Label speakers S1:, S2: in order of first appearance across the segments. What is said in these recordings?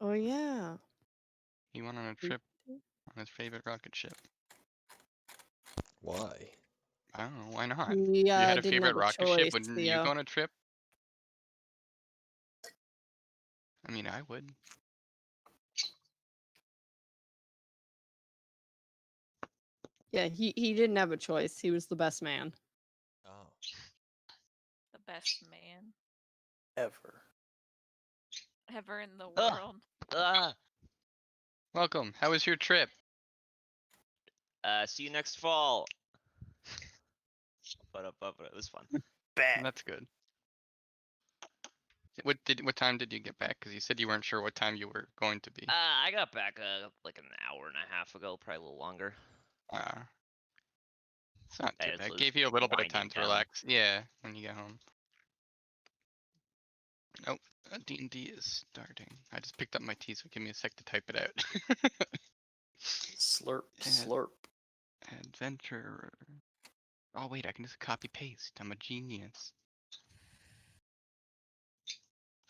S1: Oh yeah.
S2: He went on a trip on his favorite rocket ship.
S3: Why?
S2: I don't know, why not?
S1: He
S2: You had a
S1: didn't
S2: favorite
S1: have a
S2: rocket ship,
S1: choice,
S2: wouldn't you
S1: Theo.
S2: go on a trip? I mean, I would.
S1: Yeah, he didn't have a choice. He was the best man.
S3: Oh.
S4: The best man
S5: Ever.
S4: ever in the
S6: Ugh.
S4: world.
S2: Welcome. How was your trip?
S6: See you next fall. But it was fun.
S5: Bad.
S2: That's good. What time did you get back? Because you said you weren't sure what time you were going to be.
S6: I got back like an hour and a half ago, probably a little longer.
S2: It's not too
S6: It's
S2: bad. Gave you a little bit of time
S6: winding
S2: to
S6: down.
S2: relax. Yeah, when you get home. Oh, D&D is starting. I just picked up my tea, so give me a sec to type it out.
S5: Slurp,
S2: Yeah.
S5: slurp.
S2: Adventurer. Oh wait, I can just copy paste. I'm a genius.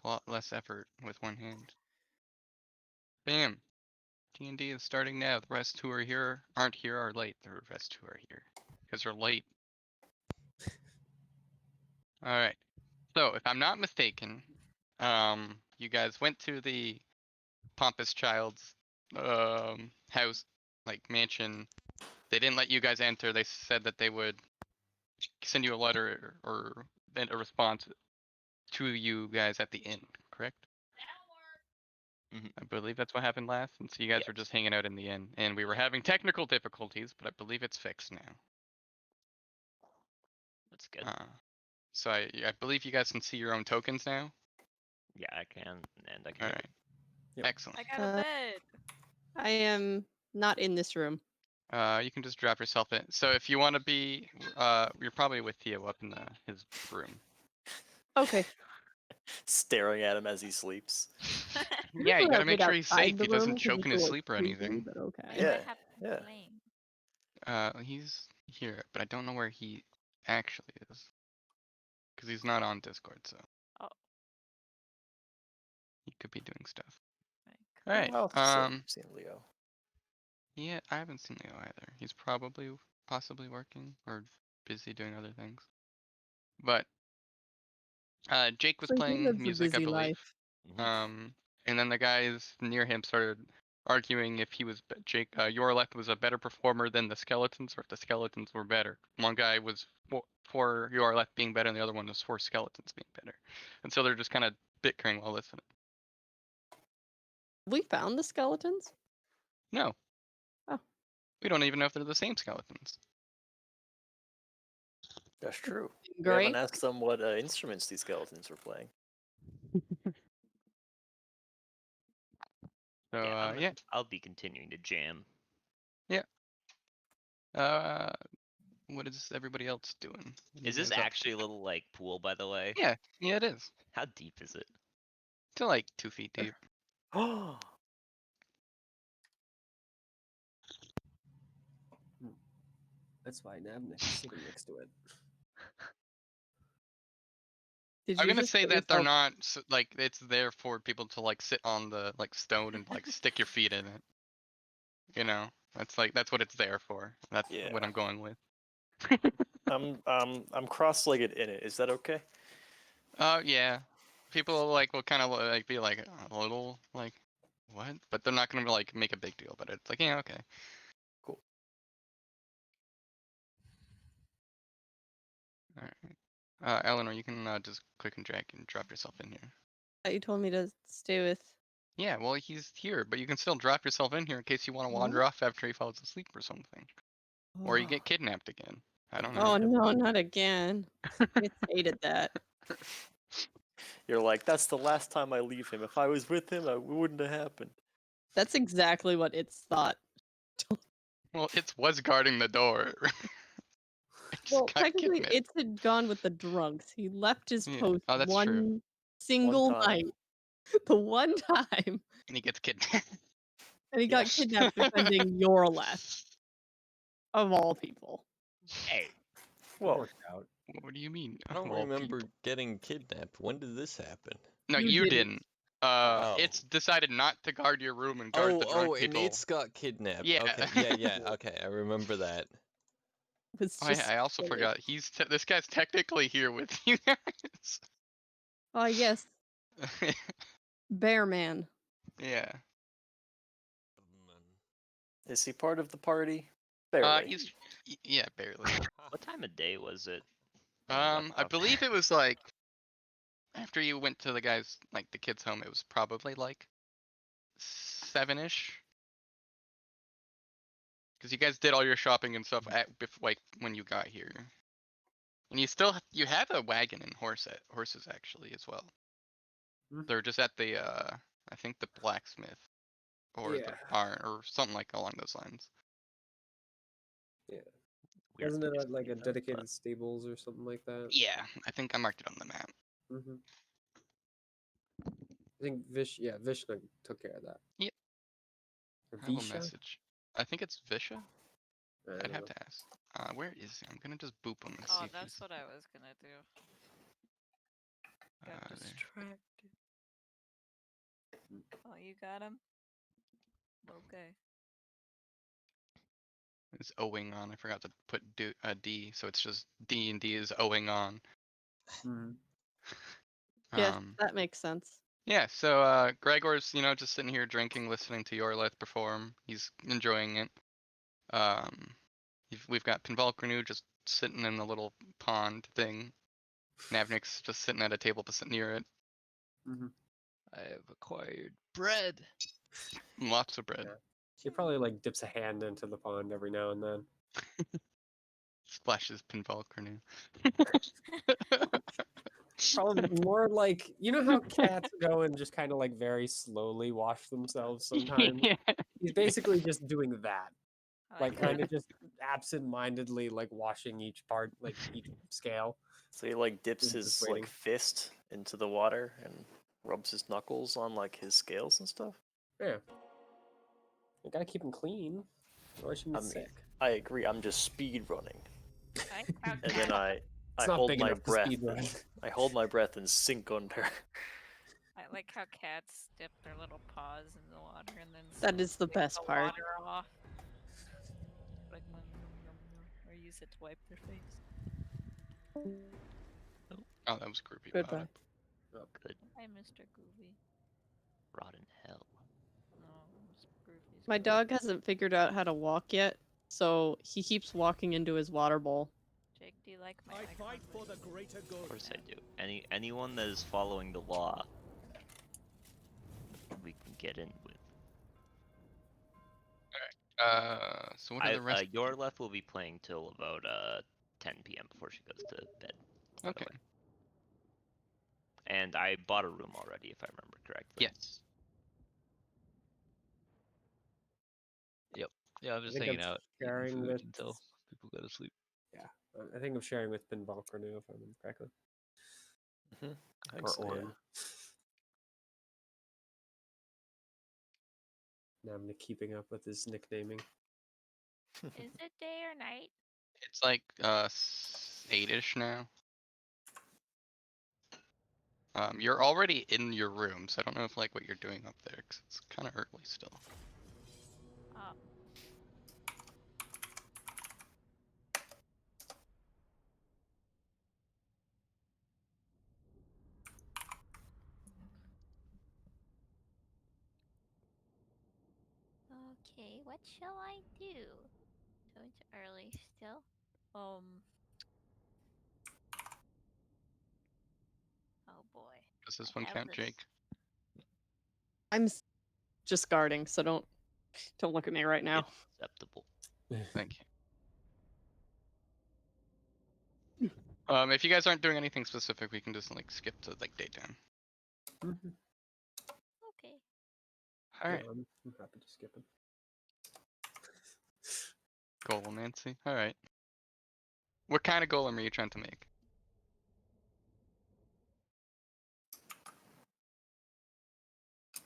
S2: A lot less effort with one hand. Bam. D&D is starting now. The rest who are here aren't here are late. The rest who are here because they're late. All right. So if I'm not mistaken, you guys went to the Pompous Child's house, like mansion. They didn't let you guys enter. They said that they would send you a letter or then a response to you guys at the inn, correct? I believe that's what happened last, and so you guys
S6: Yep.
S2: were just hanging out in the inn, and we were having technical difficulties, but I believe it's fixed now.
S6: That's good.
S2: So I believe you guys can see your own tokens now.
S6: Yeah, I can, and I can.
S2: All right.
S5: Yep.
S2: Excellent.
S4: I got a bed.
S1: I am not in this room.
S2: You can just drop yourself in. So if you want to be, you're probably with Theo up in his room.
S1: Okay.
S5: Staring at him as he sleeps.
S2: Yeah, you gotta make sure he's
S1: Outside
S2: safe.
S1: the
S2: He doesn't
S1: room 'cause
S2: choke
S1: it's
S2: in
S1: a
S2: his
S1: little
S2: sleep or
S1: creepy,
S2: anything.
S1: But okay.
S4: I
S5: Yeah,
S4: might have
S5: yeah.
S4: flame.
S2: He's here, but I don't know where he actually is. Because he's not on Discord, so.
S4: Oh.
S2: He could be doing stuff.
S4: Like,
S2: Alright,
S5: I'll have to see Leo.
S2: yeah, I haven't seen Leo either. He's probably, possibly working, or busy doing other things. But, Jake was
S1: So he
S2: playing
S1: lives a
S2: music, I
S1: busy
S2: believe.
S1: life.
S2: And then the guys near him started arguing if he was Yorleth was a better performer than the skeletons, or if the skeletons were better. One guy was for Yorleth being better, and the other one was for skeletons being better. And so they're just kind of bickering while listening.
S1: We found the skeletons?
S2: No.
S1: Oh.
S2: We don't even know if they're the same skeletons.
S5: That's true. We
S1: Great.
S5: haven't asked them what instruments these skeletons were playing.
S2: So
S6: yeah, I'll be continuing to jam.
S2: Yeah. What is everybody else doing?
S6: Is this actually a little like pool, by the way?
S2: Yeah, it is.
S6: How deep is it?
S2: To like 2 feet deep.
S5: Oh.
S7: That's fine. I'm sitting next to it.
S2: I'm gonna say that they're not like it's there for people to like sit on the like stone and like stick your feet in it. You know, that's what it's there for. That's what I'm going with.
S5: I'm cross-legged in it. Is that okay?
S2: Yeah. People like will kind of like be like a little like what, but they're not gonna like make a big deal about it. It's like yeah, okay.
S5: Cool.
S2: All right. Eleanor, you can just click and drag and drop yourself in here.
S1: You told me to stay with.
S2: Yeah, well, he's here, but you can still drop yourself in here in case you want to wander off after he falls asleep or something. Or you get kidnapped again. I don't know.
S1: Oh no, not again. I hated that.
S5: You're like, that's the last time I leave him. If I was with him, it wouldn't have happened.
S1: That's exactly what it's thought.
S2: Well, it was guarding the door.
S1: Well, technically, it had gone with the drunks. He left his post
S2: Oh, that's true.
S1: one single
S5: One time.
S1: night. The one time.
S2: And he gets kidnapped.
S1: And he got kidnapped defending Yorleth. Of all people.
S6: Hey.
S5: Whoa.
S7: Worked out.
S2: What do you mean?
S3: I don't
S2: Well,
S3: remember getting kidnapped. When did this happen?
S2: No,
S1: You
S2: you
S1: didn't.
S2: didn't. It's decided not to guard your room and guard the drunk
S3: and
S2: people.
S3: it's got kidnapped.
S2: Yeah.
S3: Okay, yeah. Okay, I remember that.
S1: It's
S2: Oh,
S1: just
S2: yeah, I also
S1: silly.
S2: forgot. This guy's technically here with you guys.
S1: Oh yes, Bear Man.
S2: Yeah.
S5: Is he part of the party? Barely.
S2: Yeah, barely.
S6: What time of day was it? when you left
S2: I
S6: off?
S2: believe it was like after you went to the guy's the kid's home. It was probably like 7ish. Because you guys did all your shopping and stuff like when you got here, and you have a wagon and horses actually as well.
S7: Mhm.
S2: They're just at the I think the blacksmith or the
S7: Yeah.
S2: barn or something like along those lines.
S6: Weird
S7: Wasn't it
S6: place
S7: at,
S6: to
S7: like
S6: be
S7: a
S6: then,
S7: dedicated
S6: but-
S7: stables or something like that?
S2: Yeah, I think I marked it on the map.
S7: Mm-hmm. I think Vishnu took care of that.
S2: Yep.
S7: Or
S2: I will
S7: Visha?
S2: message. I think it's Visha.
S7: I
S2: I'd
S7: don't
S2: have
S7: know.
S2: to ask. Where is he? I'm gonna just boop him and see
S4: Oh,
S2: if
S4: that's
S2: he's.
S4: what I was gonna do. Got
S2: there.
S4: distracted. Oh, you got him? Okay.
S2: It's owing on. I forgot to put a D, so it's just D and D is owing on.
S7: Mhm.
S1: Yes,
S2: Um,
S1: that makes sense.
S2: Yeah, so Gregor's, just sitting here drinking, listening to Yorleth perform. He's enjoying it. We've got Pinvalkranu just sitting in the little pond thing. Navnik's just sitting at a table to sit near it.
S7: Mhm.
S3: I have acquired bread.
S2: Lots of bread.
S7: Yeah. He probably like dips a hand into the pond every now and then.
S2: Splashes Pinvalkranu.
S7: Probably more like, you know how cats go and just kind of like very slowly wash themselves sometimes.
S2: Yeah.
S7: He's basically just doing that,
S4: I
S7: like
S4: that.
S7: kind of just absent-mindedly like washing each part, like each scale.
S5: So he like dips
S7: He's
S5: his
S7: just
S5: like
S7: waiting.
S5: fist into the water and rubs his knuckles on like his scales and stuff.
S7: Yeah, you gotta keep him clean. Otherwise, you
S5: I
S7: get
S5: mean,
S7: sick.
S5: I agree. I'm just speed running,
S4: I found
S5: and then I
S7: It's not
S5: hold
S7: big
S5: my
S7: enough to
S5: breath.
S7: speed run.
S5: I hold my breath and sink under.
S4: I like how cats dip their little paws in the water and then
S1: That is the
S4: lick
S1: best
S4: the
S1: part.
S4: water off. Like or use it to wipe their face.
S2: Oh, that was groupie.
S1: Goodbye.
S6: Good.
S4: Hi, Mr. Goofy.
S6: Rot in hell.
S4: Oh, Mr. Goofy's
S1: My
S4: good.
S1: dog hasn't figured out how to walk yet, so he keeps walking into his water bowl.
S4: Jake, do you like my
S8: I
S4: icon?
S8: fight for the greater good.
S6: Of course I do. Anyone that is following the law, we can get in with.
S2: So what are the rest?
S6: Yorleth will be playing till about 10 p.m. before she goes to bed. by the
S2: Okay.
S6: way. And I bought a room already, if I remember correctly.
S2: Yes.
S3: Yeah, I'm just
S7: think
S3: hanging
S7: I'm
S3: out, eating
S7: sharing
S3: food
S7: with-
S3: until people go to sleep.
S7: Yeah, I think I'm sharing with Pinvalkranu if I remember correctly.
S5: I think
S7: Or
S5: so, yeah.
S7: Orn. Now I'm keeping up with his nicknaming.
S4: Is it day or night?
S2: It's like 8ish now. You're already in your room, so I don't know if what you're doing up there, 'cause it's kind of early still.
S4: Oh. Okay, what shall I do? So it's early still. Oh boy.
S2: Does this
S4: I
S2: one
S4: have
S2: count,
S4: this-
S2: Jake?
S1: I'm just guarding, so don't look at me right now.
S6: It's acceptable.
S2: Thank you. If you guys aren't doing anything specific, we can just skip to daytime.
S7: Mhm.
S4: Okay.
S2: All
S7: Yeah,
S2: right.
S7: I'm happy to skip him.
S2: Golomancy. All right. What kind of golem are you trying to make?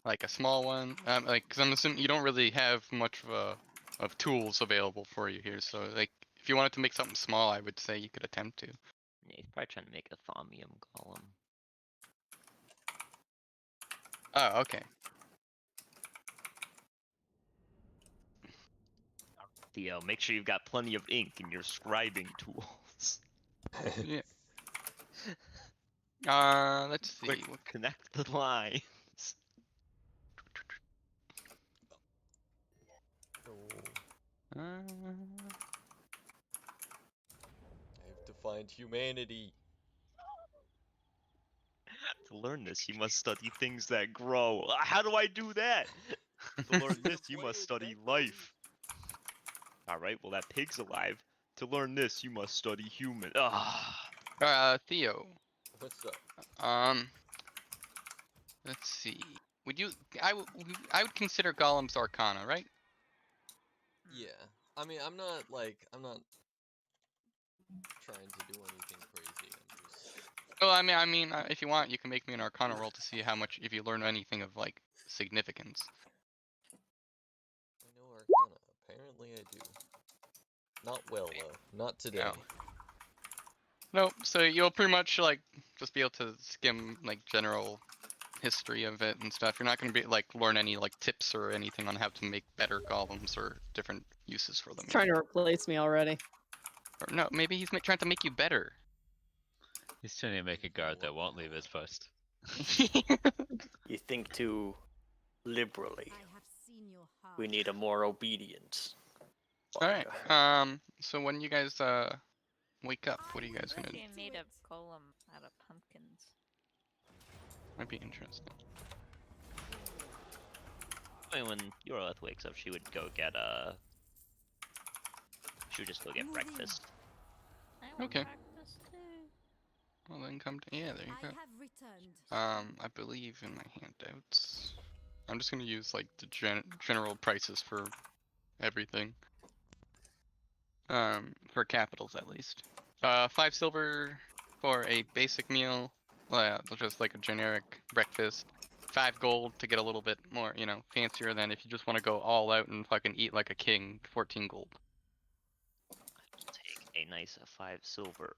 S2: Like a small one? Because I'm assuming you don't really have much of tools available for you here. So if you wanted to make something small, I would say you could attempt to.
S6: Yeah, he's probably trying to make a thaumium golem.
S2: Oh, okay.
S6: Theo, make sure you've got plenty of ink in your scribing tools.
S2: Yeah. Let's see.
S6: Quick, connect the lines.
S2: Uh,
S3: I have to find humanity.
S6: To learn this, you must study things that grow. How do I do that? To learn this, you must study life. Alright, well that pig's alive. To learn this, you must study human. Ah.
S2: Theo.
S3: What's up?
S2: Let's see. Would you? I would consider Golem's Arcana, right?
S3: Yeah. I mean, I'm not trying to do anything crazy. I'm just.
S2: Well, I mean, if you want, you can make me an Arcana roll to see how much, if you learn anything of like significance.
S3: I know Arcana. Apparently, I do. Not well though. Not today.
S2: Oh. Nope. So you'll pretty much like just be able to skim like general history of it and stuff. You're not going to be like learn any like tips or anything on how to make better golems or different uses for them.
S1: He's trying to replace me already.
S2: Or no, maybe he's trying to make you better.
S8: He's trying to make a guard that won't leave his post.
S5: You think too liberally.
S9: I have seen your heart.
S5: We need a more obedient.
S2: All right. So when you guys wake up, what are you guys
S4: What
S2: gonna
S4: if
S2: do?
S4: you made a golem out of pumpkins?
S2: Might be interesting.
S6: I mean, when Yorleth wakes up, she would go get She would just go get breakfast.
S4: I want
S2: Okay.
S4: breakfast too.
S2: Well then come to yeah, there you
S9: I
S2: go.
S9: have returned.
S2: I believe in my handouts. I'm just gonna use like the general prices for everything. For capitals at least. 5 silver for a basic meal. Just like a generic breakfast. 5 gold to get a little bit more, you know, fancier than if you just want to go all out and fucking eat like a king. 14 gold.
S6: I'll take a nice 5 silver.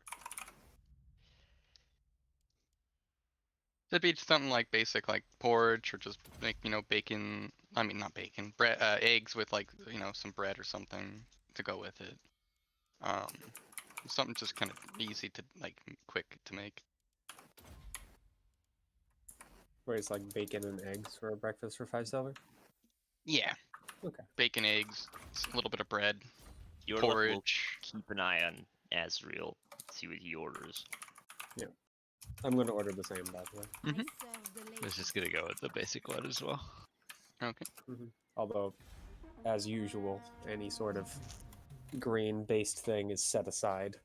S2: It'd be something like basic, like porridge, or just make, you know, bacon. I mean, not bacon, bread, eggs with like, you know, some bread or something to go with it. Something just kind of easy to like, quick to make.
S7: Where it's like bacon and eggs for a breakfast for 5 silver.
S2: Yeah.
S7: Okay.
S2: Bacon, eggs, a little bit of bread,
S6: Yorleth will
S2: porridge.
S6: keep an eye on Azriel, see what he orders.
S7: I'm going to order the same, by the way.
S9: I
S2: Mhm.
S9: serve the
S8: I was
S9: lady.
S8: just gonna go with the basic one as well.
S2: Okay.
S7: Although, as usual, any sort of grain-based thing is set aside.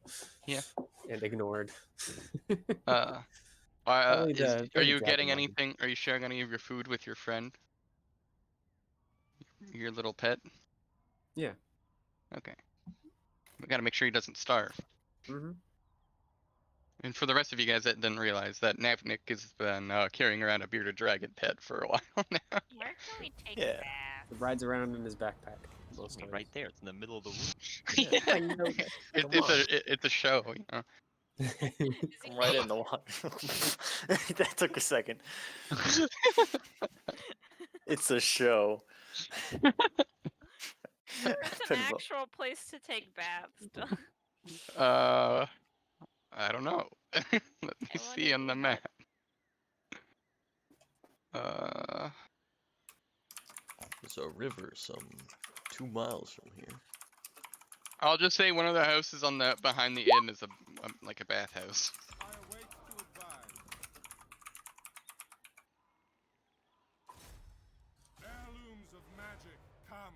S2: Yeah.
S7: And ignored.
S2: Are
S7: the
S2: you
S7: dragon
S2: getting
S7: one.
S2: anything? Are you sharing any of your food with your friend? Your little pet?
S7: Yeah.
S2: Okay. We gotta make sure he doesn't starve.
S7: Mm-hmm.
S2: And for the rest of you guys that didn't realize that Navnik has been carrying around a bearded dragon pet for a while now.
S4: Where can we take
S5: Yeah.
S4: a bath?
S7: It rides around in his backpack.
S6: It's
S7: Most
S6: only
S7: times.
S6: right there, it's in the middle of the room.
S1: I know that.
S2: It's a show, you know.
S5: I'm right in the water. That took a second. It's a show.
S4: It's an
S5: Pretty mu-
S4: actual place to take baths.
S2: I don't know. Let me
S4: I
S2: see on the map.
S3: There's a river some 2 miles from here.
S2: I'll just say one of the houses on the behind the inn is like a bathhouse.
S10: Heirlooms of magic, come.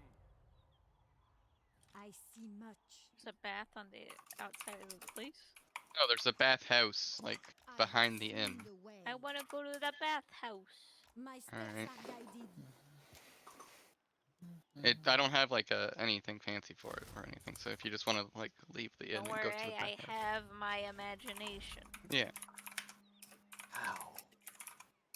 S9: I see much.
S4: There's a bath on the outside of the place.
S2: No, there's a bathhouse like
S9: I
S2: behind the
S9: have
S2: inn.
S9: seen the way.
S4: I want to go to the bathhouse.
S9: My steps
S2: Alright.
S9: are guided.
S2: I don't have like anything fancy for it or anything. So if you just want to like leave the inn
S4: Don't
S2: and go
S4: worry,
S2: to the
S4: I
S2: bathhouse.
S4: have my imagination.
S2: Yeah.
S3: Ow.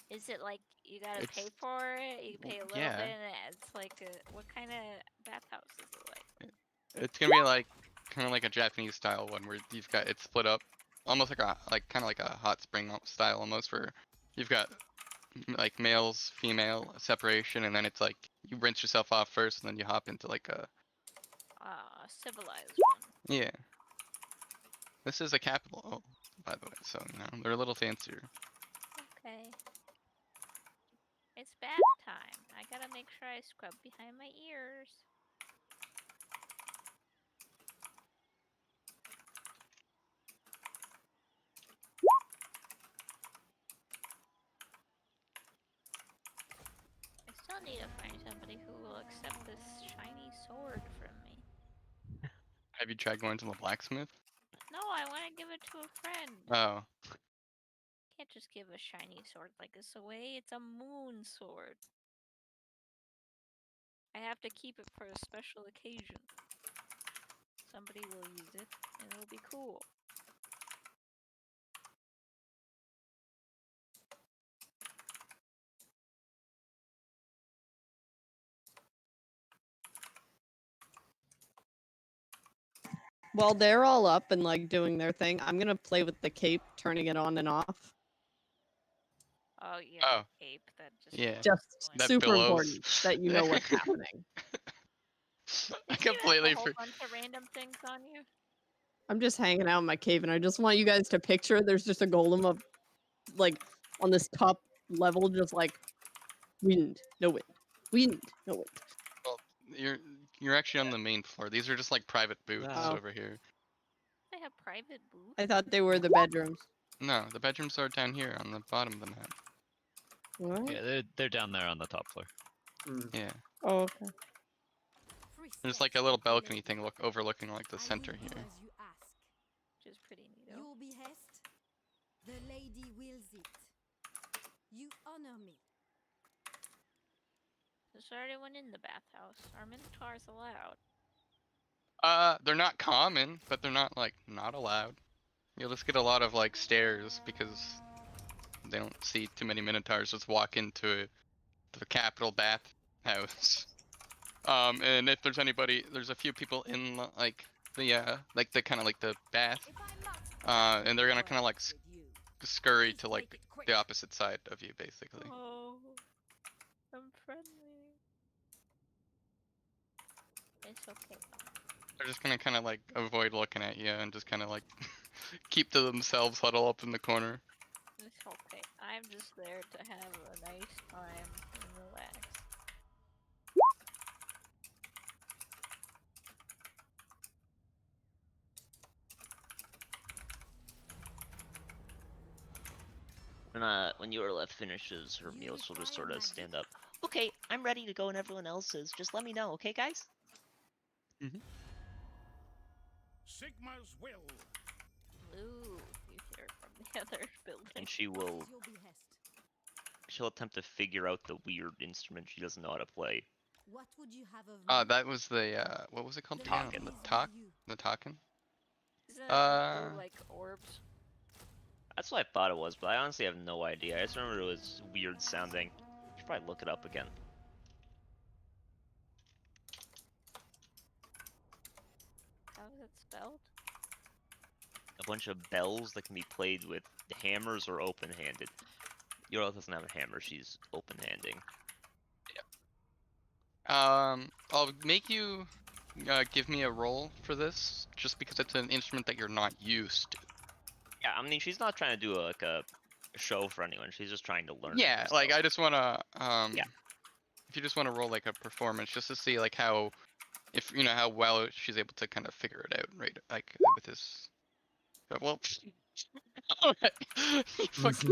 S4: Is it like you gotta pay
S2: It's-
S4: for it? You pay a little
S2: yeah.
S4: bit, and it's like a, what kind of bathhouse is it like?
S2: It's gonna be like kind of like a Japanese style one where you've got it split up, almost like kind of like a hot spring style almost, where you've got like males, female separation, and then it's like you rinse yourself off first, and then you hop into like a
S4: Civilized one.
S2: yeah. This is a capital, oh, by the way, so you know they're a little fancier.
S4: Okay. It's bath time. I gotta make sure I scrub behind my ears. I still need to find somebody who will accept this shiny sword from me.
S2: Have you tried going to the blacksmith?
S4: No, I want to give it to a friend.
S2: Oh,
S4: Can't just give a shiny sword like this away. It's a moon sword. I have to keep it for a special occasion. Somebody will use it, and it'll be cool.
S1: While they're all up and like doing their thing, I'm gonna play with the cape, turning it on and off.
S4: Oh, yeah,
S2: Oh.
S4: cape that just.
S2: Yeah.
S1: Just
S2: That
S1: super
S2: billows.
S1: important that you know what's happening.
S2: I
S4: You have
S2: completely
S4: a whole
S2: for-
S4: bunch of random things on you.
S1: I'm just hanging out in my cave, and I just want you guys to picture there's just a golem of, like, on this top level, just like wind, no wind, wind, no wind.
S2: Well, you're actually on the main floor. These are just like private booths
S1: Oh.
S2: over here.
S4: They have private booths.
S1: I thought they were the bedrooms.
S2: No, the bedrooms are down here on the bottom of the map.
S1: What?
S8: Yeah, they're down there on the top floor.
S2: Yeah.
S1: Oh, okay.
S2: There's like a little balcony thing overlooking like the center here.
S4: Which is pretty neat.
S9: Your behest, the lady wills it. You honor me.
S4: Is there anyone in the bathhouse? Are minotaurs allowed?
S2: They're not common, but they're not like not allowed. You'll just get a lot of like stares because they don't see too many minotaurs just walk into the capital bathhouse. And if there's anybody, there's a few people in like the kind of like the bath, and they're gonna kind of like scurry to like the opposite side of you, basically.
S4: Oh, I'm friendly. It's okay.
S2: They're just gonna kind of like avoid looking at you and just kind of like keep to themselves, huddle up in the corner.
S4: It's okay. I'm just there to have a nice time and relax.
S6: When Yorleth finishes her meal, she'll just sort of stand up. Okay, I'm ready to go and everyone else is. Just let me know, okay, guys?
S10: Sigma's will.
S4: Blue, you hear from the other building.
S6: And she will. She'll attempt to figure out the weird instrument she doesn't know how to play.
S9: What would you have of me?
S2: That was the what was it called?
S6: Taken.
S2: The Taken.
S4: Isn't that blue, like orbs?
S6: That's what I thought it was, but I honestly have no idea. I just remember it was weird sounding. Should probably look it up again.
S4: How is it spelled?
S6: A bunch of bells that can be played with hammers or open-handed. Yorleth doesn't have a hammer; she's open-handing.
S2: I'll make you give me a roll for this, just because it's an instrument that you're not used to.
S6: Yeah, I mean, she's not trying to do a show for anyone. She's just trying to learn.
S2: Yeah,
S6: herself.
S2: like I just wanna
S6: Yeah.
S2: if you just wanna roll like a performance, just to see like how, if you know how well she's able to kind of figure it out, right? Like with this. Well, you fucking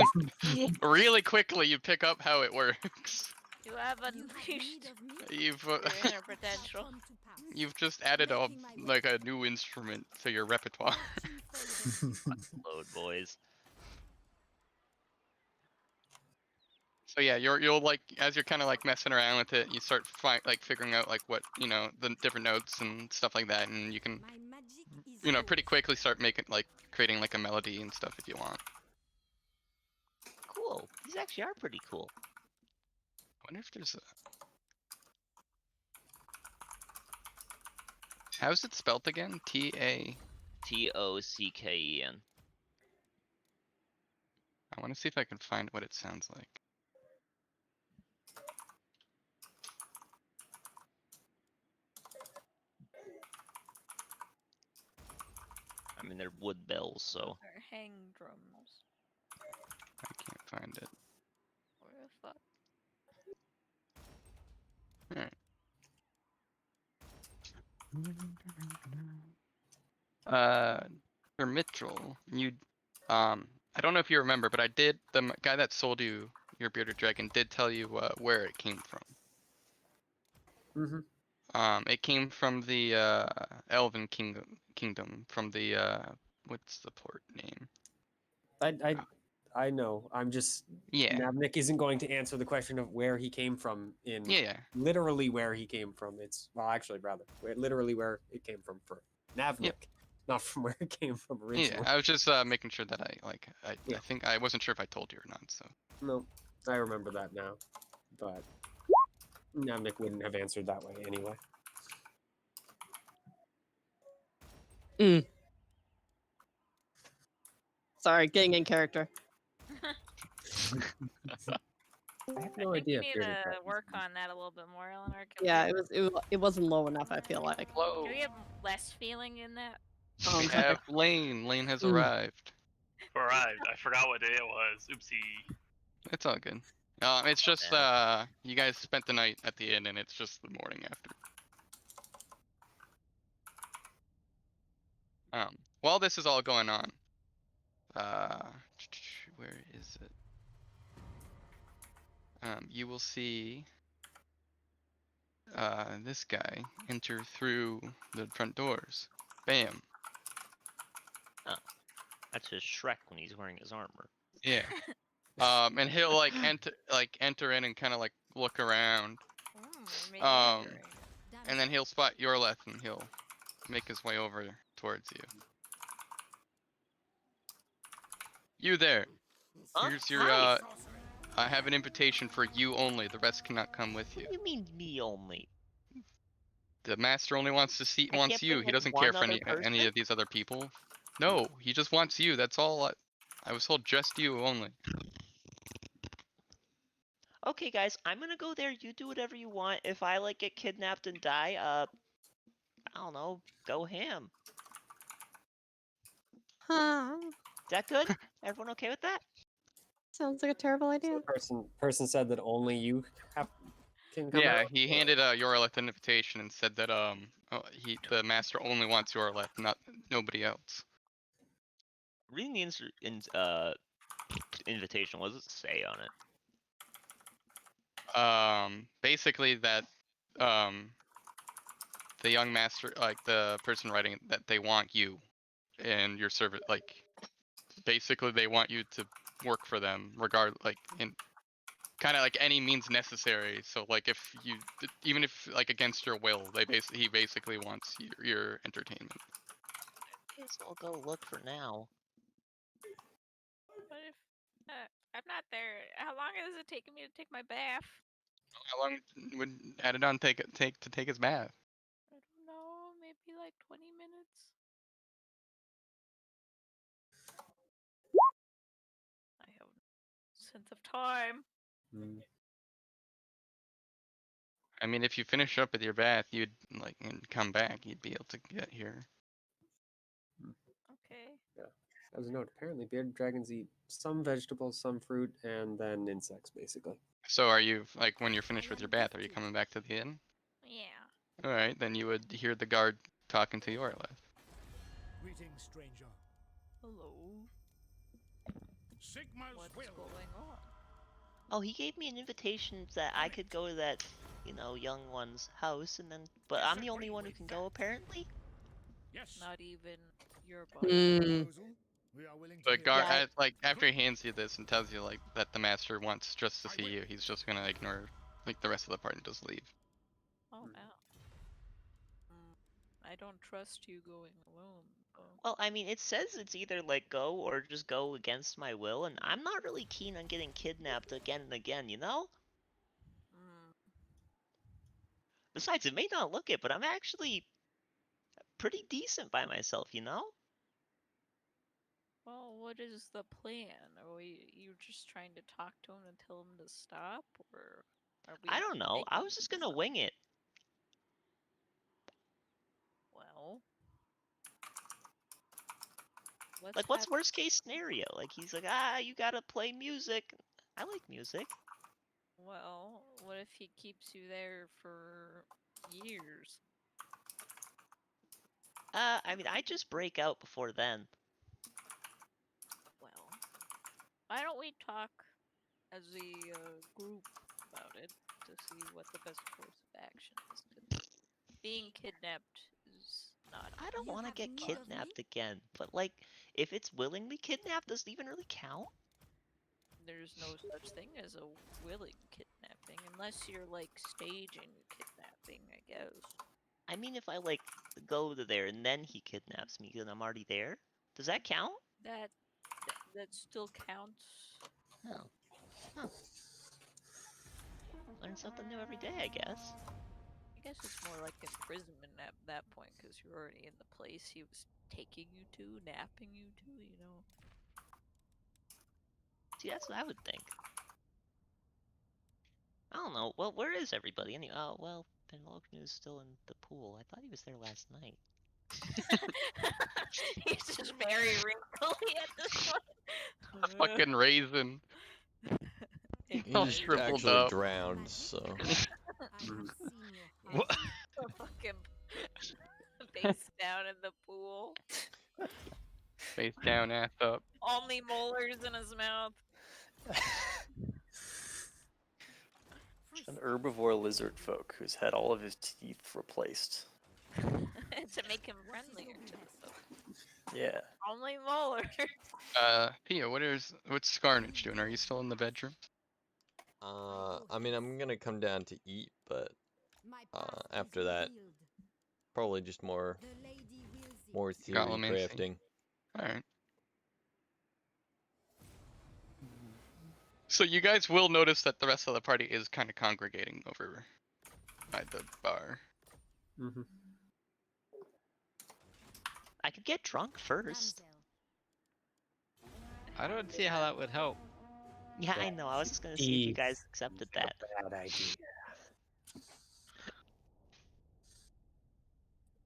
S2: really quickly you pick up how it works.
S4: You have
S9: You have
S4: unleashed
S9: need of me?
S2: You've
S4: your inner potential.
S9: Come to pass.
S2: you've just added a like a new instrument to your repertoire.
S6: Load, boys.
S2: So yeah, you'll like as you're kind of like messing around with it, you start figuring out like what the different notes and stuff like that, and you can
S9: My magic is
S2: pretty
S9: yours.
S2: quickly start making creating like a melody and stuff if you want.
S6: Cool. These actually are pretty cool.
S2: I wonder if there's a. How's it spelt again? T-A.
S6: Tocken.
S2: I want to see if I can find what it sounds like.
S6: and they're wood bells, so.
S4: Those are hang drums.
S2: I can't find it.
S4: Where the fuck?
S2: Alright. For Mitchell, I don't know if you remember, but the guy that sold you your bearded dragon did tell you where it came from. It came from the Elven Kingdom, from the what's the port name?
S7: I know. I'm just
S2: Yeah,
S7: Navnik isn't going to answer the question of where he came from in
S2: yeah,
S7: literally where he came from. It's actually rather literally where it came from for Navnik, not from where it came from originally.
S2: yeah. I was just making sure that I
S7: Yeah.
S2: think I wasn't sure if I told you or not. So
S7: No, I remember that now, but Navnik wouldn't have answered that way anyway.
S1: Sorry, getting in character.
S7: I have
S4: I
S7: no
S4: think
S7: idea.
S4: you
S7: if
S4: need
S7: bearded
S4: to
S7: dragons
S4: work
S7: can-
S4: on that a little bit more, Eleanor. Can
S1: Yeah,
S4: we,
S1: it wasn't low enough. I feel like.
S2: hello.
S4: can we have less feeling in that?
S1: Oh,
S2: We
S1: I'm sorry.
S2: have Lane. Lane has
S1: Mm.
S2: arrived.
S11: Arrived. I forgot what day it was. Oopsie.
S2: It's all good. It's just you guys spent the night at the inn, and it's just the morning after. While this is all going on, where is it? You will see this guy enter through the front doors. Bam.
S6: That's just Shrek when he's wearing his armor.
S2: Yeah. And he'll enter in and kind of like look around.
S4: Maybe
S2: And then he'll spot Yorleth and he'll make his way over towards you. You there.
S6: Huh?
S2: Here's your
S6: Hi.
S2: I have an invitation for you only. The rest cannot come with you.
S6: What do you mean me only?
S2: The master only wants to see
S6: I
S2: wants
S6: can't
S2: you.
S6: bring,
S2: He
S6: like,
S2: doesn't
S6: one
S2: care for
S6: other
S2: any
S6: person?
S2: of these other people. No, he just wants you. That's all. I was told just you only.
S6: Okay, guys, I'm gonna go there. You do whatever you want. If I like get kidnapped and die, I don't know, go ham.
S1: Huh.
S6: Is that good? Everyone okay with that?
S1: Sounds like a terrible idea.
S7: Person said that only you can come
S2: Yeah,
S7: out.
S2: he handed Yorleth an invitation and said that the master only wants Yorleth, not nobody else.
S6: Reading the invitation, what does it say on it?
S2: Basically that the young master, like the person writing it, that they want you and your service, like basically they want you to work for them in kind of like any means necessary. So like if you even if like against your will, he basically wants your entertainment.
S6: I guess I'll go look for now.
S4: What if I'm not there? How long is it taking me to take my bath?
S2: How long would Adidon take to take his bath?
S4: I don't know, maybe like 20 minutes. I have no sense of time.
S2: I mean, if you finish up with your bath, you'd and come back, you'd be able to get here.
S4: Okay.
S7: Yeah. As a note, apparently bearded dragons eat some vegetables, some fruit, and then insects, basically.
S2: So are you when you're finished with your bath, are you coming back to the inn?
S4: Yeah.
S2: All right, then you would hear the guard talking to Yorleth.
S10: Greetings, stranger.
S4: Hello.
S10: Sigma's
S4: What's
S10: will.
S4: going on?
S6: Oh, he gave me an invitation that I could go to that, young one's house, and then, but I'm the only one who can go, apparently?
S10: Yes.
S4: Not even your boss.
S10: Proposal? We are willing to
S2: The
S10: hear
S2: guard,
S10: it.
S2: after he hands you this and tells you that the master wants just to see you, he's just gonna ignore the rest of the party and just leave.
S4: Oh wow. I don't trust you going alone.
S6: Well, I mean, it says it's either go or just go against my will, and I'm not really keen on getting kidnapped again and again, Besides, it may not look it, but I'm actually pretty decent by myself,
S4: Well, what is the plan? Are you just trying to talk to him and tell him to stop, or are we?
S6: I don't know. I
S4: making
S6: was just
S4: him
S6: gonna
S4: stop?
S6: wing it.
S4: Well,
S6: What's worst case scenario? Like he's like, you gotta play music. I like music.
S4: Well, what if he keeps you there for years?
S6: I mean, I just break out before then.
S4: Well, why don't we talk as a group about it to see what the best course of action is? 'Cause being kidnapped is not.
S6: I don't
S9: You
S6: want to
S9: have
S6: get
S9: need of me?
S6: kidnapped again, but like, if it's willingly kidnapped, does it even really count?
S4: There's no such thing as a willing kidnapping unless you're like staging kidnapping, I guess.
S6: I mean, if I like go to there and then he kidnaps me and I'm already there, does that count?
S4: That still counts.
S6: Oh. Huh. Learn something new every day, I guess.
S4: I guess it's more like imprisonment at that point because you're already in the place he was taking you to, napping you to, you know.
S6: See, that's what I would think. I don't know. Well, where is everybody? Oh, well, Penlocnu is still in the pool. I thought he was there last night.
S4: He's just very wrinkly at this point.
S2: A fucking raisin.
S3: He
S2: All
S3: just
S2: shriveled
S3: actually
S2: up.
S3: drowned, so.
S9: I have seen your
S8: What?
S4: Fucking face down in the pool.
S2: Face down, ass up.
S4: Only molars in his mouth.
S5: An herbivore lizard folk who's had all of his teeth replaced.
S4: To make him friendlier to the folk.
S5: Yeah.
S4: Only molars.
S2: Pia, what's Scarnage doing? Are you still in the bedroom?
S3: I mean, I'm gonna come down to eat, but
S9: My path is
S3: after that,
S9: revealed.
S3: probably just more
S9: The lady wills it.
S3: more theory
S2: Golemancy.
S3: crafting.
S2: Alright. So you guys will notice that the rest of the party is kind of congregating over by the bar.
S7: Mm-hmm.
S6: I could get drunk first.
S9: Damsel.
S8: I don't see how that would help.
S6: Yeah, I know. I was just gonna see if you guys accepted that.
S7: Bad idea.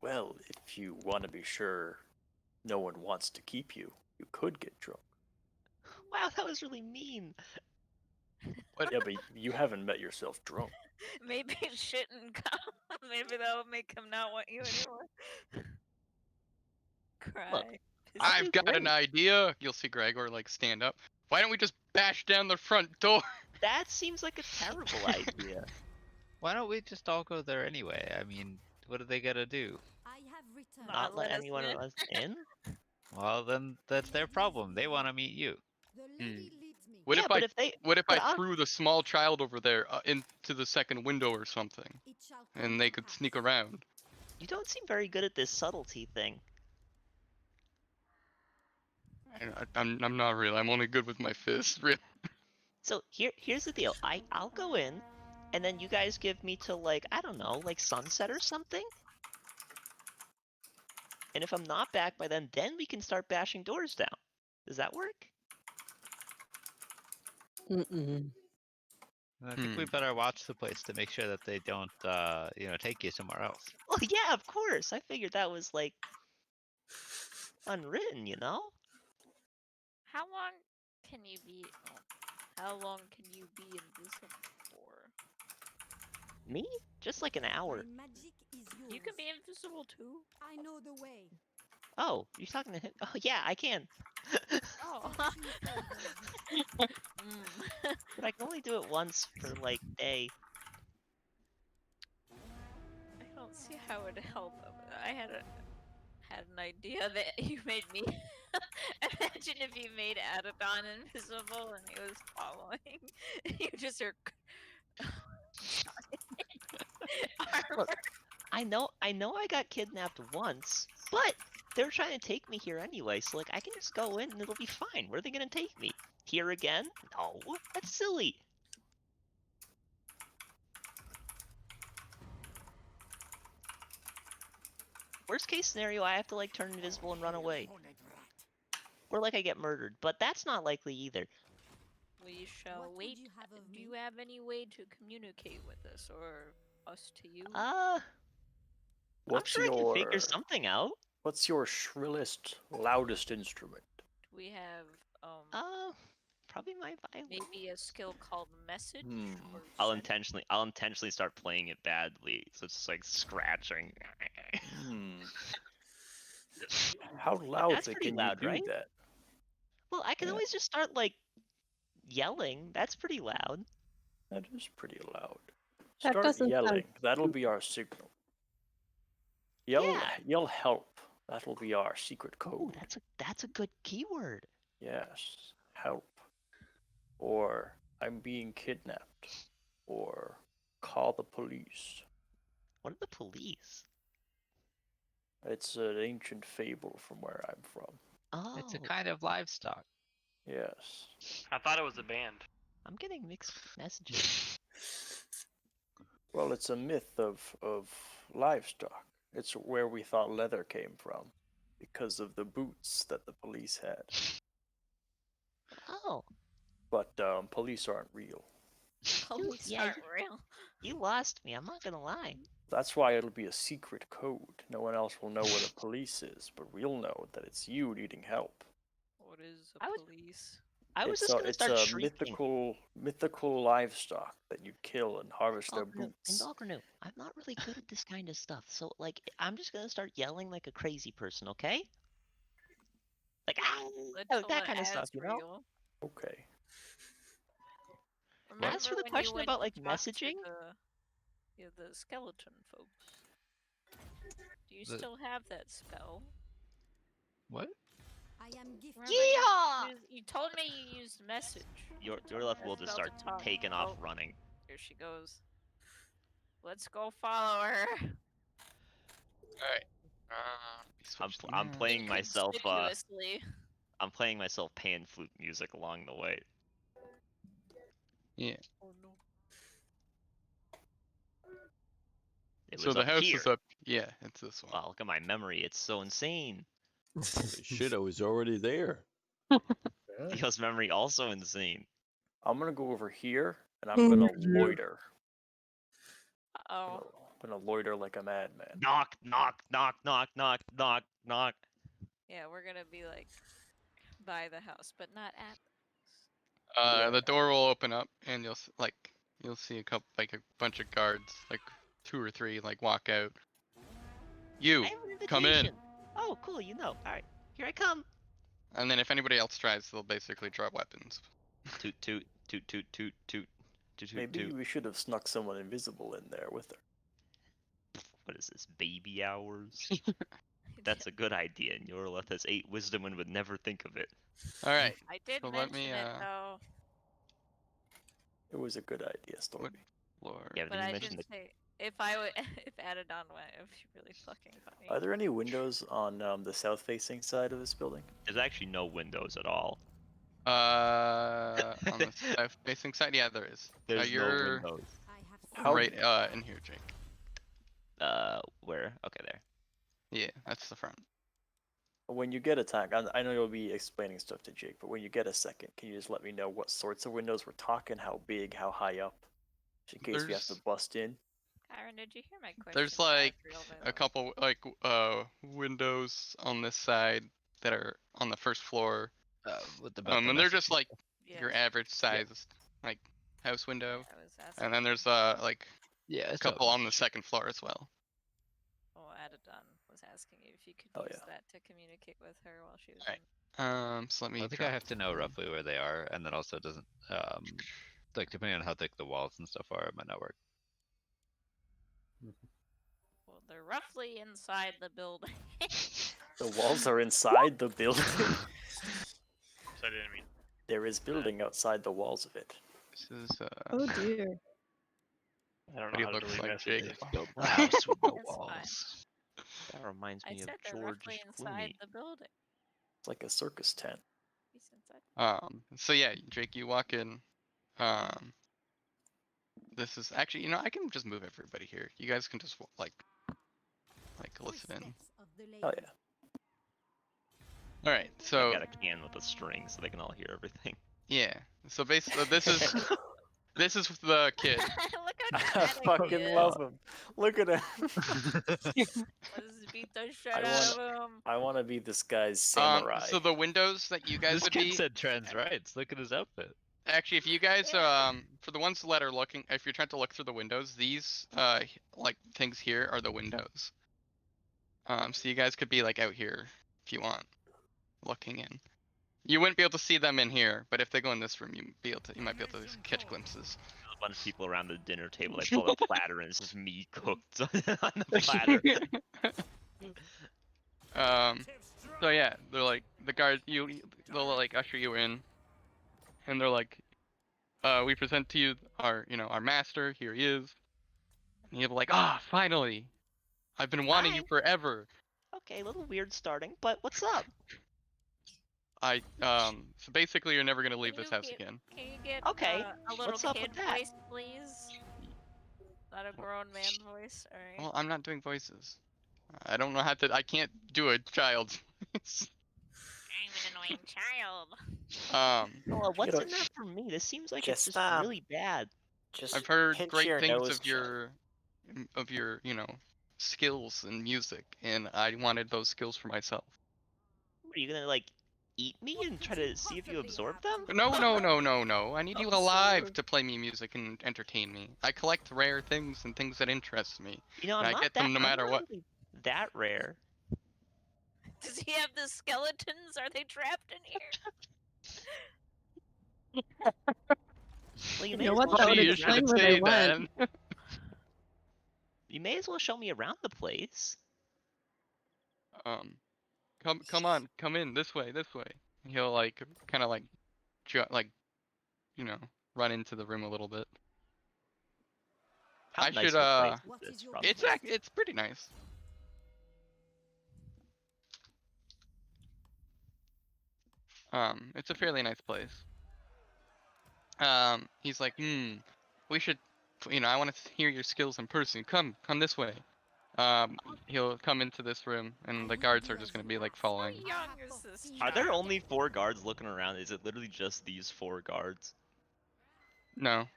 S5: Well, if you want to be sure no one wants to keep you, you could get drunk.
S6: Wow, that was really mean.
S5: Yeah, but you haven't met yourself drunk.
S4: Maybe it shouldn't come. Maybe that'll make him not want you anymore. Cry.
S6: Look,
S4: Piss
S2: I've got an
S6: great.
S2: idea. You'll see Gregor like stand up. Why don't we just bash down the front door?
S6: That seems like a terrible idea.
S8: Why don't we just all go there anyway? I mean, what are they gonna do?
S9: I have returned.
S6: Not let
S4: let us
S6: anyone
S4: in.
S6: of us in?
S8: Well, then that's their problem. They want to meet you.
S9: The lady leads me.
S2: What
S6: Yeah,
S2: if
S6: but
S2: I
S6: if they
S2: what if
S6: but
S2: I threw the small child over there into the second window or something,
S9: It shall come
S2: and they
S9: to
S2: could
S9: pass.
S2: sneak around?
S6: You don't seem very good at this subtlety thing.
S2: I'm not really. I'm only good with my fists. Really.
S6: So here's the deal. I'll go in, and then you guys give me till like, I don't know, like sunset or something. And if I'm not back by then we can start bashing doors down. Does that work?
S1: Mm-mm.
S8: I think we better watch the place to make sure that they don't, take you somewhere else.
S6: Well, yeah, of course. I figured that was like unwritten, you know?
S4: How long can you be? How long can you be invisible for?
S6: Me? Just like an hour.
S9: My magic is yours.
S4: You can be invisible too.
S9: I know the way.
S6: Oh, you're talking to him? Oh, yeah, I can.
S4: Oh.
S9: Searching for them.
S6: But I can only do it once per, like, day.
S4: I don't see how it would help. I had an idea that you made me. Imagine if you made Adadon invisible and he was following. You just are.
S6: Look, I know I got kidnapped once, but they were trying to take me here anyway, so like I can just go in and it'll be fine. Where are they gonna take me? Here again? No, that's silly. Worst case scenario, I have to like turn invisible and run away. Or like I get murdered, but that's not likely either.
S4: We shall
S9: What would
S4: wait.
S9: you have of
S4: Do
S9: me?
S4: you have any way to communicate with us or us to you?
S6: I'm
S5: What's
S6: sure I can
S5: your
S6: figure something out.
S5: What's your shrillest, loudest instrument?
S4: We have
S12: Probably my violin.
S4: maybe a skill called message. Or
S6: I'll
S4: send?
S6: intentionally start playing it badly, so it's just like scratching.
S5: How loudly
S6: That's pretty
S5: can
S6: loud,
S5: you do
S6: right?
S5: that?
S12: Well, I can
S5: Yeah.
S12: always just start like yelling. That's pretty loud.
S5: That is pretty loud.
S1: That
S5: Start
S1: doesn't sound
S5: yelling. That'll be our signal. Yell,
S12: Yeah.
S5: yell help. That'll be our secret
S12: Oh,
S5: code.
S12: that's a good keyword.
S5: Yes, help. Or I'm being kidnapped. Or call the police.
S12: What are the police?
S5: It's an ancient fable from where I'm from.
S12: Oh,
S8: It's a kind of livestock.
S5: Yes.
S11: I thought it was a band.
S12: I'm getting mixed messages.
S5: Well, it's a myth of livestock. It's where we thought leather came from because of the boots that the police had.
S12: Oh,
S5: But police aren't real.
S4: Police
S12: yeah,
S4: aren't real.
S12: you lost me. I'm not gonna lie.
S5: That's why it'll be a secret code. No one else will know what a police is, but we'll know that it's you needing help.
S4: What is
S12: I
S4: a
S12: was-
S4: police?
S12: I was
S5: it's
S12: just gonna start
S5: a
S12: shrieking.
S5: mythical livestock that you kill and harvest their boots.
S12: Indogreну, I'm not really good at this kind of stuff, so like I'm just gonna start yelling like a crazy person, okay? Like
S4: Until
S12: that
S4: it
S12: kind of stuff,
S4: adds
S12: you know?
S4: real.
S5: Okay.
S12: As for the
S4: Remember when you
S12: question
S4: went
S12: about
S4: to
S12: like
S4: talk to
S12: messaging,
S4: the skeleton folks. Do you
S8: The-
S4: still have that spell?
S8: What?
S9: I am gifted.
S4: Remember you told me you used message.
S6: Your
S4: You told me
S6: left
S4: that
S6: will just
S4: spell
S6: start
S4: to talk.
S6: taking off
S4: Oh,
S6: running.
S4: here she goes. Let's go follow her.
S2: Alright.
S6: I'm playing myself.
S4: Inconspicuously.
S6: I'm playing myself pan flute music along the way.
S2: Yeah.
S4: Oh no.
S6: It
S2: So
S6: was
S2: the
S6: up
S2: house
S6: here.
S2: is up. Yeah, it's this one.
S6: Wow, look at my memory. It's so insane.
S13: Shit, I was already there.
S6: Theo's memory also insane.
S5: I'm gonna go over here and I'm gonna loiter.
S4: Oh.
S5: I'm gonna loiter like a madman.
S6: Knock, knock, knock, knock, knock, knock, knock.
S4: Yeah, we're gonna be like by the house, but not at.
S2: The door will open up and you'll see a bunch of guards, like 2 or 3, like walk out. You
S12: I have an
S2: come in,
S12: invitation. Oh, cool. You know. All right, here I come.
S2: and then if anybody else tries, they'll basically drop weapons.
S6: Toot, toot, toot, toot, toot, toot, toot, toot,
S5: Maybe
S6: toot.
S5: we should have snuck someone invisible in there with her.
S6: What is this, baby hours? That's a good idea, and Yorleth has 8 wisdom and would never think of it.
S2: All right.
S4: I did
S2: So
S4: mention
S2: let me,
S4: it though,
S5: It was a good idea, Stormy.
S2: Lord.
S6: Yeah,
S4: but
S6: did you
S4: I
S6: mention
S4: didn't say if I would if Adadon went, it would be really fucking funny.
S5: Are there any windows on the south-facing side of this building?
S6: There's actually no windows at all.
S2: On the south-facing side, yeah, there is.
S6: There's
S2: You're
S6: no windows.
S5: How-
S2: right in here, Jake.
S6: Where? Okay, there.
S2: Yeah, that's the front.
S5: When you get attacked, I know you'll be explaining stuff to Jake, but when you get a second, can you just let me know what sorts of windows we're talking? How big? How high up? Just in case we have to
S2: There's-
S5: bust in.
S4: Kyron, did you hear my question?
S2: There's
S4: about
S2: like
S4: Adriel, by the
S2: a
S4: way?
S2: couple windows on this side that are on the first floor.
S8: With the
S2: And they're just like your
S4: Yes.
S2: average size like house window.
S4: I was asking.
S2: And then there's like
S8: yeah,
S2: a couple on the second floor as well.
S4: Oh, Adadon was asking you if you could
S5: Oh,
S4: use
S5: yeah.
S4: that to communicate with her while she was.
S2: Alright. So let me
S8: I think I
S2: drop-
S8: have to know roughly where they are, and then also it doesn't like depending on how thick the walls and stuff are, it might not work.
S4: Well, they're roughly inside the building.
S5: The walls are inside the building.
S11: So I didn't mean.
S5: There is building outside the walls of it.
S2: This is
S1: Oh dear.
S11: I don't
S2: what he
S11: know how to
S2: looks
S11: delete
S2: like,
S11: messages.
S2: Jake.
S8: Build a house with no
S4: That's fine.
S8: walls.
S6: That reminds
S4: I
S6: me of
S4: said they're
S6: George
S4: roughly inside
S6: Clooney.
S4: the building.
S5: It's like a circus tent.
S4: He's inside.
S2: So yeah, Jake, you walk in. This is actually, I can just move everybody here. You guys can just like listen in.
S9: Footsteps of the lady.
S5: Oh yeah.
S2: All right.
S6: I
S2: So
S6: got a can with a string so they can all hear everything.
S2: yeah. So basically, this is the kid.
S4: Look
S5: I
S4: how dramatic he
S5: fucking
S4: is.
S5: love him. Look at him.
S4: Let's be Beat the shit out of him.
S5: I want to be this guy's samurai.
S2: So the windows that you guys
S8: This
S2: would
S8: kid
S2: be
S8: said trans rights. Look at his outfit.
S2: actually, if you guys for the ones that are looking, if you're trying to look through the windows, these like things here are the windows. So you guys could be like out here if you want, looking in. You wouldn't be able to see them in here, but if they go in this room, you might be able to catch glimpses.
S6: A bunch of people around the dinner table. They pull a platter and it's just meat cooked on the platter.
S2: So yeah, they're like the guards. They'll like usher you in, and they're like, we present to you our master. Here he is. And you'll be like, finally! I've been wanting you
S12: Hi.
S2: forever.
S12: Okay, a little weird starting, but what's up?
S2: So basically, you're never gonna leave this house again.
S4: Can you get
S12: Okay,
S4: a little
S12: what's up
S4: kid
S12: with that?
S4: voice, please? Not a grown man voice. Alright.
S2: Well, I'm not doing voices. I don't know how to. I can't do a child's voice.
S4: I'm an annoying child.
S12: Well, what's
S5: know,
S12: in that for me? This seems like it's
S5: just,
S12: just really bad.
S5: Just
S2: I've heard
S5: pinch
S2: great
S5: your
S2: things
S5: nose
S2: of your skills in music, and I wanted those skills for myself.
S12: What, are you gonna like eat me and try to see if you absorb them?
S2: No. I need you alive to play me music and entertain me. I collect rare things and things that interest me.
S12: You know,
S2: And
S12: I'm
S2: I
S12: not
S2: get
S12: that,
S2: them no
S12: I'm
S2: matter
S12: not
S2: what.
S12: really that rare.
S4: Does he have the skeletons? Are they trapped in here?
S12: Well, you
S1: You
S12: may
S1: know
S12: as
S1: what,
S12: well
S1: that
S12: show
S1: would
S12: me
S2: You should
S1: explain
S2: have
S1: where they
S2: stayed
S1: went.
S2: then.
S12: You may as well show me around the place.
S2: Come on, come in this way. He'll like kind of like run into the room a little bit.
S12: How
S2: I
S12: nice
S2: should,
S12: of a place
S9: What
S12: is
S9: is
S12: this
S9: your
S12: from?
S2: It's pretty nice. It's a fairly nice place. He's like, we should, I want to hear your skills in person. Come this way. He'll come into this room, and the guards are just gonna be like following.
S4: How young is this
S12: Are there
S4: child?
S12: only 4 guards looking around? Is it literally just these 4 guards?
S2: No,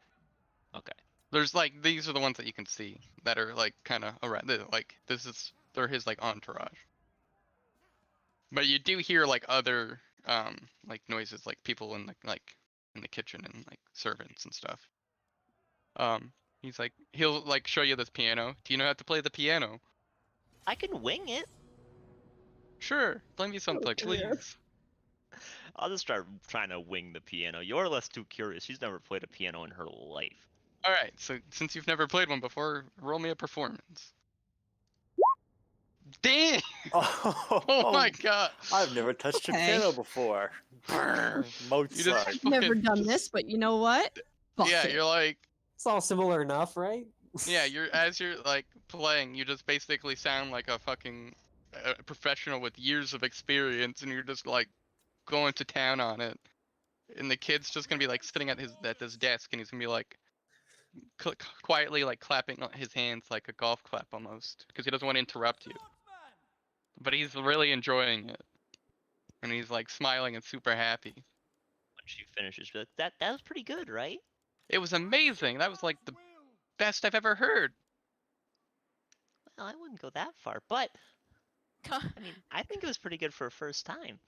S12: Okay.
S2: there's like these are the ones that you can see that are like kind of around. They're his like entourage. But you do hear like other like noises, like people in the kitchen and like servants and stuff. He's like he'll like show you this piano. Do you know how to play the piano?
S12: I can wing it.
S2: Sure, play me something, please.
S6: I'll just start trying to wing the piano. You're less too curious. She's never played a piano in her life.
S2: All right, so since you've never played one before, roll me a performance. Damn! Oh my god!
S5: I've never touched a
S1: Okay.
S5: piano before. Mozart.
S1: I've never done this, but you know what? Fuck
S2: Yeah,
S1: it.
S2: you're like,
S7: It's all similar enough, right?
S2: yeah, as you're like playing, you just basically sound like a fucking professional with years of experience, and you're just like going to town on it. And the kid's just gonna be like sitting at this desk, and he's gonna be like quietly like clapping his hands like a golf clap almost, because he doesn't want to interrupt you. But he's really enjoying it, and he's like smiling and super happy.
S12: When she finishes, she'll be like, that was pretty good, right?
S2: It was amazing. That was like the best I've ever heard.
S12: Well, I wouldn't go that far, but I mean, I think it was pretty good for a first time.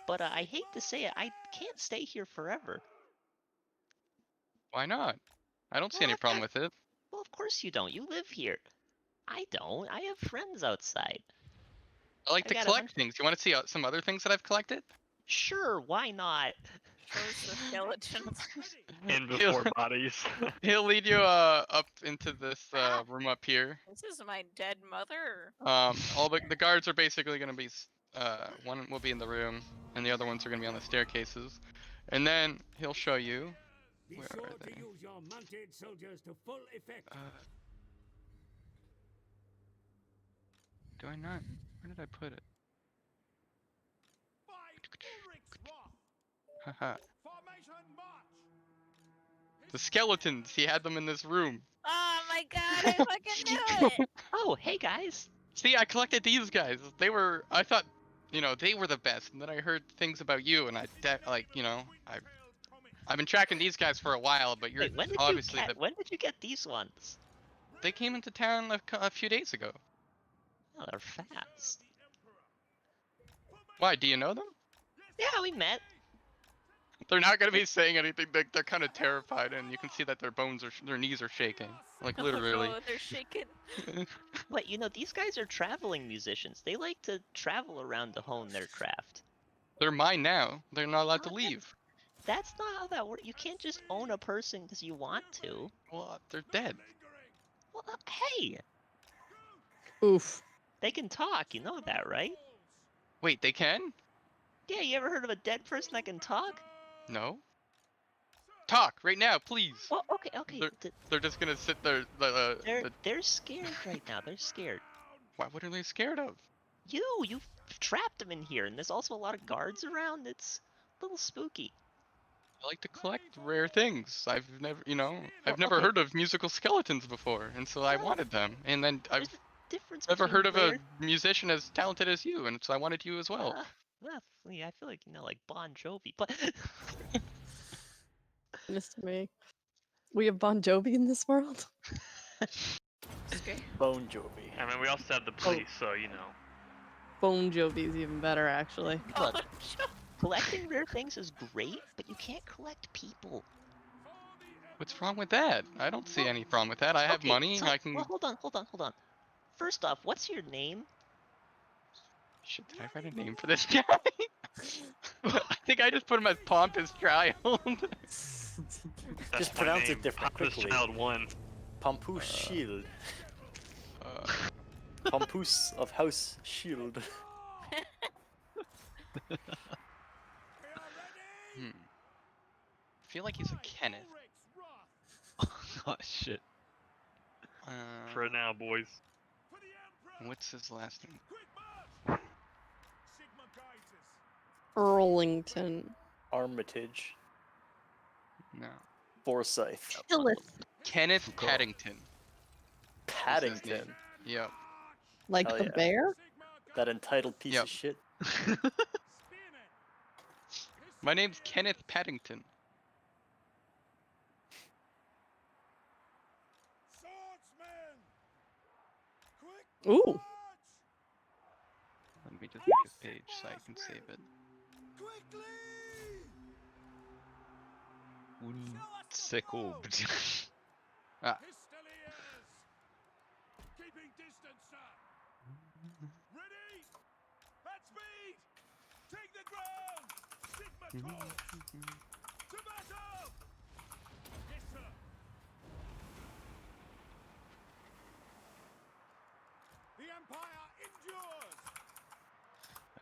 S12: But I hate to say it, I can't stay here forever.
S2: Why not? I don't see
S12: Well,
S2: any problem with it.
S12: Well, of course you don't. You live here. I don't. I have friends outside.
S2: I like
S12: I
S2: to
S12: got a
S2: collect things. You want to see some other things that I've collected?
S12: Sure, why not?
S4: Shows the skeletons.
S11: In before bodies.
S2: He'll lead you up into this room up here.
S4: This is my dead mother.
S2: All the guards are basically gonna be one will be in the room, and the other ones are gonna be on the staircases. And then he'll show you.
S10: Be
S2: Where
S10: sure
S2: are
S10: to
S2: they?
S10: use your mounted soldiers to full effect.
S2: Do I not? Where did I put it? Haha. The skeletons. He had them in this room.
S4: Oh my god, I fucking knew it!
S12: Oh, hey guys.
S2: See, I collected these guys. I thought, they were the best. And then I heard things about you, and I've been tracking these guys for a while, but you're
S12: Wait, when did
S2: obviously
S12: when did you get these ones?
S2: They came into town a few days ago.
S12: Oh, they're fast.
S2: Why? Do you know them?
S12: Yeah, we met.
S2: They're not gonna be saying anything. They're kind of terrified, and you can see that their their knees are shaking, like literally.
S4: Oh, no, they're shaking.
S12: But you know, these guys are traveling musicians. They like to travel around to hone their craft.
S2: They're mine now. They're not allowed to
S12: Oh,
S2: leave.
S12: That's not how that works. You can't just own a person because you want to.
S2: Well, they're dead.
S12: Well, hey,
S1: Oof.
S12: they can talk. You know that, right?
S2: Wait, they can?
S12: Yeah, you ever heard of a dead person that can talk?
S2: No. Talk right now, please.
S12: Well, okay.
S2: They're just gonna sit there.
S12: They're scared right now. They're scared.
S2: Why? What are they scared of?
S12: You've trapped them in here, and there's also a lot of guards around. It's a little spooky.
S2: I like to collect rare things. I've never
S12: Well,
S2: never heard of musical skeletons before, and so I wanted them. And then I've
S12: Difference
S2: never
S12: between
S2: heard of
S12: rare...
S2: a musician as talented as you, and so I wanted you as well.
S12: Well, yeah, I feel like like Bon Jovi, but
S1: Goodness to me. We have Bon Jovi in this world?
S5: Bon Jovi.
S11: I mean, we also have the police, so you know.
S1: Bon Jovi's even better, actually.
S12: Look, collecting rare things is great, but you can't collect people.
S2: What's wrong with that? I don't see any problem with that. I have money. I can.
S12: Well, hold on. First off, what's your name?
S2: Shit, did I write a name for this guy? I think I just put him as Pompous Child.
S5: Just pronounce it different
S11: Pompous
S5: quickly.
S11: Child 1.
S5: Pompous Shield. Pompous of House Shield.
S2: I feel like he's a Kenneth.
S8: Oh shit.
S11: For now, boys.
S2: What's his last name?
S1: Earlington.
S5: Armitage.
S2: No.
S5: Forsyth.
S2: Kenneth Paddington.
S5: Paddington.
S2: Yep.
S1: Like
S5: Hell
S1: the
S5: yeah.
S1: bear?
S5: That entitled piece
S2: Yep.
S5: of shit.
S2: My name's Kenneth Paddington.
S1: Ooh.
S2: Let me just make a page so I can save it.
S8: Sick orb.
S2: Ah.
S10: Keeping distance, sir. Ready? At speed. Take the ground. Sigma calls. To battle. Yes, sir. The Empire endures.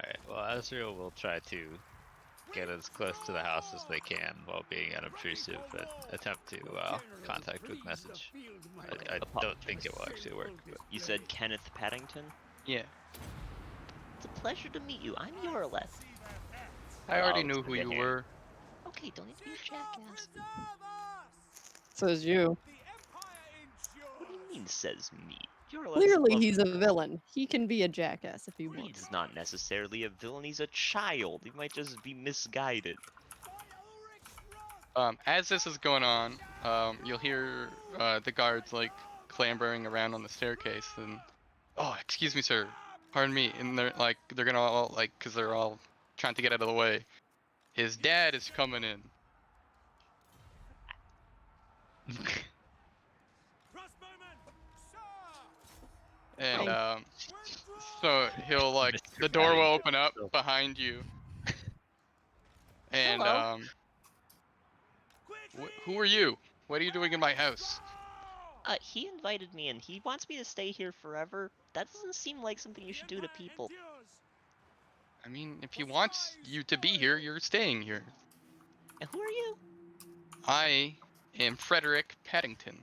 S8: Alright, well, Azrael will try to get as close to the house as they can while being unobtrusive and attempt to contact with message. I don't think it will actually work. But...
S12: You said Kenneth Paddington?
S2: Yeah.
S12: It's a pleasure to meet you. I'm Yorleth.
S2: I already
S12: Oh,
S2: knew
S12: it's
S2: who
S12: good
S2: you
S12: to hear.
S2: were.
S12: Okay, don't need to be a jackass.
S1: Says you.
S12: What do you mean, says me? Yorleth
S1: Clearly
S12: loves-
S1: he's a villain. He can be a jackass if he wants.
S12: He's not necessarily a villain, he's a child. He might just be misguided.
S2: As this is going on, you'll hear the guards like clambering around on the staircase, and oh, excuse me, sir, pardon me, and they're gonna all cause they're all trying to get out of the way. His dad is coming in. And so he'll the door will open up behind you. And
S12: Hello.
S2: who are you? What are you doing in my house?
S12: He invited me and he wants me to stay here forever. That doesn't seem like something you should do to people.
S2: I mean, if he wants you to be here, you're staying here.
S12: And who are you?
S2: I am Frederick Paddington.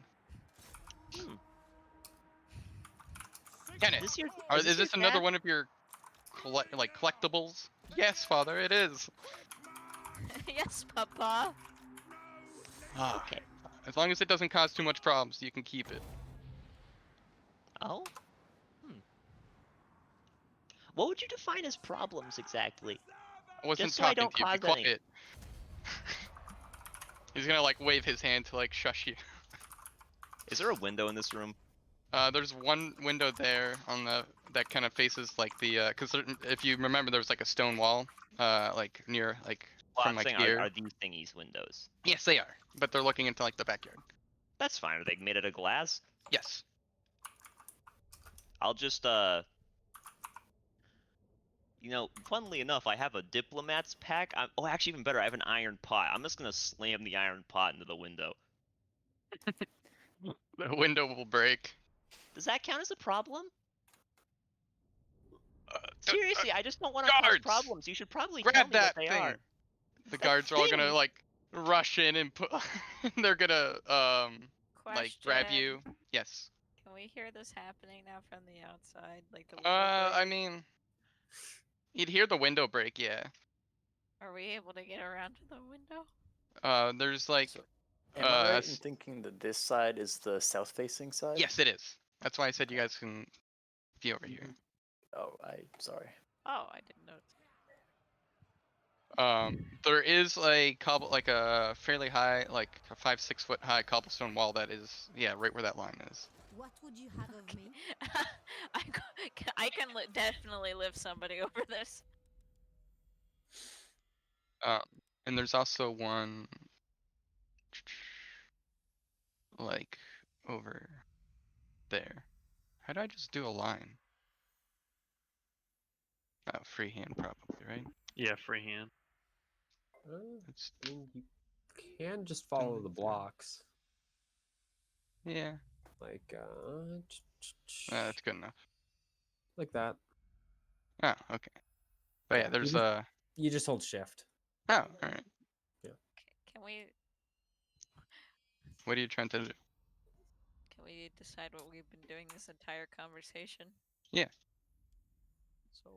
S2: Kenneth,
S12: Is this your-
S2: is
S12: is this
S2: this
S12: your
S2: another
S12: dad?
S2: one of your collectibles? Yes, father, it is.
S4: Yes, Papa.
S2: Ah,
S12: Okay.
S2: as long as it doesn't cause too much problems, you can keep it.
S12: Oh? What would you define as problems exactly?
S2: I wasn't
S12: Just so I
S2: talking
S12: don't
S2: to you. Be
S12: cause any.
S2: quiet. He's gonna wave his hand to shush you.
S12: Is there a window in this room?
S2: There's one window there on the that kind of faces like the because if you remember there was like a stone wall like near like
S12: Well,
S2: from
S12: I'm
S2: like
S12: saying,
S2: here.
S12: are these thingies windows?
S2: Yes, they are, but they're looking into like the backyard.
S12: That's fine. Are they made out of glass?
S2: Yes.
S12: I'll just you know, funnily enough, I have a diplomat's pack. Oh, actually, even better, I have an iron pot. I'm just gonna slam the iron pot into the window.
S2: The window will break.
S12: Does that count as a problem?
S2: Uh,
S12: Seriously, I just don't want to cause
S2: guards!
S12: problems. You should probably
S2: Grab
S12: tell me
S2: that
S12: what they
S2: thing.
S12: are.
S2: The guards are all gonna
S12: thing?
S2: like rush in and put. They're gonna like grab you.
S4: Question.
S2: Yes.
S4: Can we hear this happening now from the outside? Like the window
S2: I
S4: break?
S2: mean, you'd hear the window break. Yeah.
S4: Are we able to get around to the window?
S2: There's like.
S5: Am I right in thinking that this side is the south-facing side?
S2: Yes, it is. That's why I said you guys can be over here.
S5: Oh, sorry.
S4: Oh, I didn't notice.
S2: There is a like a fairly high, like a 5-6 foot high cobblestone wall that is, yeah, right where that line is.
S9: What would you have of me?
S4: I can definitely lift somebody over this.
S2: And there's also one, like, over there. How do I just do a line? Oh, freehand probably, right?
S11: Yeah, freehand.
S2: It's,
S7: I mean, you can just follow the blocks.
S2: yeah.
S7: Like,
S2: That's good enough.
S7: like that.
S2: Oh, okay. But yeah, there's
S7: You just hold shift.
S2: Oh, alright.
S4: Can we
S2: What are you trying to do?
S4: can we decide what we've been doing this entire conversation?
S2: Yeah.
S4: So,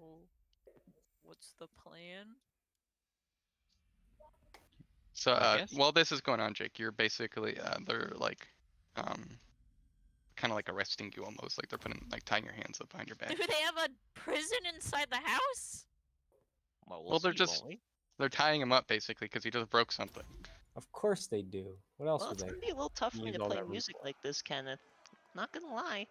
S4: what's the plan?
S2: So,
S8: I guess.
S2: while this is going on, Jake, you're basically, they're like, kind of like arresting you almost, like they're putting, like tying your hands up behind your back.
S4: Do they have a prison inside the house?
S2: Well, they're
S12: see,
S2: just,
S12: won't we?
S2: they're tying him up basically because he just broke something.
S7: Of course they do. What else
S12: Well,
S7: would
S12: it's
S7: they?
S12: gonna be a little tough for me
S7: use
S12: to
S7: all
S12: play
S7: that
S12: music like this, Kenneth. Not gonna lie.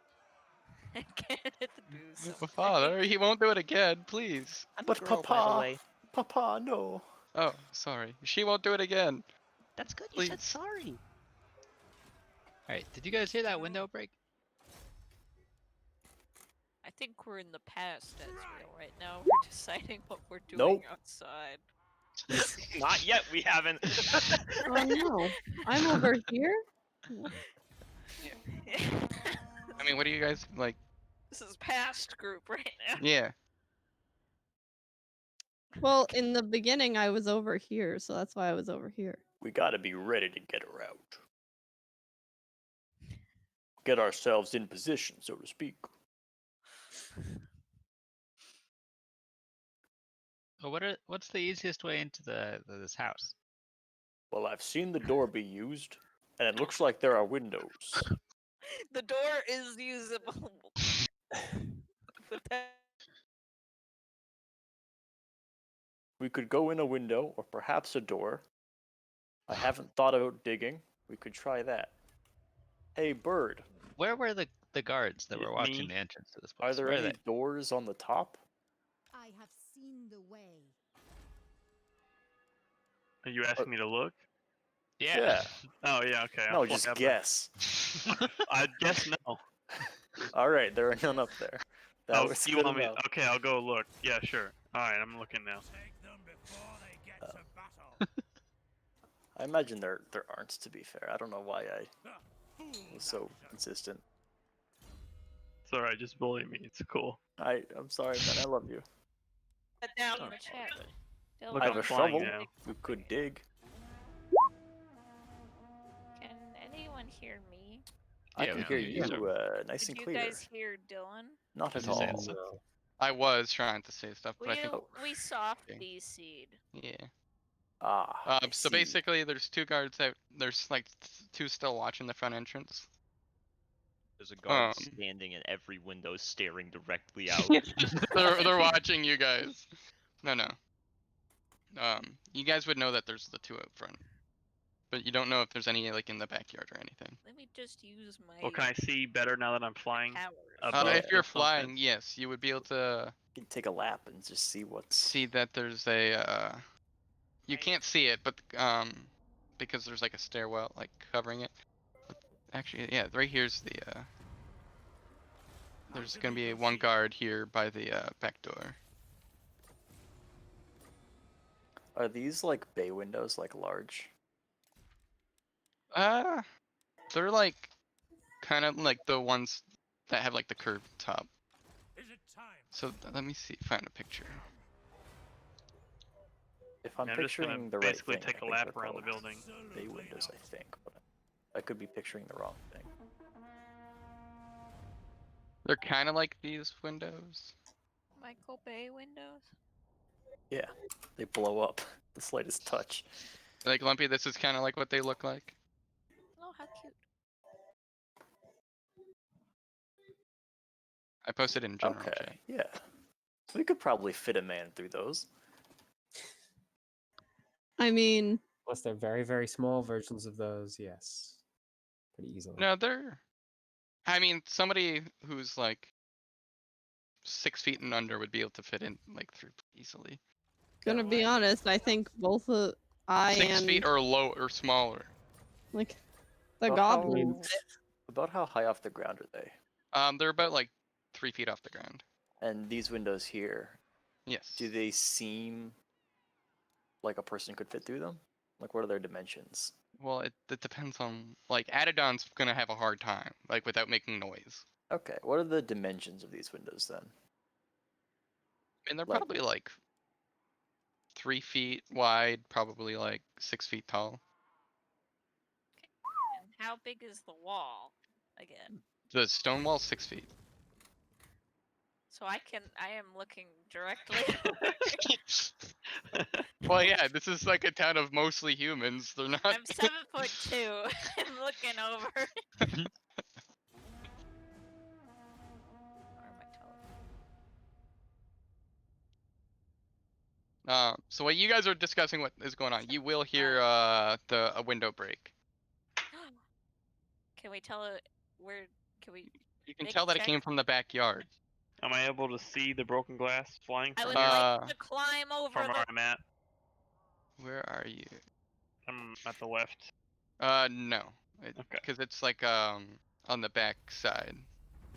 S4: I can't do something.
S2: Father, he won't do it again, please.
S12: I'm
S5: But
S12: a girl, by the
S5: Papa,
S12: way.
S5: Papa, no.
S2: Oh, sorry. She won't do it again.
S12: That's good. You
S2: Please.
S12: said sorry.
S8: Alright, did you guys hear that window break?
S4: I think we're in the past, Ezreal. Right now, we're deciding what we're doing
S5: Nope.
S4: outside.
S12: Not yet. We haven't.
S1: Oh no, I'm over here.
S2: I mean, what do you guys like?
S4: This is past group right now.
S2: Yeah.
S1: Well, in the beginning, I was over here, so that's why I was over here.
S5: We gotta be ready to get her out. Get ourselves in position, so to speak.
S8: Well, what's the easiest way into this house?
S5: Well, I've seen the door be used, and it looks like there are windows.
S4: The door is usable. But that...
S5: We could go in a window, or perhaps a door. I haven't thought about digging. We could try that. Hey, Bird,
S8: Where were the guards that were watching
S11: Me?
S8: the entrance to this place?
S5: are there
S8: Where are
S5: any
S8: they?
S5: doors on the top?
S9: I have seen the way.
S11: Are you asking me to look?
S8: Yeah.
S11: Oh yeah, okay.
S5: No,
S11: I'll
S5: just
S11: look up.
S5: guess.
S11: I guess no.
S5: All right, there are none up there. That
S11: Oh,
S5: was
S11: you
S5: good
S11: want me?
S5: enough.
S11: Okay, I'll go look. Yeah, sure. All right, I'm looking now.
S10: Take them before they get to battle.
S5: I imagine there aren't, to be fair. I don't know why I was so insistent.
S11: It's all right. Just bully me. It's cool.
S5: I'm sorry, man. I love you.
S4: Put down in the chat.
S11: Look,
S5: I have
S11: I'm
S5: a
S11: flying
S5: shovel.
S11: now.
S5: We could dig.
S4: Can anyone hear me?
S5: I
S8: Yeah,
S5: can
S8: we
S5: hear
S8: can
S5: you
S8: hear
S5: nice
S4: Did
S5: and
S4: you
S5: clear.
S4: guys hear Dylan?
S5: Not at
S8: He's just saying
S5: all.
S8: something.
S7: No.
S2: I was trying to say stuff, but I think.
S4: We soft
S2: Okay.
S4: DC'd.
S2: Yeah.
S5: Ah. I
S2: So
S5: see.
S2: basically, there's two guards out. There's like two still watching the front entrance.
S12: There's a guard standing in every window, staring directly out.
S2: they're watching you guys. No. You guys would know that there's the two out front. but you don't know if there's any like in the backyard or anything.
S4: Let me just use my.
S11: Well, can I see better now that I'm flying?
S4: powers.
S2: If you're
S11: the pump
S2: flying,
S11: vents?
S2: yes, you would be able to
S5: You can take a lap and just see what's.
S2: see that there's a. You can't see it, but because there's like a stairwell like covering it. But actually, yeah, right here's the. There's gonna be one guard here by the back door.
S5: Are these like bay windows, like large?
S2: They're like kind of like the ones that have like the curved top. So let me see, find a picture.
S5: If I'm
S11: Yeah, I'm just gonna
S5: picturing the right
S11: basically
S5: thing, I
S11: take a
S5: think
S11: lap
S5: they're
S11: around the
S5: called
S11: building.
S5: Bay windows, I think, but I could be picturing the wrong thing.
S2: They're kind of like these windows.
S4: Michael Bay windows.
S5: Yeah, they blow up the slightest touch.
S2: Like Lumpy, this is kind of like what they look like.
S4: Oh, how cute.
S2: I posted in general
S5: Okay,
S2: chat.
S5: yeah. We could probably fit a man through those.
S1: I mean,
S7: Unless they're very, very small versions of those, yes. Pretty easily.
S2: No, they're. I mean, somebody who's like 6 feet and under would be able to fit in like through easily.
S1: gonna be honest, I think both I
S2: 6
S1: and
S2: feet or low or smaller.
S1: like the
S5: About how-
S1: goblins.
S5: About how high off the ground are they?
S2: They're about like 3 feet off the ground.
S5: And these windows here,
S2: Yes.
S5: do they seem like a person could fit through them? Like, what are their dimensions?
S2: Well, it depends on like Adidon's gonna have a hard time like without making noise.
S5: Okay, what are the dimensions of these windows then?
S2: And they're
S5: Like-
S2: probably like 3 feet wide, probably like 6 feet tall.
S4: And how big is the wall? Again.
S2: The stone wall's 6 feet.
S4: So I am looking directly.
S2: Well, yeah, this is like a town of mostly humans. They're not.
S4: I'm 7'2". I'm looking over. Or am I taller?
S2: So while you guys are discussing what is going on, you will hear a window break.
S4: Can we tell it where? Can we?
S2: You can
S4: make
S2: tell
S4: a
S2: that it
S4: check?
S2: came from the backyard.
S11: Am I able to see the broken glass flying
S4: I
S11: from
S4: would
S11: here?
S4: like to climb over
S11: From where I'm at?
S2: Where are you?
S11: I'm at the left.
S2: No,
S11: Okay.
S2: because it's like on the back side.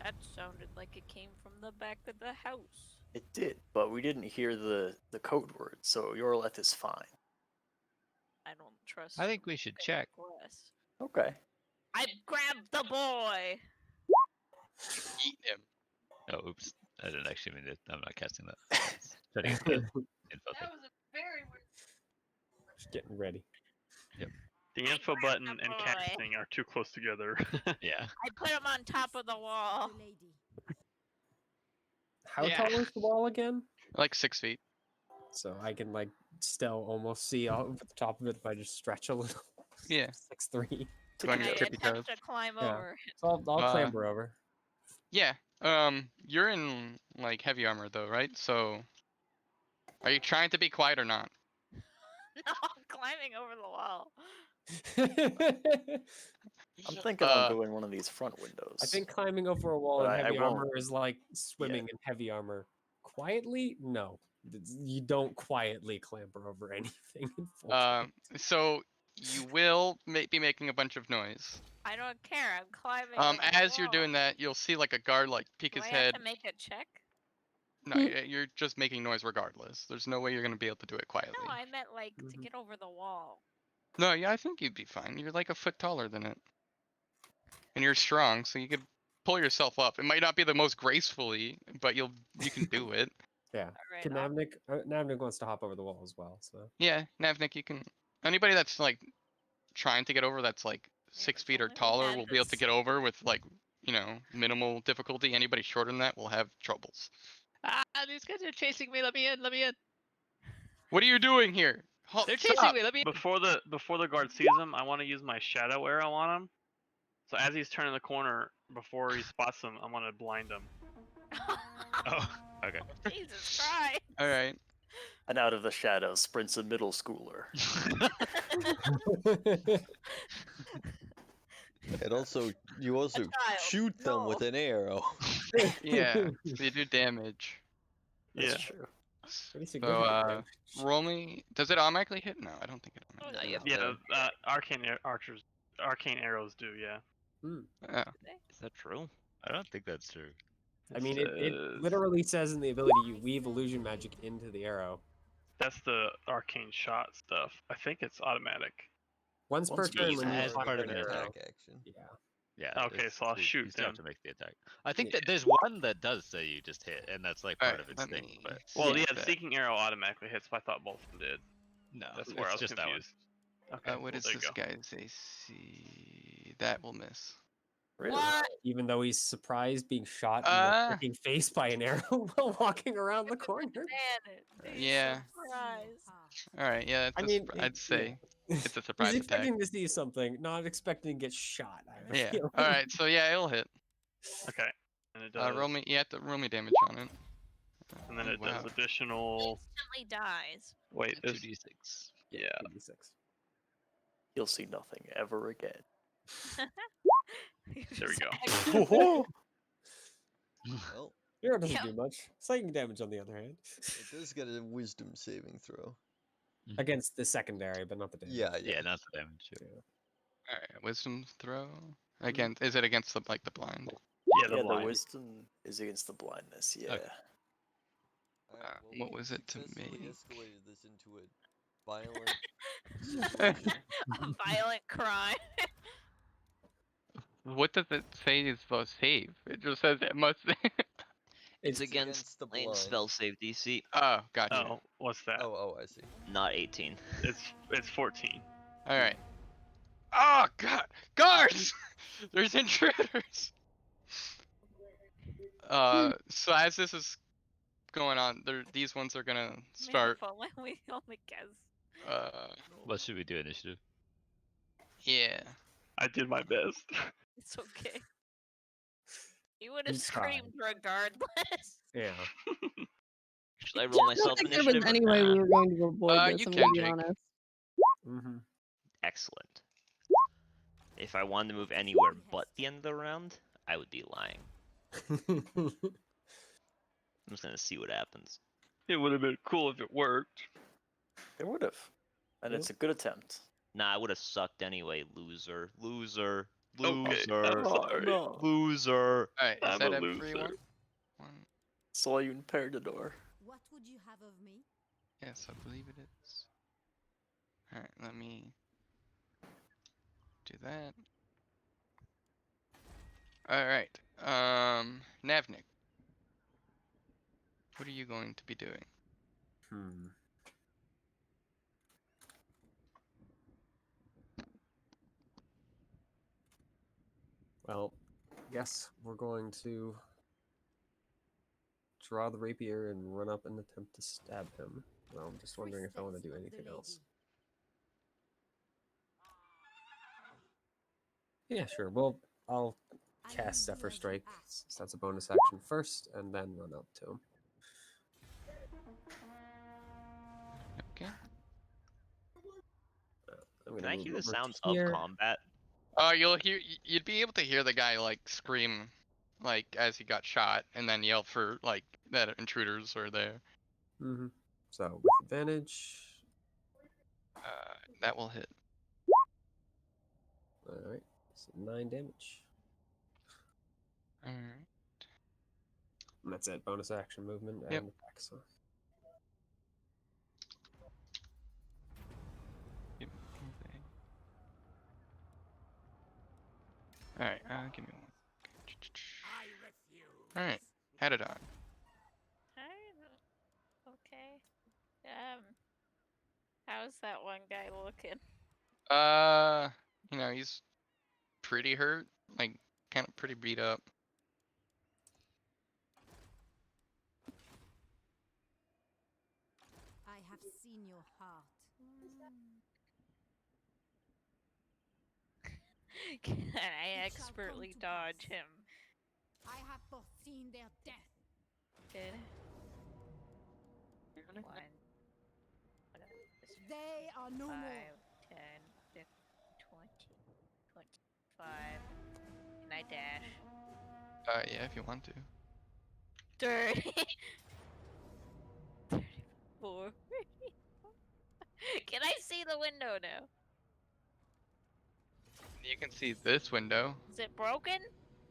S4: That sounded like it came from the back of the house.
S5: It did, but we didn't hear the code word, so Yorleth is fine.
S4: I don't trust.
S8: I think we should check.
S4: Quest.
S5: Okay.
S4: I grabbed the boy.
S2: Eat him.
S8: Oh, oops. I didn't actually mean it. I'm not casting that. Setting it good. Info thing.
S4: was a very weird.
S7: Just getting ready.
S11: The info button
S4: the
S11: and
S4: boy.
S11: casting are too close together.
S8: Yeah.
S4: I put him on top of the wall.
S9: The lady.
S7: How
S8: Yeah.
S7: tall is the wall again?
S2: Like 6 feet.
S7: So I can like still almost see over the top of it if I just stretch a little.
S2: Yeah.
S7: 6'3".
S2: Go on
S4: I
S2: your tippy toes.
S4: attempt to climb
S7: Yeah.
S4: over.
S7: So I'll
S2: Uh,
S7: clamber over.
S2: Yeah. You're in like heavy armor though, right? So, are you trying to be quiet or not?
S4: No, I'm climbing over the wall.
S5: I'm thinking I'm doing one of these front windows.
S7: I think climbing over a wall
S5: But
S7: in
S5: I
S7: heavy
S5: won't.
S7: armor is like swimming in heavy armor. Quietly? No. You don't quietly clamber over anything. in full time.
S2: So you will be making a bunch of noise.
S4: I don't care. I'm climbing. over the
S2: As you're
S4: wall.
S2: doing that, you'll see like a guard like peek
S4: Do
S2: his
S4: I
S2: head.
S4: have to make a check?
S2: No, you're just making noise regardless. There's no way you're gonna be able to do it quietly.
S4: No, I meant like to
S7: Mhm.
S4: get over the wall.
S2: No, yeah, I think you'd be fine. You're like a foot taller than it. And you're strong, so you could pull yourself up. It might not be the most gracefully, but you can do it.
S7: Yeah.
S4: Alright,
S7: Can
S4: I'll-
S7: Navnik wants to hop over the wall as well, so.
S2: Yeah, Navnik, you can. Anybody that's like trying to get over that's like 6 feet or
S4: only
S2: taller
S4: had
S2: will be able to
S4: this-
S2: get over with like, minimal difficulty. Anybody shorter than that will have troubles.
S8: Ah, these guys are chasing me. Let me in. Let me in.
S2: What are you doing here?
S8: They're chasing
S2: Stop.
S8: me. Let me in.
S11: Before the guard sees him, I want to use my shadow arrow on him. So as he's turning the corner, before he spots him, I want to blind him.
S8: Oh, okay.
S4: Jesus Christ.
S2: All right.
S5: And out of the shadows sprints a middle schooler.
S13: And also, you also
S4: child,
S13: shoot them with
S4: no.
S13: an arrow.
S2: Yeah, so you do damage.
S5: That's
S11: Yeah.
S5: true.
S7: Pretty
S2: So,
S7: significant damage.
S2: roll me. Does it automatically hit? No, I don't think it
S4: Oh,
S2: automatically.
S4: no, you have
S11: Yeah,
S4: to-
S11: arcane arrows do. Yeah.
S2: Oh.
S12: Is that true?
S8: I don't think that's true.
S7: I mean, it
S11: says-
S7: literally says in the ability you weave illusion magic into the arrow.
S11: That's the arcane shot stuff. I think it's automatic.
S7: Once per
S5: Once per
S7: turn when
S8: turn.
S7: you
S8: As
S7: fire
S8: part of
S7: an
S8: an
S7: arrow.
S13: attack action.
S7: Yeah.
S8: Yeah.
S11: Okay,
S8: it's-
S11: so I'll
S8: you-
S11: shoot
S8: You still have
S11: then.
S8: to make the attack. I think that there's one that does say you just hit, and that's like part
S2: Alright,
S8: of its
S2: let
S8: thing.
S2: me
S8: But
S11: Well,
S2: see
S11: yeah,
S2: if
S11: the
S2: that-
S11: seeking arrow automatically hits, but I thought both of them did.
S8: no,
S11: That's where I
S8: it's
S11: was
S8: just that one.
S11: confused. Okay,
S2: what
S11: well,
S2: is
S11: there you
S2: this
S11: go.
S2: guy's AC? That will miss.
S5: Really?
S4: What?
S7: Even though he's surprised being shot in the freaking face by an arrow while walking around the corner.
S2: Yeah.
S4: Surprise.
S2: Alright, yeah, that's
S7: I
S2: a
S7: mean,
S2: I'd say it's a surprise
S7: He's
S2: attack.
S7: expecting to see something, not expecting to get shot. I have a
S2: Yeah.
S7: feeling.
S2: Alright, so yeah, it'll hit.
S11: Okay. And it does.
S2: Roll me. You have to roll me damage on it.
S11: And then
S2: Oh,
S11: it
S2: wow.
S11: does additional.
S4: Instantly dies.
S11: Wait,
S8: Two
S11: is
S8: d6.
S11: yeah.
S7: 2d6.
S5: You'll see nothing ever again.
S11: There we go.
S13: Well,
S7: Hero doesn't
S4: Yeah.
S7: do much. Psychic damage, on the other hand,
S13: it does get a wisdom saving throw.
S7: against the secondary, but not the damage.
S8: Yeah, not the damage.
S2: Alright, wisdom throw. Against is it against the the blind?
S11: Yeah, the
S5: Yeah,
S11: blind.
S5: the wisdom is against the blindness. Yeah.
S2: Okay. What was it to
S13: successfully
S2: make?
S13: escalated this into a violent situation.
S4: A violent crime.
S2: What does it say is the save? It just says it must.
S12: It's
S13: It's
S12: against
S13: the
S12: lane
S13: blind.
S12: spell save DC,
S2: Oh, gotcha.
S11: Oh, what's that?
S13: Oh, I see.
S12: not 18.
S11: It's 14.
S2: All right. Oh God, guards! There's intruders. So as this is going on, these ones are gonna start.
S4: Man, if only we only guess.
S8: What should we do, initiative?
S2: Yeah.
S11: I did my best.
S4: It's okay. You would have
S7: You tried.
S4: screamed regardless.
S7: Yeah.
S12: Should I roll
S1: I don't
S12: myself
S1: think there was
S12: initiative? or
S1: any way
S12: nah?
S1: we were going to avoid this.
S2: You
S1: I'm
S2: can,
S1: gonna be
S2: Jake.
S1: honest.
S7: Mm-hmm.
S12: Excellent. If I wanted to move anywhere but the end of the round, I would be lying. I'm just gonna see what happens.
S11: It would have been cool if it worked.
S5: It would have. And it's a good attempt.
S12: Nah, I would have sucked anyway. Loser. Loser.
S11: Okay,
S12: Loser.
S11: I'm sorry.
S12: Loser.
S2: All right. Is
S11: I'm
S2: that
S11: a
S2: everyone?
S11: loser.
S5: Saw you in Parador.
S9: What would you have of me?
S2: Yes, I believe it is. All right. Let me do that. All right. Navnik. What are you going to be doing?
S7: Well, I guess we're going to draw the rapier and run up and attempt to stab him. Well, I'm just wondering if I want to do anything else. Yeah, sure. Well, I'll cast Zephyr Strike, since that's a bonus action first, and then run up to him.
S2: Okay.
S7: I'm
S12: Can
S7: gonna
S12: I
S7: move
S12: hear the
S7: over
S12: sounds of
S7: here.
S12: combat?
S2: You'll hear. You'd be able to hear the guy like scream, like as he got shot, and then yell for like that intruders are there.
S7: Mm-hmm. So with advantage.
S2: That will hit.
S7: All right. So 9 damage.
S2: All right.
S7: And that's it. Bonus action movement and
S2: Yep.
S7: attack. So.
S2: Yep. Okay. All right. Give me one. All right. Had it on.
S4: Okay. How's that one guy looking?
S2: He's pretty hurt, like kind of pretty beat up.
S9: I have seen your heart.
S4: Can I expertly dodge him?
S9: I have foreseen their death.
S4: Good. 1,
S9: They are no
S4: 5,
S9: more.
S4: 10, 15, 20, 25. Can I dash?
S2: Yeah, if you want to.
S4: 30. 34. Can I see the window now?
S2: You can see this window.
S4: Is it broken?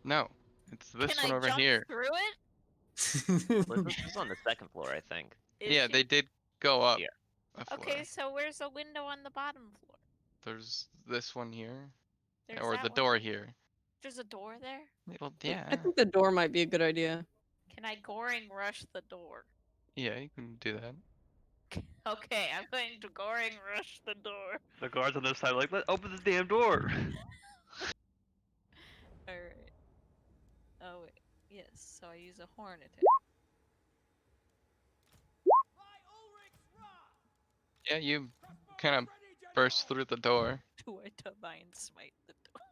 S2: No, it's this
S4: Can
S2: one
S4: I
S2: over
S4: jump
S2: here.
S4: through it?
S12: Well, this is on the second floor, I think.
S4: Is
S2: Yeah,
S4: she-
S2: they did go up
S12: Yeah.
S2: a floor.
S4: Okay, so where's the window on the bottom floor?
S2: There's this one here,
S4: There's
S2: or
S4: that
S2: the
S4: one?
S2: door here.
S4: There's a door there?
S2: Well,
S1: I
S2: yeah.
S1: think the door might be a good idea.
S4: Can I Goring rush the door?
S2: Yeah, you can do that.
S4: Okay, I'm going to Goring rush the door.
S11: The guards on the other side are like, let's open the damn door.
S4: Alright. Oh wait. Yes, so I use a horn attack.
S2: Yeah, you kind of burst through the door.
S4: Do I divine smite the door?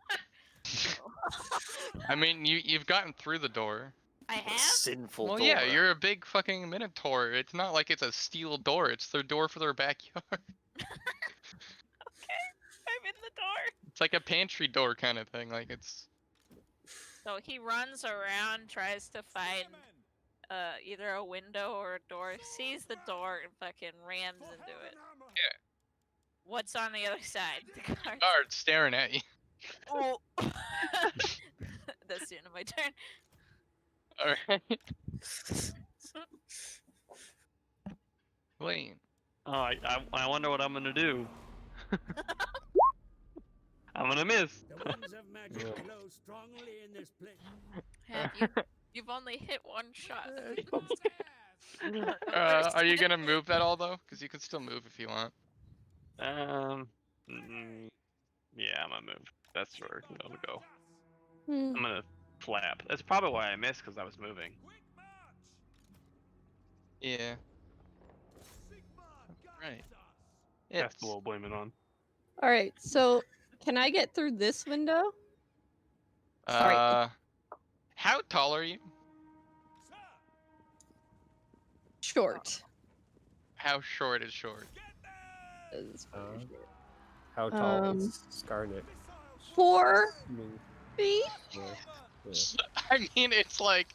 S2: I mean, you've gotten through the door.
S4: I have?
S5: Sinful
S2: Well,
S5: door.
S2: yeah, you're a big fucking minotaur. It's not like it's a steel door. It's their door for their backyard.
S4: Okay, I'm in the door.
S2: It's like a pantry door kind of thing. Like it's.
S4: So he runs around, tries to find either a window or a door, sees the door and fucking rams into it.
S2: Yeah.
S4: What's on the other side? The guards.
S2: Guard staring at you.
S4: Oh. That's the end of my turn.
S2: Alright. Wayne.
S11: Oh, I wonder what I'm gonna do. I'm gonna miss.
S10: The winds of magic blow strongly in this place.
S4: You've only hit one shot.
S2: Are you gonna move that all though? Because you can still move if you want.
S11: Yeah, I'm gonna move. That's where it'll go.
S1: Hmm.
S11: I'm gonna flap. That's probably why I missed, because I was moving.
S2: Yeah. Right.
S11: That's the we'll blame it on.
S1: All right, so can I get through this window? Sorry.
S2: How tall are you?
S1: Short.
S7: Uh,
S2: How short is short?
S7: How tall
S1: Um,
S7: is Scarlet?
S1: 4
S7: I mean,
S1: feet.
S7: yeah, yeah.
S2: I mean, it's like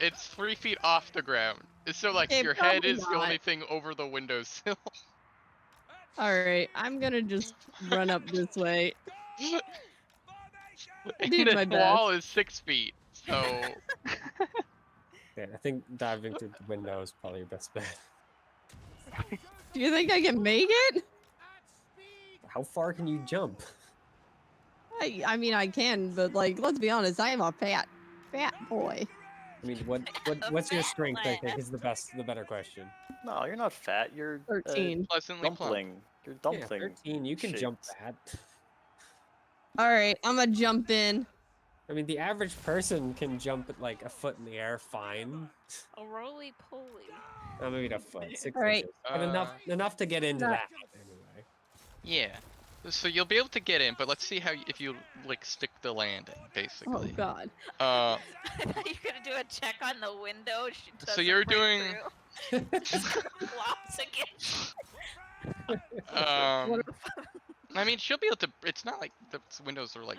S2: it's 3 feet off the ground. So like
S1: Okay,
S2: your head
S1: probably
S2: is the only
S1: not.
S2: thing over the windowsill.
S1: All right, I'm gonna just run up this way.
S2: And
S1: Did my
S2: this wall is 6 feet. So
S7: Yeah, I think diving through the window is probably your best bet.
S1: Do you think I can make it?
S7: How far can you jump?
S1: I mean I can, but like let's be honest, I am a fat boy.
S7: I mean, what's your strength? I think is the better question.
S5: No, you're not fat. You're
S1: 13.
S2: pleasantly plump.
S5: dumpling. You're
S7: Yeah,
S5: dumpling.
S7: 13. You can jump
S5: shaped.
S7: that.
S1: All right, I'm gonna jump in.
S7: I mean, the average person can jump at like a foot in the air, fine.
S4: A roly poly.
S7: Oh, maybe not a foot, 6
S1: All right.
S7: inches. But enough to get into
S1: Not-
S7: that anyway.
S2: yeah. So you'll be able to get in, but let's see how if you like stick the landing,
S1: Oh
S2: basically.
S1: God.
S4: I thought you were gonna do a check on the window. She
S2: So
S4: doesn't
S2: you're
S4: break
S2: doing
S4: through. Just flops again.
S2: I mean, she'll be able to. It's not like the windows are like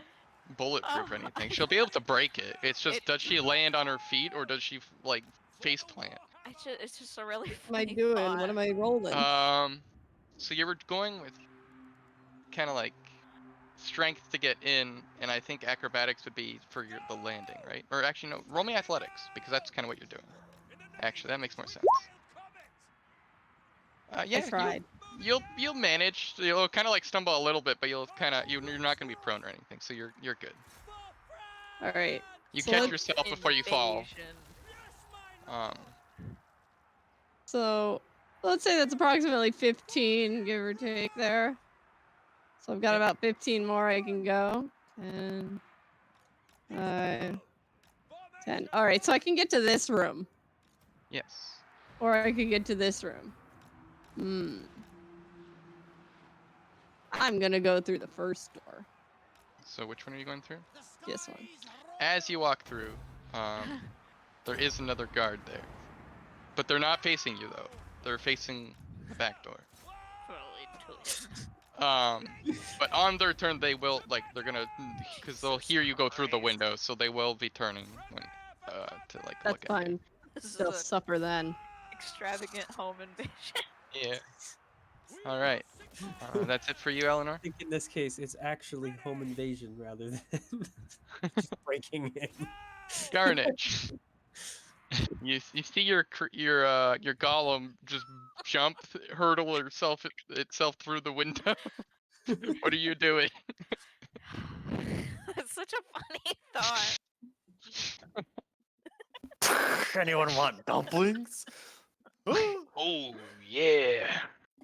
S2: bulletproof or
S4: Oh.
S2: anything. She'll be able to break it. It's just,
S4: It-
S2: does she land on her feet or does she like face plant?
S4: It's just a really.
S1: What am I
S4: funny
S1: doing?
S4: thought.
S1: What am I rolling?
S2: So you were going with kind of like strength to get in, and I think acrobatics would be for the landing, right? Or actually, no, roll me athletics because that's kind of what you're doing. Actually, that makes more sense. Yeah,
S1: I tried.
S2: You'll manage. You'll kind of like stumble a little bit, but you're not gonna be prone or anything, so you're good.
S1: All right.
S2: You
S1: So
S2: catch
S1: let's-
S2: yourself before you fall.
S4: Invasion.
S1: So let's say that's approximately 15, give or take there. So I've got about 15 more I can go. 10, 5, 10. All right, so I can get to this room,
S2: Yes.
S1: or I could get to this room. I'm gonna go through the first door.
S2: So which one are you going through?
S1: This one.
S2: As you walk through, there is another guard there, but they're not facing you though. They're facing the back door.
S4: into him.
S2: But on their turn, they will they're gonna, because they'll hear you go through the window, so they will be turning when to like
S1: That's
S2: look at
S1: fine.
S4: This is
S1: They'll
S4: a
S1: suffer then.
S4: extravagant home invasion.
S2: you. Yeah. All right. That's it for you, Eleanor.
S7: I think in this case, it's actually home invasion rather than just breaking in.
S2: Carnage. You see your golem just jump, hurdle itself through the window. What are you doing?
S4: That's such a funny thought.
S5: Anyone want dumplings?
S2: Oh yeah.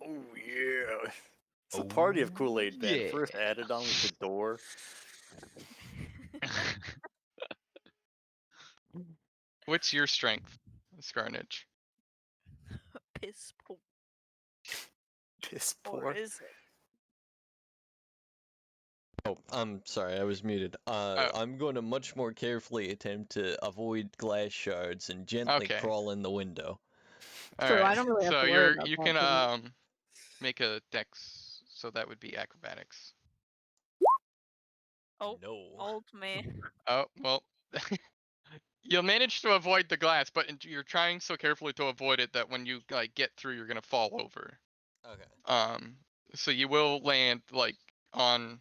S5: Oh yeah. It's a party of Kool-Aid Man.
S2: yeah.
S5: First added on with the door.
S2: What's your strength, Scarnage?
S4: Piss poor.
S5: Piss
S4: Or
S5: poor.
S4: is it?
S13: Oh, I'm sorry, I was muted. I'm going to much more carefully attempt to avoid glass shards and gently
S2: Okay.
S13: crawl in the window.
S1: True, I
S2: Alright,
S1: don't really have
S2: so
S1: to worry about
S2: you
S1: that
S2: can
S1: too
S2: make a dex, so that would be acrobatics.
S4: Oh,
S13: No.
S4: old me.
S2: Oh well. You'll manage to avoid the glass, but you're trying so carefully to avoid it that when you get through, you're gonna fall over.
S13: Okay.
S2: So you will land on.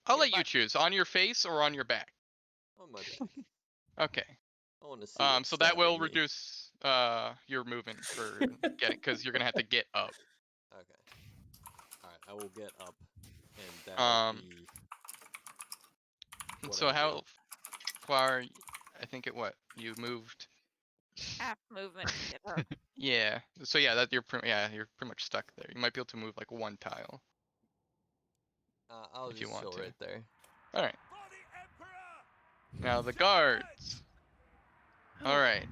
S2: I'll
S4: Your
S2: let you
S4: butt.
S2: choose, on your face or on your back.
S13: On my back.
S2: Okay.
S13: I want to see.
S2: So that will reduce your movement for getting, because you're gonna have to get up.
S13: Okay. Alright, I will get up, and that
S2: Um,
S13: will be. what
S2: So
S13: I
S2: how
S13: do.
S2: far? I think you moved.
S4: Half movement to get up.
S2: Yeah. So yeah, you're pretty much stuck there. You might be able to move like one tile.
S13: I'll
S2: if you
S13: just
S2: want
S13: chill
S2: to.
S13: right there.
S2: All right. Now the guards. All right.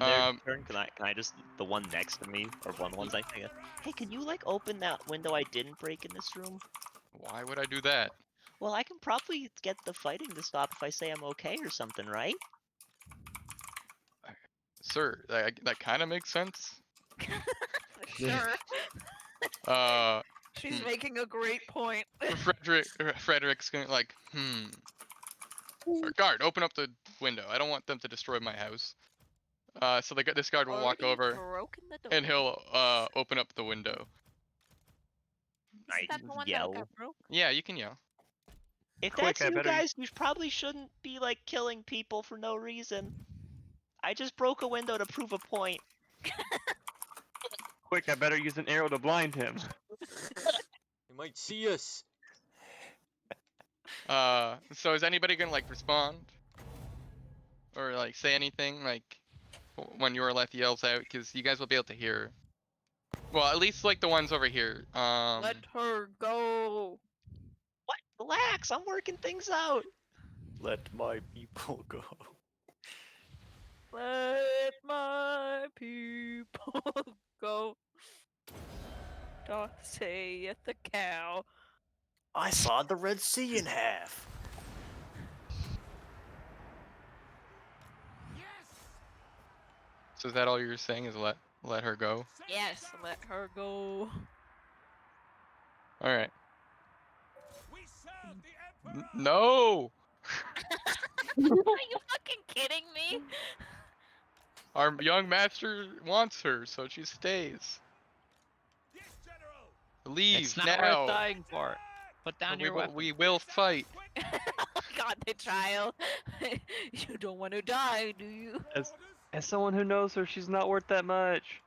S12: On their turn, can I just the one next to me or one of the ones I think of? Hey, can you like open that window I didn't break in this room?
S2: Why would I do that?
S12: Well, I can probably get the fighting to stop if I say I'm okay or something, right?
S2: Sir, that kind of makes sense.
S4: Sure. She's
S2: Hmm.
S4: making a great point.
S2: Frederick's gonna Guard, open up the window. I don't want them to destroy my house. So this guard will walk
S4: Already
S2: over
S4: broken the door.
S2: and he'll open up the window.
S4: Isn't that the one that
S12: yell.
S4: got broke?
S2: Yeah, you can yell.
S12: If
S11: Quick,
S12: that's
S11: I
S12: you
S11: better-
S12: guys, you probably shouldn't be like killing people for no reason. I just broke a window to prove a point.
S11: Quick, I better use an arrow to blind him.
S13: He might see us.
S2: So is anybody gonna respond? Or say anything when your left yells out? Because you guys will be able to hear. Well, at least the ones over here.
S4: Let her go.
S12: What? Relax, I'm working things out.
S5: Let my people go.
S4: Let my people go. Doth saith the cow.
S5: I saw the Red Sea in half.
S2: So is that all you're saying? Is let her go?
S4: Yes, let her go.
S2: All right. No.
S4: Are you fucking kidding me?
S2: Our young master wants her, so she stays. Leave
S8: It's not
S2: now.
S8: worth dying for. Put down your weapon.
S2: We will fight.
S4: Oh God, the trial. You don't want to die, do you?
S11: As someone who knows her, she's not worth that much.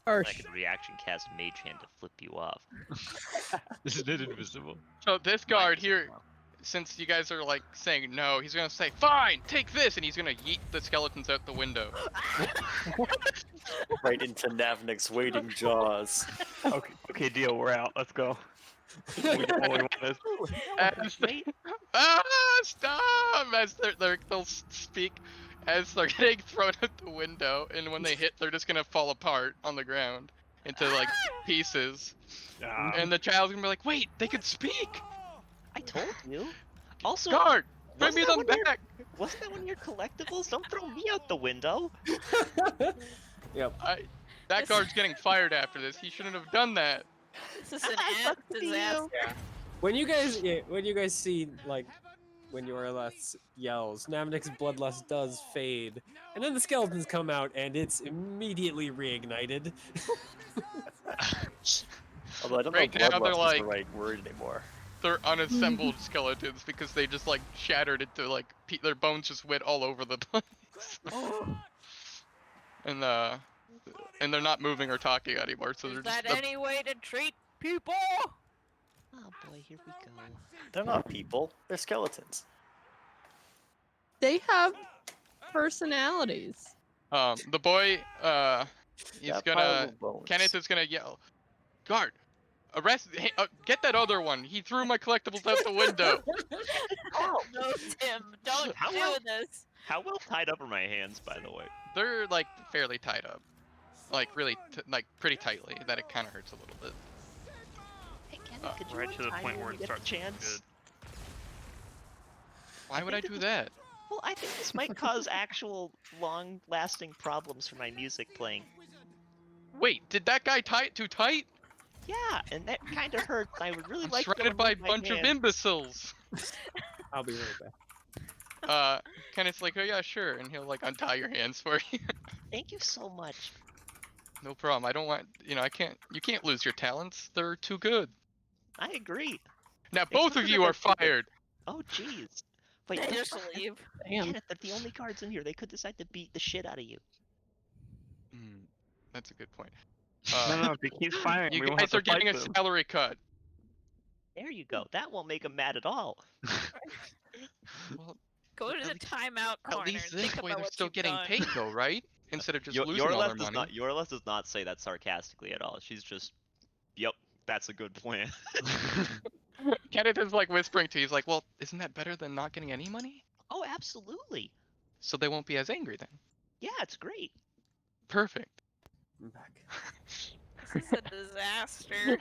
S12: I can reaction cast Mage Hand to flip you off.
S8: Isn't it invisible?
S2: So this guard here, since you guys are saying no, he's gonna say, "Fine, take this," and he's gonna yeet the skeletons out the window.
S5: Right into Navnik's waiting jaws.
S11: Okay, deal. We're out. Let's go. We don't really want this.
S2: Stop! As they'll speak as they're getting thrown out the window, and when they hit, they're just gonna fall apart on the ground into pieces. And the child's gonna be like, "Wait, they could speak!"
S12: I told you. Also,
S2: guard, bring me them
S12: wasn't that
S2: back.
S12: Wasn't that one of your collectibles? Don't throw me out the window.
S7: Yep.
S2: That guard's getting fired after this. He shouldn't have done that.
S4: This is an ant disaster.
S7: Yeah. When you guys see like when Yorleth yells, Navnik's bloodlust does fade, and then the skeletons come out, and it's immediately reignited.
S5: Although I don't
S2: Right
S5: know if
S2: now they're
S5: bloodlust is
S2: like
S5: the right word anymore.
S2: they're unassembled skeletons because they just like shattered into like their bones just went all over the place. And they're not moving or talking anymore, so they're
S4: Is
S2: just
S4: that any way to treat people?
S12: Oh boy, here we go.
S5: They're not people. They're skeletons.
S1: They have personalities.
S2: the boy he's
S5: That
S2: gonna
S5: pile of bones.
S2: Kenneth is gonna yell, guard, arrest, hey, get that other one. He threw my collectibles out the window.
S4: No, Tim, don't
S6: How
S4: do
S6: well-
S4: this.
S6: How well tied up are my hands, by the way?
S2: They're like fairly tied up, like really like pretty tightly that it kind of hurts a little bit.
S12: Hey, Kenny, could you
S11: Right to the
S12: untie
S11: point
S12: me
S11: where
S12: when
S11: it
S12: you get
S11: starts
S12: the
S11: looking
S12: chance?
S2: Why would I
S12: think
S2: do
S12: that
S2: that?
S12: Well, I think this might cause actual long-lasting problems for my music playing.
S2: Wait, did that guy tie it too tight?
S12: Yeah, and that kind of hurt. I would really
S2: I'm
S12: like to
S2: surrounded by a
S12: remove my
S2: bunch of
S12: hand.
S2: imbeciles.
S7: I'll be right back.
S2: Kenneth's like, oh yeah, sure, and he'll like untie your hands for you.
S12: Thank you so much.
S2: No problem. I don't want, you can't lose your talents. They're too good.
S12: I agree.
S2: Now both of you are fired.
S12: Oh, jeez. Wait,
S4: They
S12: don't
S4: just
S12: fire-
S4: leave.
S1: Damn.
S12: Kenneth, they're the only guards in here. They could decide to beat the shit out of you.
S2: That's a good point.
S11: No, if he keeps firing,
S2: You
S11: we won't
S2: guys
S11: have
S2: are
S11: to fight
S2: getting a
S11: them.
S2: salary cut.
S12: There you go. That won't make them mad at all.
S2: Well,
S4: Go to the timeout corner.
S2: at least
S4: and think
S2: this way
S4: about
S2: they're
S4: what
S2: still
S4: you've
S2: getting
S4: done.
S2: paid though, right? Instead of just losing all
S6: Yorleth
S2: their
S6: does
S2: money.
S6: Yorleth does not say that sarcastically at all. She's just, yep, that's a good plan.
S2: Kenneth is like whispering to you. He's like, well, isn't that better than not getting any money?
S12: Oh, absolutely.
S2: So they won't be as angry then.
S12: Yeah, it's great.
S2: Perfect.
S7: I'm back.
S4: This is a disaster.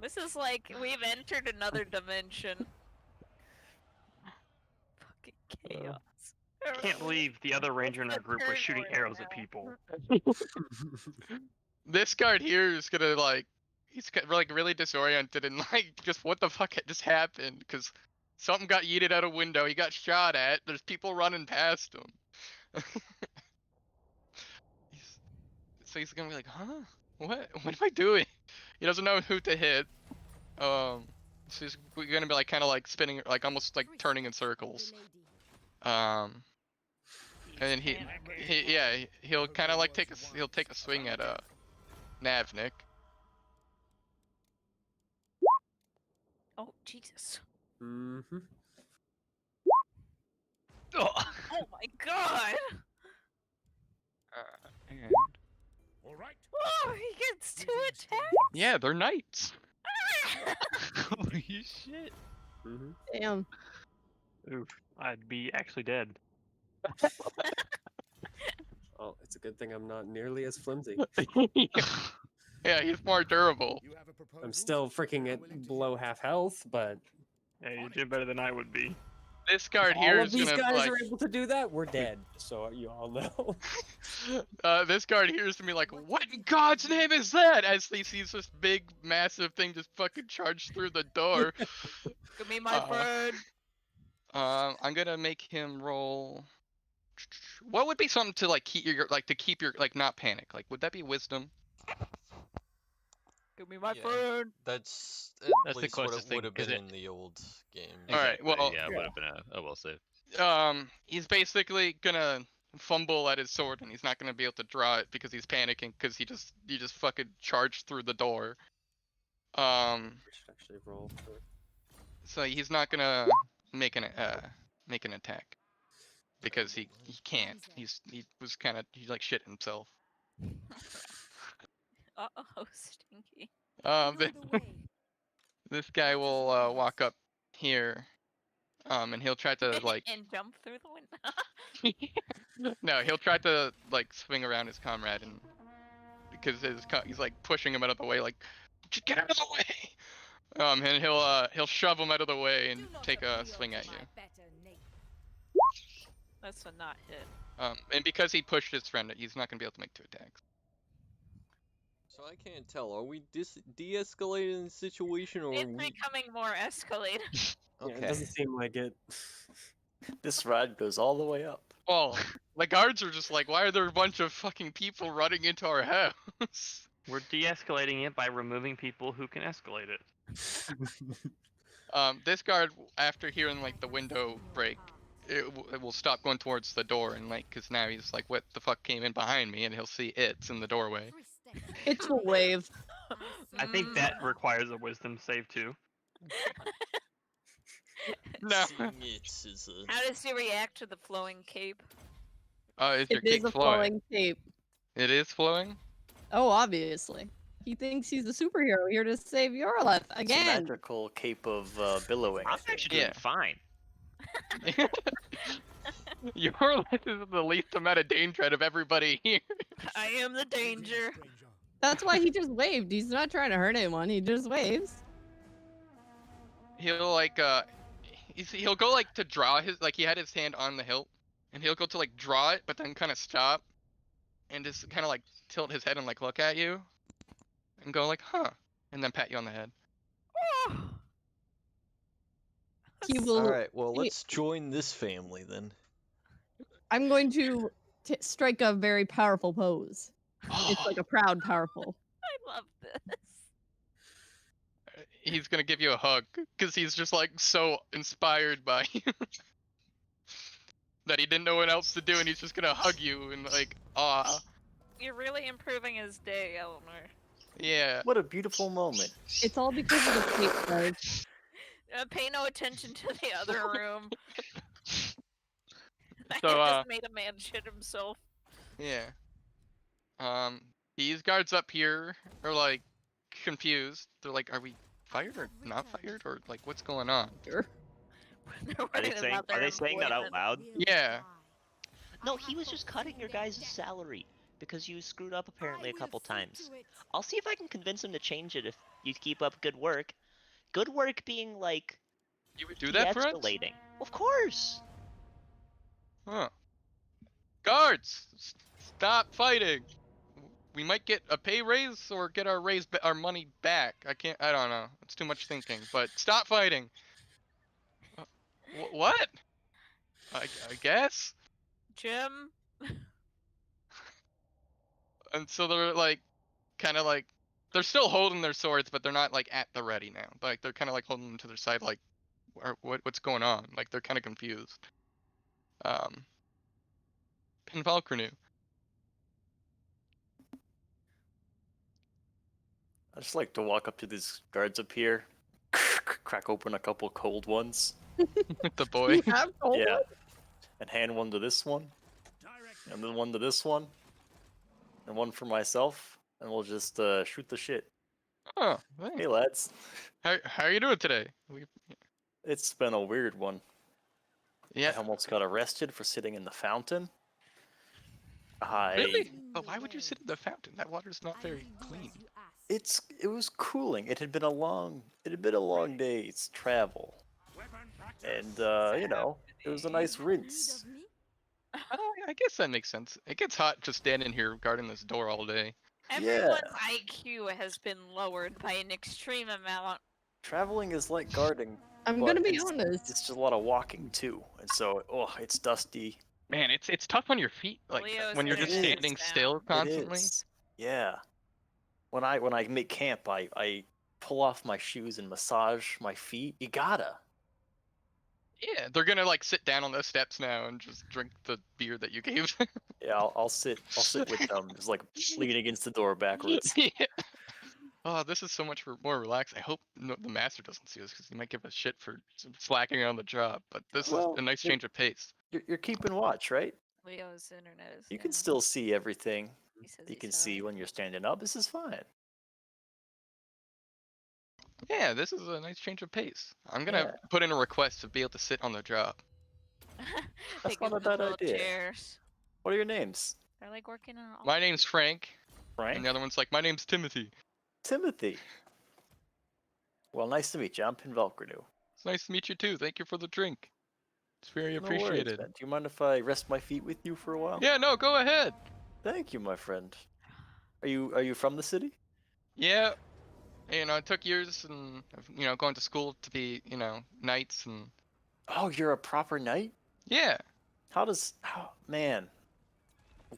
S4: This is like we've entered another dimension. Fucking chaos.
S11: I can't believe the other ranger in our group was shooting arrows at people.
S2: This guard here is gonna like, he's like really disoriented and like, just what the fuck just happened? Because something got yeeted out a window. He got shot at. There's people running past him. So he's gonna be like, huh? What am I doing? He doesn't know who to hit. So he's gonna be like kind of like spinning, like almost like turning in circles. And then he'll kind of like take a swing at Navnik.
S4: Oh Jesus!
S7: Mm-hmm.
S11: Oh.
S4: Oh my God!
S2: And
S4: Oh, he gets 2 attacks.
S2: yeah, they're knights.
S11: Holy shit!
S7: Mm-hmm.
S1: Damn.
S11: Oof, I'd be actually dead.
S7: Oh, it's a good thing I'm not nearly as flimsy.
S2: Yeah, he's more durable.
S7: I'm still freaking at below half health, but
S11: Yeah, you did better than I would be.
S2: This guard
S7: all
S2: here
S7: of
S2: is
S7: these
S2: gonna
S7: guys
S2: like.
S7: are able to do that. We're dead, so you all know.
S2: This guard here is gonna be like, what in God's name is that? As he sees this big, massive thing just fucking charge through the door.
S4: Give me my friend.
S2: I'm gonna make him roll. What would be something to like keep your not panic? Like, would that be wisdom?
S4: Give me my
S13: Yeah.
S4: friend.
S13: That's
S8: That's the
S13: least what
S8: closest
S13: it
S8: thing,
S13: would have
S8: 'cause
S13: been
S8: it-
S13: in the old game.
S2: Alright, well,
S8: yeah, it would have been a will save.
S2: He's basically gonna fumble at his sword and he's not gonna be able to draw it because he's panicking because he just fucking charged through the door.
S7: I should actually roll for.
S2: So he's not gonna make an attack because he can't. He like shit himself.
S4: Uh-oh, Stinky.
S2: This guy will walk up here, and he'll try to like.
S4: And jump through the window.
S2: No, he'll try to like swing around his comrade and because he's like pushing him out of the way, like just get out of the way. And he'll shove him out of the way and take a swing at you.
S4: That's a not hit.
S2: And because he pushed his friend, he's not gonna be able to make 2 attacks.
S13: So I can't tell. Are we de-escalating the situation, or
S4: It's
S13: are we...
S4: becoming more escalated.
S7: Yeah, it
S13: Okay.
S7: doesn't seem like it.
S5: This ride goes all the way up.
S2: Well, the guards are just like, why are there a bunch of fucking people running into our house?
S11: We're de-escalating it by removing people who can escalate it.
S2: This guard, after hearing like the window break, it will stop going towards the door and like, cause now he's like, what the fuck came in behind me, and he'll see it's in the doorway.
S1: It's a wave.
S11: I think that requires a wisdom save too.
S2: No.
S13: Seeing it is a...
S4: How does he react to the flowing cape?
S2: Is your
S1: It is
S2: cape
S1: a
S2: flowing?
S1: flowing cape.
S2: It is flowing?
S1: Oh, obviously. He thinks he's a superhero here to save your life
S5: It's a
S1: again.
S5: magical cape of billowing. I
S12: I'm
S5: think.
S12: actually doing fine.
S2: Your life is the least amount of danger out of everybody here.
S4: I am the danger.
S1: That's why he just waved. He's not trying to hurt anyone. He just waves.
S2: He'll like he'll go like to draw his, like he had his hand on the hilt, and he'll go to like draw it, but then kind of stop, and just kind of like tilt his head and like look at you, and go like, huh, and then pat you on the head.
S1: He will.
S13: Alright, well, let's join this family then.
S1: I'm going to strike a very powerful pose. It's like a proud, powerful.
S4: I love this.
S2: He's gonna give you a hug, cause he's just like so inspired by you that he didn't know what else to do, and he's just gonna hug you and like, ah,
S4: You're really improving his day, Eleanor.
S2: yeah.
S5: What a beautiful moment.
S1: It's all because of the cape, guard.
S4: Pay no attention to the other room.
S2: So,
S4: I just made a man shit himself.
S2: Yeah. These guards up here are like confused. They're like, are we fired or not fired, or like what's going on?
S12: Are they saying that out loud?
S2: Yeah.
S12: No, he was just cutting your guys' salary because you screwed up apparently a couple times. I'll see if I can convince him to change it if you keep up good work. Good work being like
S2: You would do that for us?
S12: de-escalating. Of course.
S2: Huh. Guards, stop fighting. We might get a pay raise or get our our money back. I don't know. It's too much thinking. But stop fighting. What? I guess.
S4: Jim.
S2: And so they're like, kind of like, they're still holding their swords, but they're not like at the ready now. Like they're kind of like holding them to their side, like, what's going on? Like they're kind of confused. Pinvalcrew.
S5: I just like to walk up to these guards up here, crack open a couple cold ones.
S2: The boy.
S5: Yeah. And hand one to this one, and then one to this one, and one for myself, and we'll just shoot the shit.
S2: Oh,
S5: hey lads.
S2: How are you doing today?
S5: It's been a weird one.
S2: Yeah.
S5: I almost got arrested for sitting in the fountain.
S2: Really? But why would you sit in the fountain? That water's not very clean.
S5: It was cooling. It had been a long day's travel. And you know, it was a nice rinse.
S2: I guess that makes sense. It gets hot just standing here guarding this door all day.
S4: Everyone's IQ has been lowered by an extreme amount.
S5: Traveling is like guarding.
S1: I'm
S5: but
S1: gonna be
S5: it's-
S1: honest.
S5: It's just a lot of walking too, and so it's dusty.
S2: Man, it's tough on your feet, like
S4: Leo's
S2: when you're just
S5: internet
S2: standing
S4: is down.
S2: still
S5: It
S2: constantly.
S5: is. Yeah. When I make camp, I pull off my shoes and massage my feet. You gotta.
S2: Yeah, they're gonna like sit down on those steps now and just drink the beer that you gave them.
S5: Yeah, I'll sit with them, just like leaning against the door backwards.
S2: Yeah. Oh, this is so much more relaxed. I hope the master doesn't see us because he might give us shit for slacking on the job. But this
S5: Well,
S2: is a nice change of pace.
S5: You're keeping watch, right?
S4: Leo's internet is
S5: You can
S4: down.
S5: still see everything.
S4: He says
S5: You
S4: he's
S5: can
S4: sorry.
S5: see when you're standing up. This is fine.
S2: Yeah, this is a nice change of pace. I'm gonna
S5: Yeah.
S2: put in a request to be able to sit on the job.
S5: That's
S4: They give
S5: not a
S4: them
S5: bad
S4: little
S5: idea.
S4: Chairs.
S5: What are your names?
S4: They're like working on all.
S2: My name's Frank,
S5: Frank?
S2: and the other one's like, my name's Timothy.
S5: Timothy. Well, nice to meet you. I'm Pinvalcrew.
S2: It's nice to meet you too. Thank you for the drink. It's very
S5: No worries,
S2: appreciated.
S5: man. Do you mind if I rest my feet with you for a while?
S2: Yeah, no, go ahead.
S5: Thank you, my friend. Are you from the city?
S2: Yeah. You know, it took years and going to school to be knights and.
S5: Oh, you're a proper knight?
S2: Yeah.
S5: Man.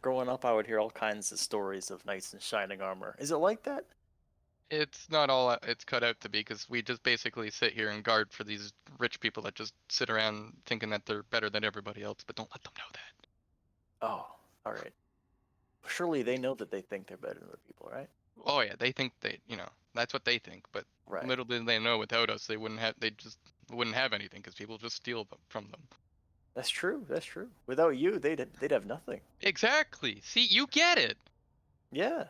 S5: Growing up, I would hear all kinds of stories of knights in shining armor. Is it like that?
S2: It's not all it's cut out to be, because we just basically sit here and guard for these rich people that just sit around thinking that they're better than everybody else, but don't let them know that.
S5: Oh, all right. Surely they know that they think they're better than the people, right?
S2: Oh yeah, they think that's what they think, but
S5: Right.
S2: little did they know without us, they just wouldn't have anything, because people just steal from them.
S5: That's true. That's true. Without you, they'd have nothing.
S2: Exactly. See, you get it.
S5: Yeah.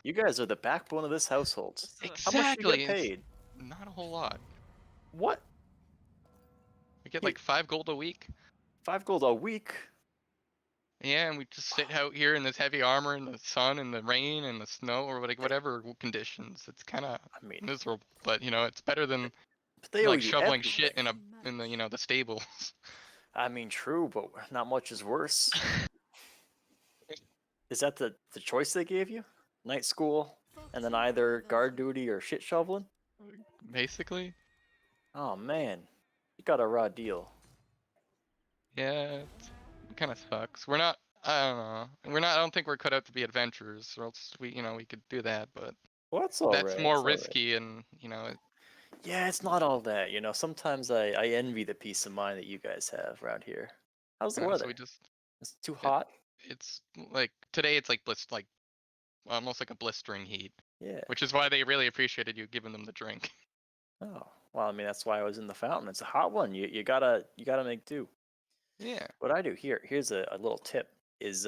S5: You guys are the backbone of this household.
S2: Exactly.
S5: How much do you get paid?
S2: Not a whole lot.
S5: What?
S2: We get like 5 gold a week.
S5: 5 gold a week?
S2: Yeah, and we just sit out here in this heavy armor in the sun and the rain and the snow or whatever conditions. It's kind of miserable, but it's better than
S5: they owe
S2: like
S5: you
S2: shoveling
S5: everything.
S2: shit in the the stables.
S5: I mean, true, but not much is worse. Is that the choice they gave you? Night school, and then either guard duty or shit shoveling?
S2: Basically.
S5: Oh man, you got a raw deal.
S2: Yeah, it kind of sucks. We're not. I don't know. I don't think we're cut out to be adventurers, or else we could do that. But
S5: well, that's all
S2: that's
S5: right.
S2: more
S5: It's all right.
S2: risky, and
S5: Yeah, it's not all that. Sometimes I envy the peace of mind that you guys have around here. How's the weather?
S2: So
S5: it's too hot.
S2: It's like today. It's like almost like a blistering heat.
S5: Yeah.
S2: Which is why they really appreciated you giving them the drink.
S5: Oh well, I mean that's why I was in the fountain. It's a hot one. You gotta make do.
S2: Yeah.
S5: What I do here's a little tip is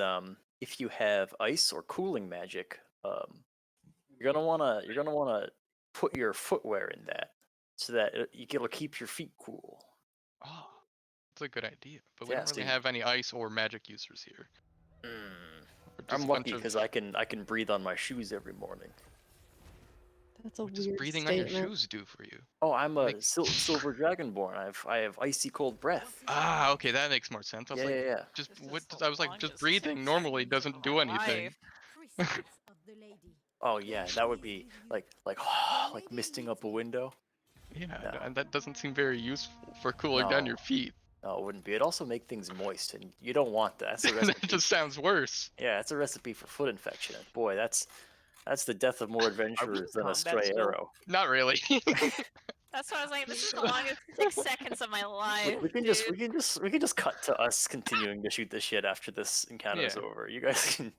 S5: if you have ice or cooling magic, you're gonna wanna put your footwear in that so that it'll keep your feet cool.
S2: Oh, that's a good idea. But we
S5: Yeah,
S2: don't really
S5: see.
S2: have any ice or magic users here.
S5: I'm lucky because I can breathe on my shoes every morning.
S1: That's a
S2: What does
S1: weird
S2: breathing on your
S1: statement.
S2: shoes do for you?
S5: Oh, I'm a silver dragonborn. I have icy cold breath.
S2: Ah, okay, that makes more sense. I was
S5: Yeah.
S2: I was like, just breathing normally doesn't do anything.
S5: Oh yeah, that would be like misting up a window.
S2: Yeah, and that doesn't seem very useful for cooling down your feet.
S5: No, it wouldn't be. It'd also make things moist, and you don't want that. That's a recipe.
S2: That just sounds worse.
S5: Yeah, it's a recipe for foot infection. Boy, that's the death of more adventurers than a stray
S12: still?
S5: arrow.
S2: Not really.
S4: That's why I was like, this is the longest 6 seconds of my life.
S5: We can just cut to us continuing to shoot the shit after this encounter's
S2: Yeah.
S5: over. You guys can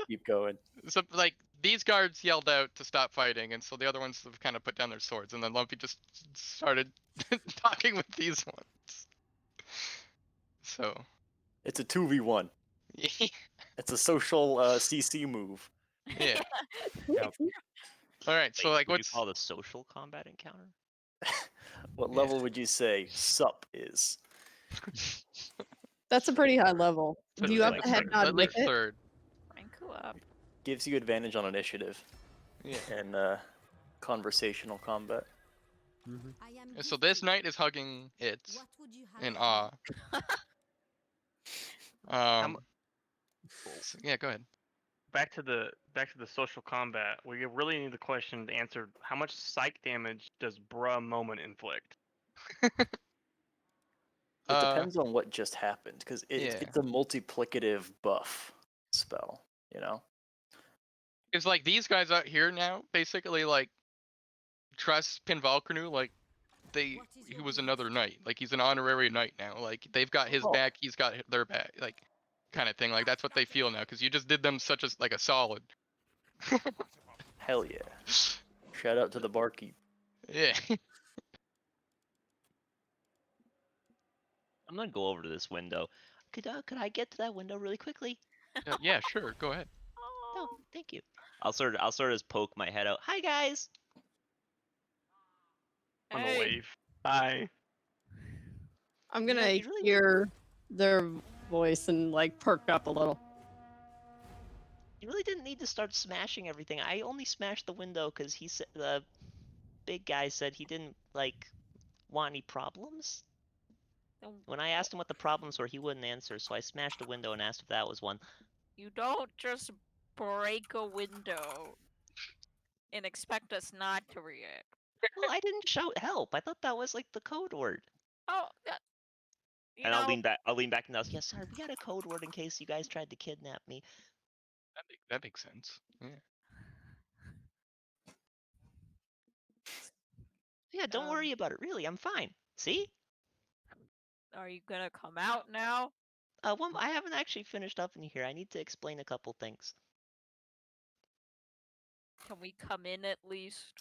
S5: keep going.
S2: So like these guards yelled out to stop fighting, and so the other ones have kind of put down their swords, and then Lumpy just started talking with these ones. So
S5: It's a 2v1. It's a social CC move.
S2: yeah. All right. So like,
S12: what
S2: what's
S12: you call the social combat encounter?
S5: What level would you say sup is?
S1: That's a pretty high level.
S2: So
S1: Do you have
S2: like
S1: to head nod
S2: at
S1: with
S2: least
S1: it?
S2: third?
S4: Rank up.
S5: Gives you advantage on initiative.
S2: Yeah.
S5: And conversational combat.
S2: So this knight is hugging it in awe. Yeah, go ahead.
S11: Back to the social combat. We really need the question answered. How much psych damage does bruh moment inflict?
S5: It depends on what just happened, because
S2: yeah.
S5: it's a multiplicative buff spell, you know?
S2: It's like these guys out here now, basically like trust Pinvalkanu, like he was another knight. Like he's an honorary knight now. Like they've got his back, he's got their back, like kind of thing. Like that's what they feel now, because you just did them such a solid.
S5: Hell yeah. Shout out to the barkeep.
S2: Yeah.
S12: I'm gonna go over to this window. Could I get to that window really quickly?
S2: Yeah, sure. Go ahead.
S12: No, thank you. I'll sort of just poke my head out. Hi guys.
S11: I'm gonna wave. Bye.
S1: I'm gonna
S12: you really-
S1: hear their voice and like perk up a little.
S12: You really didn't need to start smashing everything. I only smashed the window because he said the big guy said he didn't like want any problems. When I asked him what the problems were, he wouldn't answer, so I smashed the window and asked if that was one.
S4: You don't just break a window and expect us not to react.
S12: Well, I didn't shout help. I thought that was like the code word.
S4: Oh, you
S12: And
S4: know,
S12: I'll lean back and I'll say, yes, sorry, we got a code word in case you guys tried to kidnap me.
S2: That makes sense. Yeah.
S12: Yeah, don't worry about it. Really, I'm fine. See?
S4: are you gonna come out now?
S12: Well, I haven't actually finished up in here. I need to explain a couple things.
S4: Can we come in at least?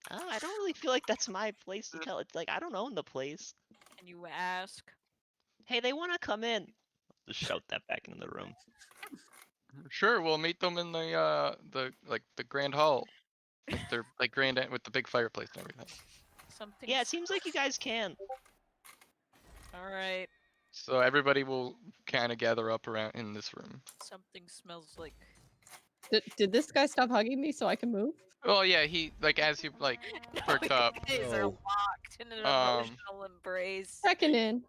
S12: I don't really feel like that's my place to tell. It's like I don't own the place.
S4: Can you ask?
S12: Hey, they want to come in. Just shout that back into the room.
S2: Sure, we'll meet them in the grand hall. Like they're like grand with the big fireplace and everything.
S4: Something.
S12: Yeah, it seems like you guys can.
S4: All right.
S2: So everybody will kind of gather up around in this room.
S4: Something smells like.
S1: Did this guy stop hugging me so I can move?
S2: Well, yeah, he like as you like perk up.
S4: You guys are locked in an emotional embrace.
S1: Checking in.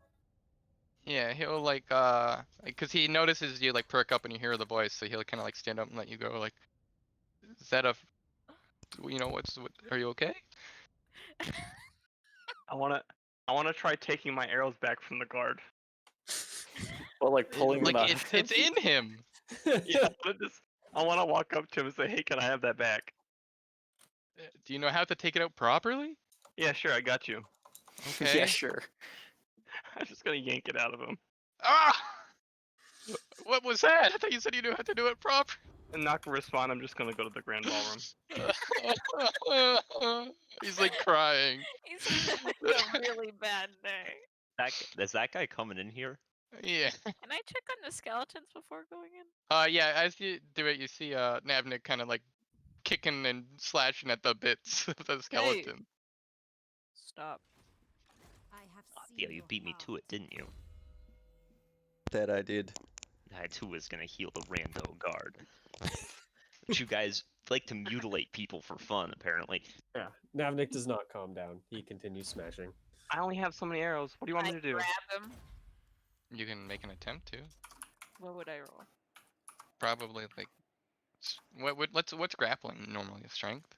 S2: Yeah, he'll like cause he notices you like perk up and you hear the voice, so he'll kind of like stand up and let you go. Like, is that a, you know, what? Are you okay?
S11: I wanna try taking my arrows back from the guard.
S5: Well, like pulling them out.
S2: It's in him.
S11: Yeah, I wanna walk up to him and say, hey, can I have that back?
S2: Do you know how to take it out properly?
S11: Yeah, sure, I got you.
S2: Okay.
S5: Yeah, sure.
S11: I'm just gonna yank it out of him.
S2: Ah! What was that? I thought you said you knew how to do it proper.
S11: And not gonna respond, I'm just gonna go to the grand ballroom.
S2: He's like crying.
S4: He's having a really bad day.
S6: Is that guy coming in here?
S2: Yeah.
S4: Can I check on the skeletons before going in?
S2: Yeah, as you do it, you see Navnik kind of like kicking and slashing at the bits of the skeleton.
S4: Stop.
S12: Yeah, you beat me to it, didn't you?
S13: That I did.
S12: I too was gonna heal the rando guard. But you guys like to mutilate people for fun, apparently.
S7: Yeah, Navnik does not calm down. He continues smashing.
S11: I only have so many arrows. What do you want me to do?
S4: Grab him.
S2: You can make an attempt to.
S4: What would I roll?
S2: Probably like what's grappling normally? Strength?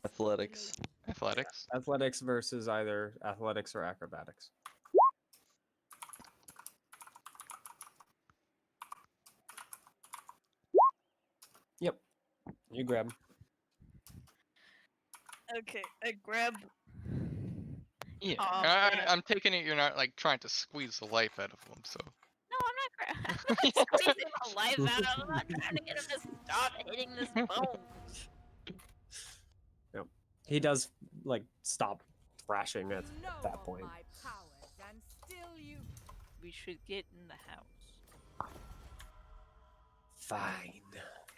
S13: Athletics.
S2: Athletics?
S7: Athletics versus either athletics or acrobatics. Yep. You grab him.
S4: Okay, I grab.
S2: Yeah.
S4: Oh,
S2: I'm taking it you're not like trying to squeeze the life out of him, so.
S4: No, I'm not squeezing the life out of him. I'm not trying to get him to stop hitting this bone.
S7: Yep. He does like stop thrashing at that point.
S4: We should get in the house.
S7: Fine.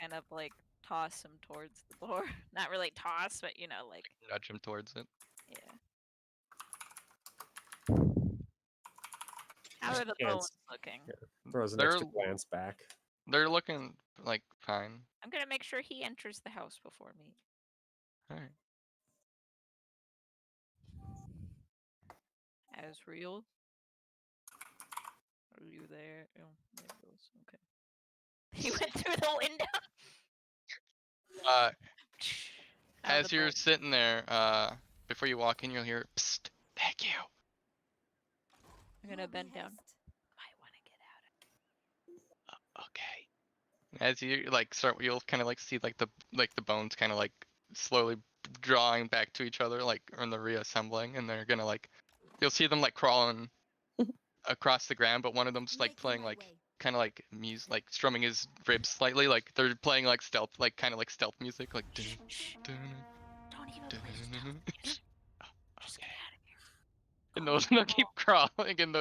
S4: Kind of like toss him towards the door. Not really toss, but you know, like.
S2: Nudge him towards it.
S4: Yeah. How are the
S7: Yes.
S4: bones looking?
S7: Throws an
S2: They're-
S7: extra glance back.
S2: They're looking like fine.
S4: I'm gonna make sure he enters the house before me.
S2: Alright.
S4: As real. Are you there? Oh, there it goes. Okay. He went through the window. Out of
S2: As
S4: the
S2: you're
S4: boat.
S2: sitting there, before you walk in, you'll hear, psst, thank you.
S4: I'm gonna bend down.
S2: Okay. As you like start, you'll kind of like see like the bones kind of like slowly drawing back to each other, like or they're reassembling, and they're gonna like, you'll see them like crawling across the ground, but one of them's like playing like kind of like music, like strumming his ribs slightly, like they're playing like stealth, like kind of like stealth music, like.
S4: Don't even
S2: Okay. And they'll keep crawling, and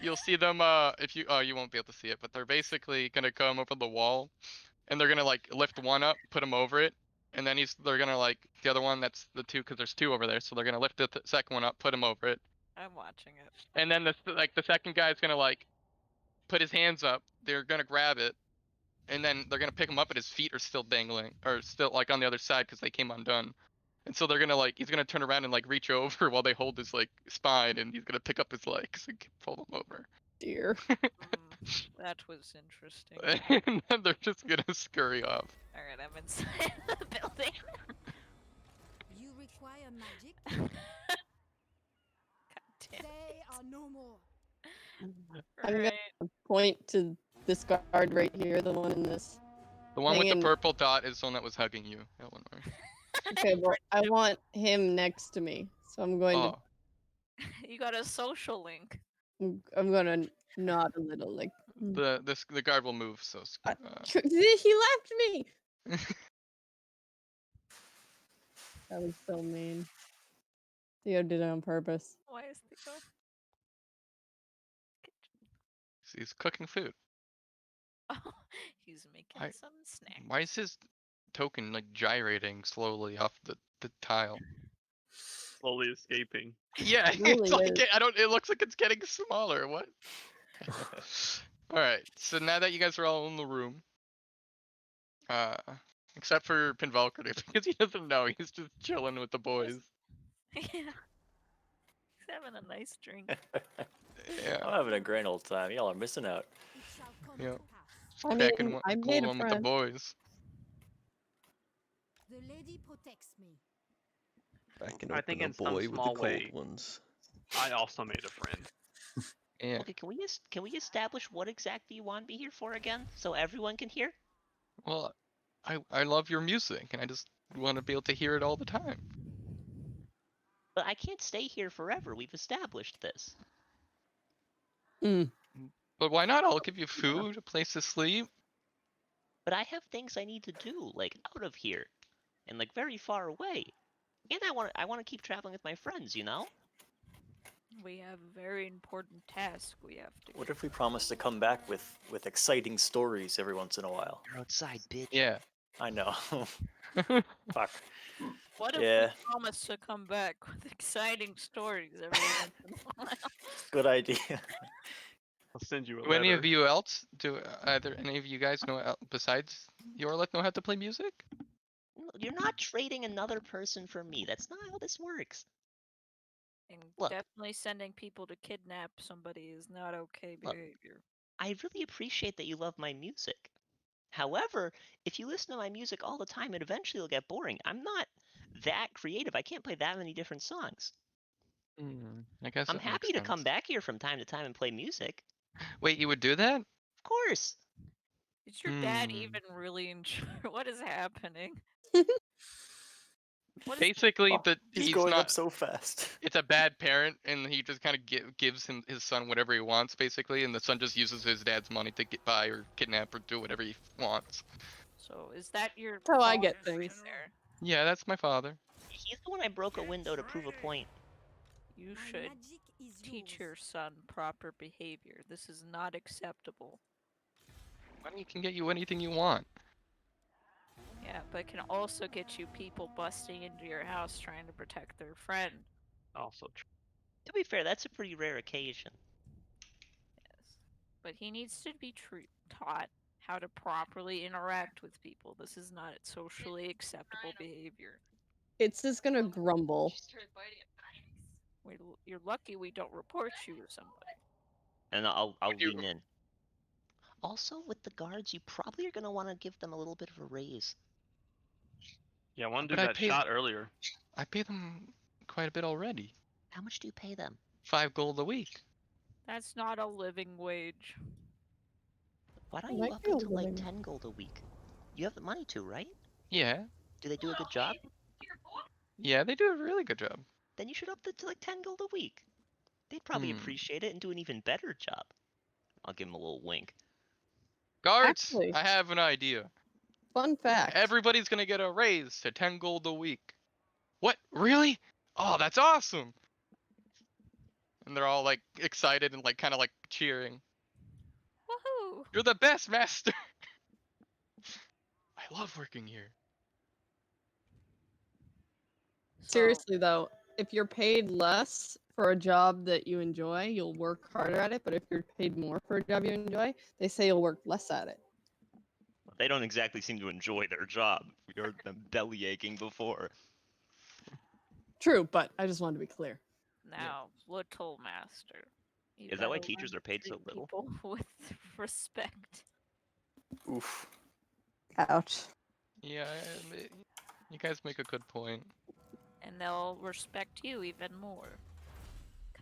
S2: you'll see them. If you you won't be able to see it, but they're basically gonna come over the wall, and they're gonna like lift one up, put him over it, and then they're gonna like the other one, that's the two, because there's two over there, so they're gonna lift the second one up, put him over it,
S4: I'm watching it.
S2: and then the second guy's gonna like put his hands up. They're gonna grab it, and then they're gonna pick him up, but his feet are still dangling, or still like on the other side because they came undone. And so they're gonna like, he's gonna turn around and like reach over while they hold his like spine, and he's gonna pick up his legs and pull them over.
S1: Dear.
S4: That was interesting.
S2: And then they're just gonna scurry off.
S4: Alright, I'm inside the building.
S9: require magic?
S4: Damn.
S9: They are no more.
S1: I'm
S4: Right.
S1: gonna point to this guard right here, the one in this.
S2: The one with the
S1: thing, and-
S2: purple dot is the one that was hugging you, Eleanor.
S1: Okay, well, I want him next to me, so I'm going
S2: Oh,
S4: You got a social link.
S1: to. I'm gonna nod a little, like.
S2: the guard will move. So
S1: He left me. That was so mean. Theo did it on purpose.
S4: Why is Theo?
S2: he's cooking food.
S4: Oh, he's making some snacks.
S2: Why is his token like gyrating slowly off the tile?
S11: Slowly escaping.
S2: Yeah,
S1: really
S2: it's like
S1: is.
S2: I don't. It looks like it's getting smaller. What? All right. So now that you guys are all in the room, except for Pinvalker because he doesn't know. He's just chilling with the boys.
S4: Yeah. He's having a nice drink.
S2: Yeah.
S5: I'm having a grand old time. Y'all are missing out.
S9: It shall come
S2: Yeah.
S9: to pass.
S1: I
S2: Cracking
S1: mean,
S2: one,
S1: I
S2: cold
S1: made a
S2: one with the
S1: friend.
S2: boys.
S9: The lady protects me.
S13: Backing
S11: I
S13: up
S11: think
S13: in
S11: in
S13: a
S11: some
S13: boy with the
S11: small
S13: cold
S11: way-
S13: ones.
S11: I also made a friend.
S2: Yeah.
S12: Okay, can we establish what exactly you want to be here for again, so everyone can hear?
S2: Well, I love your music, and I just want to be able to hear it all the time.
S12: But I can't stay here forever. We've established this.
S2: But why not? I'll give you food, a place to sleep.
S12: But I have things I need to do, like out of here, and like very far away. And I want to keep traveling with my friends, you know?
S4: We have a very important task we have to.
S5: What if we promise to come back with exciting stories every once in a while?
S12: You're outside, bitch.
S2: Yeah.
S5: I know. Fuck.
S4: What if
S5: Yeah.
S4: we promise to come back with exciting stories every once in a while?
S5: Good idea.
S11: I'll send you a
S2: Do any of
S11: letter.
S2: you else either any of you guys know besides Yorlet know how to play music?
S12: No, you're not trading another person for me. That's not how this works.
S4: And
S12: Look.
S4: definitely sending people to kidnap somebody is not okay
S12: Look.
S4: behavior.
S12: I really appreciate that you love my music. However, if you listen to my music all the time, it eventually will get boring. I'm not that creative. I can't play that many different songs.
S2: I guess
S12: I'm
S2: that
S12: happy
S2: makes
S12: to come
S2: sense.
S12: back here from time to time and play music.
S2: Wait, you would do that?
S12: Of course.
S4: Is your dad
S2: Hmm.
S4: even really in charge? What is happening? What is
S2: Basically,
S5: Oh, he's
S2: he's
S5: growing
S2: not.
S5: up so fast.
S2: It's a bad parent, and he just kind of gives his son whatever he wants, basically, and the son just uses his dad's money to get by or kidnap or do whatever he wants.
S4: So is that your
S1: That's how I get
S4: father right
S1: things.
S4: there?
S2: Yeah, that's my father.
S12: He's the one I broke a window to prove a point.
S4: You
S9: My
S4: should
S9: magic is
S4: teach
S9: yours.
S4: your son proper behavior. This is not acceptable.
S2: Money can get you anything you want.
S4: Yeah, but can also get you people busting into your house trying to protect their friend.
S11: Also true.
S12: To be fair, that's a pretty rare occasion.
S4: Yes. But he needs to be taught how to properly interact with people. This is not socially acceptable behavior.
S1: It's just gonna grumble.
S4: You're lucky we don't report you or somebody.
S12: And I'll
S2: Would you-
S12: lean in. Also, with the guards, you probably are going to want to give them a little bit of a raise.
S11: Yeah, I want to
S2: But
S11: do
S2: I
S11: that
S2: paid-
S11: shot earlier.
S2: I pay them quite a bit already.
S12: How much do you pay them?
S2: 5 gold a week.
S4: That's not a living wage.
S12: Why don't
S1: It
S12: you
S1: might
S12: up
S1: be a
S12: it to like
S1: living-
S12: 10 gold a week? You have the money to, right?
S2: Yeah.
S12: Do they do a good job?
S2: Yeah, they do a really good job.
S12: Then you should up it to like 10 gold a week. They'd probably appreciate it and do an even better job. I'll give them a little wink.
S2: Guards,
S1: Actually-
S2: I have an idea.
S1: Fun fact.
S2: Everybody's gonna get a raise to 10 gold a week. What? Really? Oh, that's awesome! And they're all like excited and like kind of like cheering.
S4: Woohoo!
S2: You're the best, master! I love working here.
S1: Seriously though, if you're paid less for a job that you enjoy, you'll work harder at it. But if you're paid more for a job you enjoy, they say you'll work less at it.
S6: They don't exactly seem to enjoy their job. We heard them belly aching before.
S1: True, but I just wanted to be clear.
S4: Now, little master. you
S6: Is that why
S4: better
S6: teachers
S4: learn
S6: are paid
S4: to
S6: so
S4: treat
S6: little?
S4: people with respect.
S5: Oof.
S1: Ouch.
S2: Yeah, you guys make a good point.
S4: and they'll respect you even more.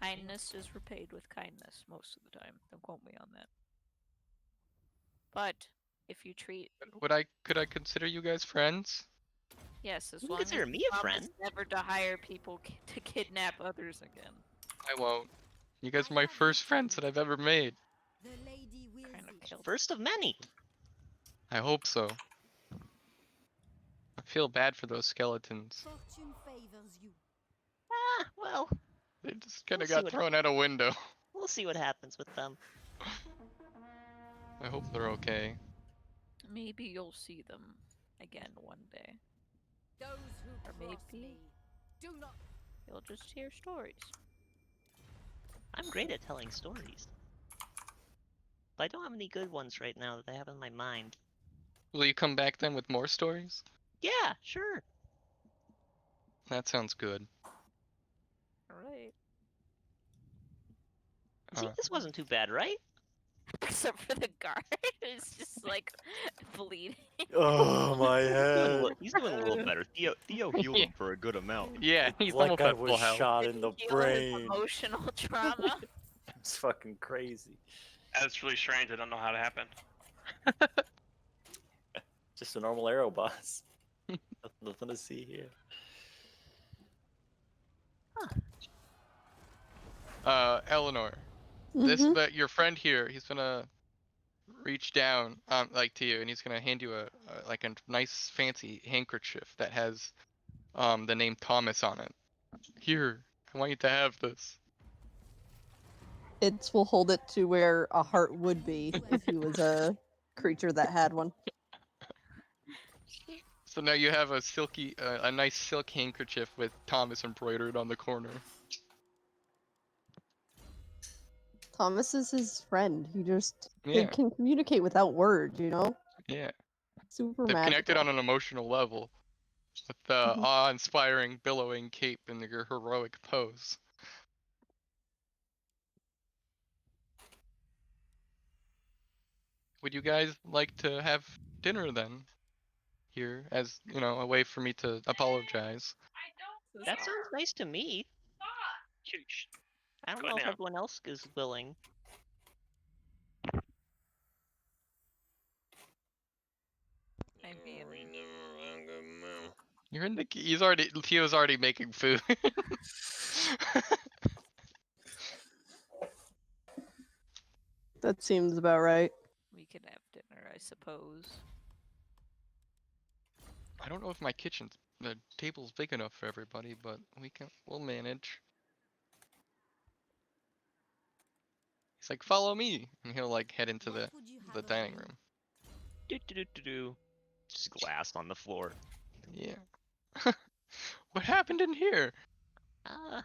S4: Kindness is repaid with kindness most of the time. Don't quote me on that. But if you treat
S2: Could I consider you guys friends?
S4: yes, as
S12: You
S4: long as
S12: consider
S4: you
S12: me a
S4: promise
S12: friend.
S4: never to hire people to kidnap others again.
S2: I won't. You guys are my first friends that I've ever made.
S9: The lady wills
S4: Kind of
S9: it.
S4: killed.
S12: First of many.
S2: I hope so. I feel bad for those skeletons.
S9: Fortune favors you.
S12: Ah, well,
S2: They just kind
S12: We'll
S2: of
S12: see
S2: got
S12: what
S2: thrown out a window.
S12: we'll see what happens with them.
S2: I hope they're okay.
S4: Maybe you'll see them again one day.
S9: Those who
S4: Or
S9: cross
S4: maybe
S9: me, do not.
S4: you'll just hear stories.
S12: I'm great at telling stories. But I don't have any good ones right now that I have in my mind.
S2: Will you come back then with more stories?
S12: Yeah, sure.
S2: That sounds good.
S4: Alright.
S12: See, this wasn't too bad, right?
S4: Except for the guard, it's just like bleeding.
S5: Oh my head.
S6: He's doing a little better. Theo healed him for a good amount.
S2: Yeah, he's
S5: Like
S2: almost
S5: I
S2: at full
S5: was
S2: health.
S5: shot in the
S4: Heal his
S5: brain.
S4: emotional trauma.
S5: It's fucking crazy.
S11: That's really strange. I don't know how it happened.
S5: Just a normal arrow boss. Nothing to see here.
S2: Eleanor, but your friend here, he's gonna reach down, like to you, and he's gonna hand you a like a nice fancy handkerchief that has, the name Thomas on it. Here, I want you to have this.
S1: It will hold it to where a heart would be if he was a creature that had one.
S2: So now you have a silky, a nice silk handkerchief with Thomas embroidered on the corner.
S1: Thomas is his friend. He just they
S2: Yeah.
S1: can communicate without words, you know?
S2: Yeah.
S1: Super
S2: They've connected
S1: magical.
S2: on an emotional level with the
S1: Mhm.
S2: awe-inspiring billowing cape and your heroic pose. Would you guys like to have dinner then? Here, as, you know, a way for me to apologize.
S12: That sounds nice to me. I don't know if everyone else is willing.
S4: I mean,
S2: You're in the. Theo's already making food.
S1: That seems about right.
S4: we could have dinner, I suppose.
S2: I don't know if my the table's big enough for everybody, but we'll manage. He's like, follow me, and he'll like head into the dining room.
S12: Do.
S6: Just glass on the floor.
S2: Yeah. What happened in here?
S12: I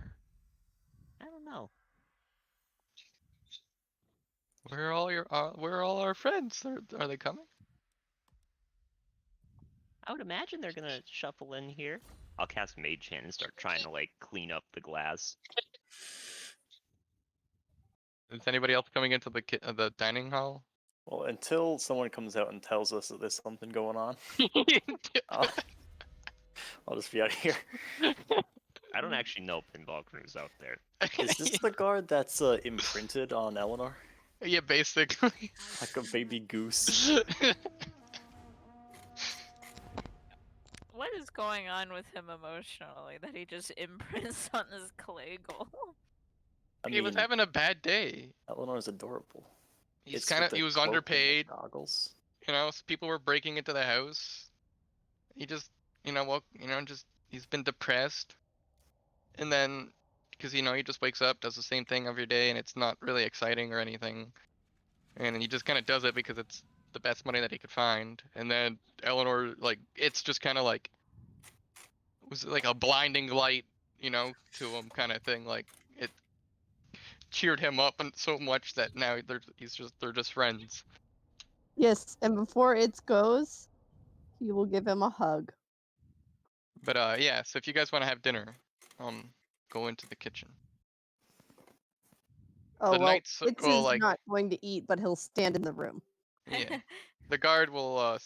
S12: don't know.
S2: Where are all our friends? Are they coming?
S12: I would imagine they're gonna shuffle in here.
S6: I'll cast Mage Hand and start trying to like clean up the glass.
S2: Is anybody else coming into the dining hall?
S5: Well, until someone comes out and tells us that there's something going on, I'll just be out here.
S6: I don't actually know if Pinbalkner is out there.
S5: Is this the guard that's imprinted on Eleanor?
S2: Yeah, basically.
S5: Like a baby goose.
S4: What is going on with him emotionally that he just imprints on his clay goal?
S2: He was having a bad day.
S5: Eleanor's adorable.
S2: He was
S5: cloak and the
S2: underpaid.
S5: Goggles.
S2: You know, people were breaking into the house. He just, he's been depressed. And then, because, he just wakes up, does the same thing every day, and it's not really exciting or anything. And he just kind of does it because it's the best money that he could find. And then Eleanor, it's just kind of like, it was like a blinding light, to him kind of thing. Like, it cheered him up and so much that now they're just friends.
S1: Yes, and before it goes, he will give him a hug.
S2: But yeah, so if you guys want to have dinner, go into the kitchen.
S1: Oh,
S2: The
S1: well,
S2: knights
S1: it's
S2: will,
S1: not going to eat, but he'll stand in the room.
S2: Yeah. The guard will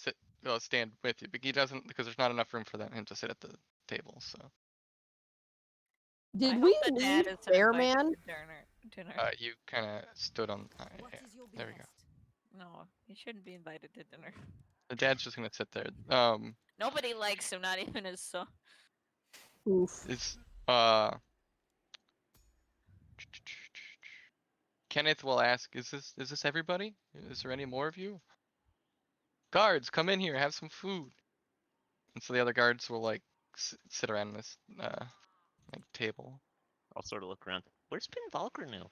S2: stand with you, but he doesn't, because there's not enough room for him to sit at the table, so.
S1: Did
S4: hope
S1: we
S4: the dad
S1: leave
S4: isn't invited
S1: Bearman?
S4: to dinner.
S2: You kind of stood on.
S9: What
S2: Yeah,
S9: is your
S2: there we go.
S9: behest?
S4: No, he shouldn't be invited to dinner.
S2: The dad's just gonna sit there.
S4: Nobody likes him, not even his son.
S1: Oof.
S2: Is Kenneth will ask, is this everybody? Is there any more of you? Guards, come in here, have some food. And so the other guards will like sit around this like table.
S12: I'll sort of look around. Where's Pin Valgrinew?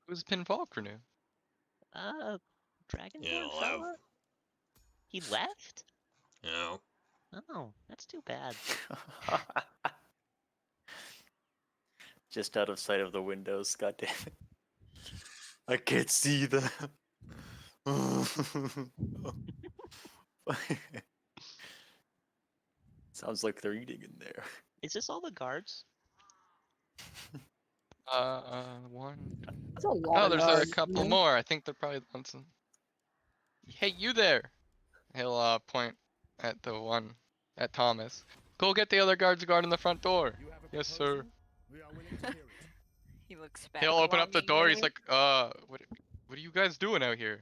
S2: Who's Pin Valgrinew?
S12: Dragonborn
S13: Yeah,
S12: fella? He left?
S13: No.
S12: Oh, that's too bad.
S5: Just out of sight of the windows, goddamn it. I can't see them. Sounds like they're eating in there.
S12: Is this all the guards?
S2: One.
S1: That's a lot
S2: Oh,
S1: of
S2: there's a
S1: guards,
S2: couple
S1: man.
S2: more. I think they're probably the ones. Hey, you there! He'll point at the one at Thomas. Go get the other guards guarding the front door. Yes, sir.
S4: He looks bad.
S2: He'll open up the door. He's like, what are you guys doing out here?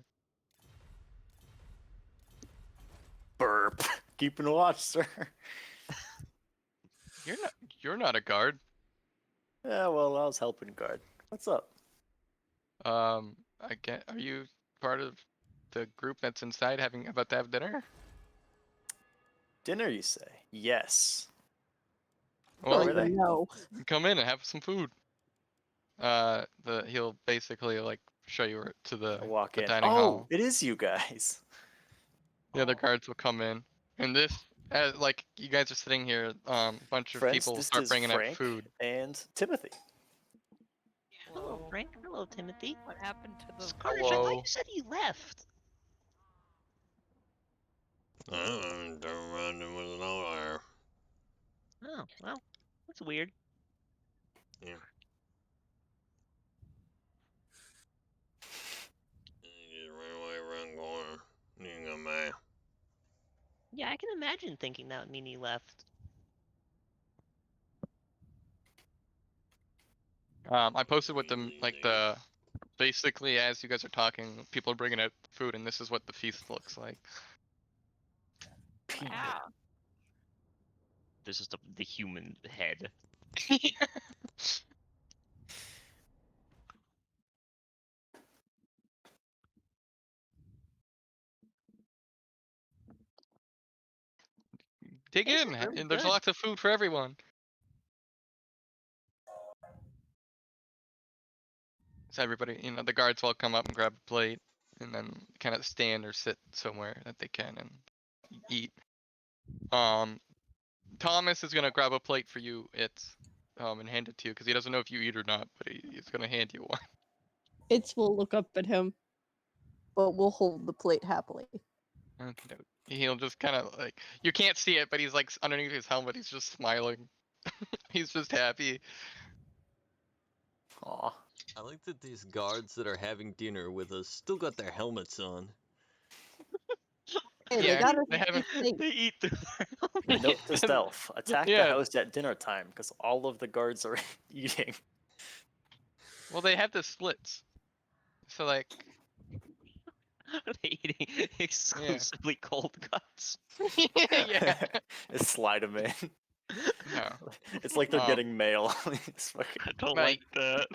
S5: Burp. Keeping a watch, sir.
S2: You're not a guard.
S5: Yeah, well, I was helping guard. What's up?
S2: Are you part of the group that's inside about to have dinner?
S5: Dinner, you say? Yes.
S2: Well,
S5: Where are they?
S1: No.
S2: come in and have some food. He'll basically like show you to the
S5: Walk in.
S2: dining
S5: Oh,
S2: hall.
S5: it is you guys.
S2: The other guards will come in, and this, like you guys are sitting here, a bunch of
S5: Friends,
S2: people will
S5: this
S2: start
S5: is
S2: bringing
S5: Frank
S2: out food.
S5: and Timothy.
S12: Hello, Frank. Hello, Timothy.
S4: What happened to the
S12: Scarnage, I thought you said he left.
S13: Don't run him with nowhere.
S12: Oh, well, that's weird.
S13: Yeah. You just ran away around corner. You ain't got mad.
S12: Yeah, I can imagine thinking that mean he left.
S2: I posted with them like basically as you guys are talking, people are bringing out food, and this is what the feast looks like.
S4: Wow.
S12: There's just the human head.
S2: Dig
S12: These
S2: in,
S12: are really
S2: and there's
S12: good.
S2: lots of food for everyone. So everybody, the guards will come up and grab a plate, and then kind of stand or sit somewhere that they can and eat. Thomas is gonna grab a plate for you, and hand it to you because he doesn't know if you eat or not, but he's gonna hand you one.
S1: It's will look up at him, but we'll hold the plate happily.
S2: Okay. He'll just kind of like, you can't see it, but he's like underneath his helmet. He's just smiling. He's just happy.
S5: Aw.
S13: I like that these guards that are having dinner with us still got their helmets on.
S1: Hey,
S2: Yeah,
S1: they gotta
S2: they haven't-
S1: think.
S12: They eat through their
S5: Note to self: attack the
S2: Yeah.
S5: house at dinner time because all of the guards are eating.
S2: Well, they have the splits. So like,
S12: Are they eating exclusively cold cuts?
S2: yeah.
S5: Just slide them in.
S2: No.
S5: It's like they're
S2: Um,
S5: getting mail. It's fucking-
S11: I don't
S2: Right.
S11: like that.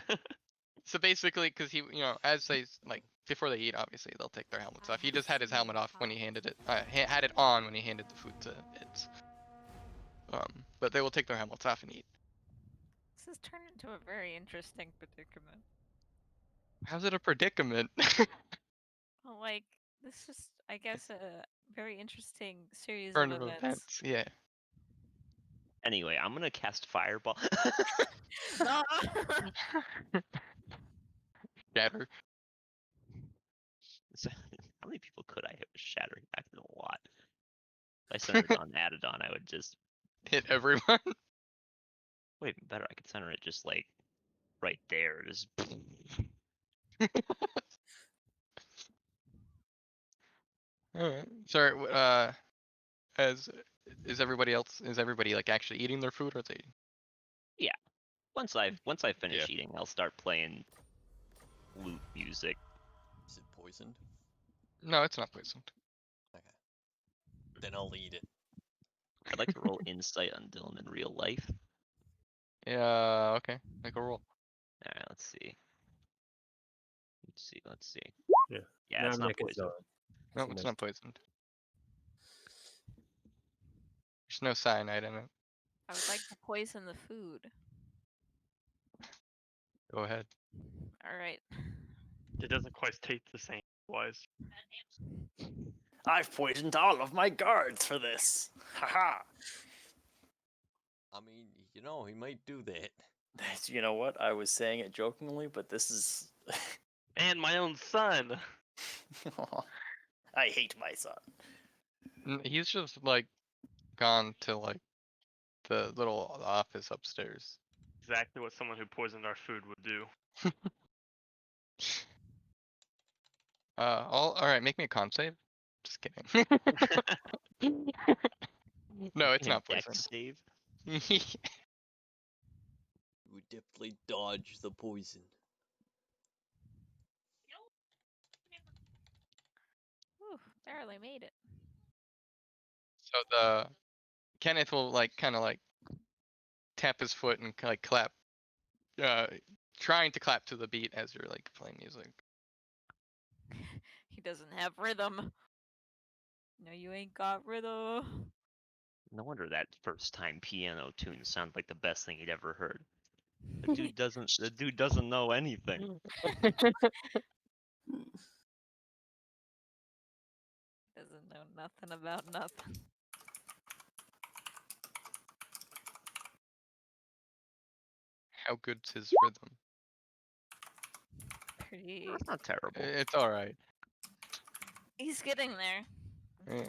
S2: So basically, because he, as they like before they eat, obviously they'll take their helmets off. He just had his helmet off when he handed it. Had it on when he handed the food to it. But they will take their helmets off and eat.
S4: This has turned into a very interesting predicament.
S2: How's it a predicament?
S4: Well, like, this is, I guess, a very interesting series
S2: Turn
S4: of
S2: of
S4: events.
S2: events. Yeah.
S12: Anyway, I'm gonna cast Fireball.
S4: No.
S2: Shatter.
S12: So, how many people could I hit with Shattering? Back to a lot. If I centered it on Adidon, I would just
S2: Hit everyone.
S12: wait even better. I could center it just like right there. Just
S2: Alright. Sorry. As is everybody like actually eating their food, or are they?
S12: Yeah. Once I finish eating, I'll start playing flute music.
S13: Is it poisoned?
S2: No, it's not poisoned.
S13: Okay. Then I'll eat it.
S12: I'd like to roll insight on Dylan in real life.
S2: Yeah. Okay. Make a roll.
S12: Alright, let's see. Let's see.
S7: Yeah.
S12: Yeah, it's not
S7: Namnik is
S12: poisoned.
S2: No,
S7: So
S2: it's
S7: nice.
S2: not poisoned. There's no cyanide in it.
S4: I would like to poison the food.
S2: Go ahead.
S4: All right.
S11: It doesn't quite taste the same. Wise.
S5: I've poisoned all of my guards for this. Haha.
S13: I mean, you know, he might do that.
S5: You know what? I was saying it jokingly, but this is.
S11: And my own son.
S5: I hate my son.
S2: He's just like gone to like the little office upstairs.
S11: Exactly what someone who poisoned our food would do.
S2: All right. Make me a con save. Just kidding. No, it's not
S12: Dex
S2: poisoned.
S12: save.
S13: You would definitely dodge the poison.
S4: Whew, barely made it.
S2: So Kenneth will like kind of like tap his foot and like clap, trying to clap to the beat as you're like playing music.
S4: He doesn't have rhythm. No, you ain't got rhythm.
S12: No wonder that first time piano tune sounded like the best thing he'd ever heard. The dude doesn't know anything.
S4: Doesn't know nothing about nothing.
S2: How good's his rhythm?
S4: Pretty.
S12: That's not terrible.
S2: It's all right.
S4: He's getting there.
S2: Yeah.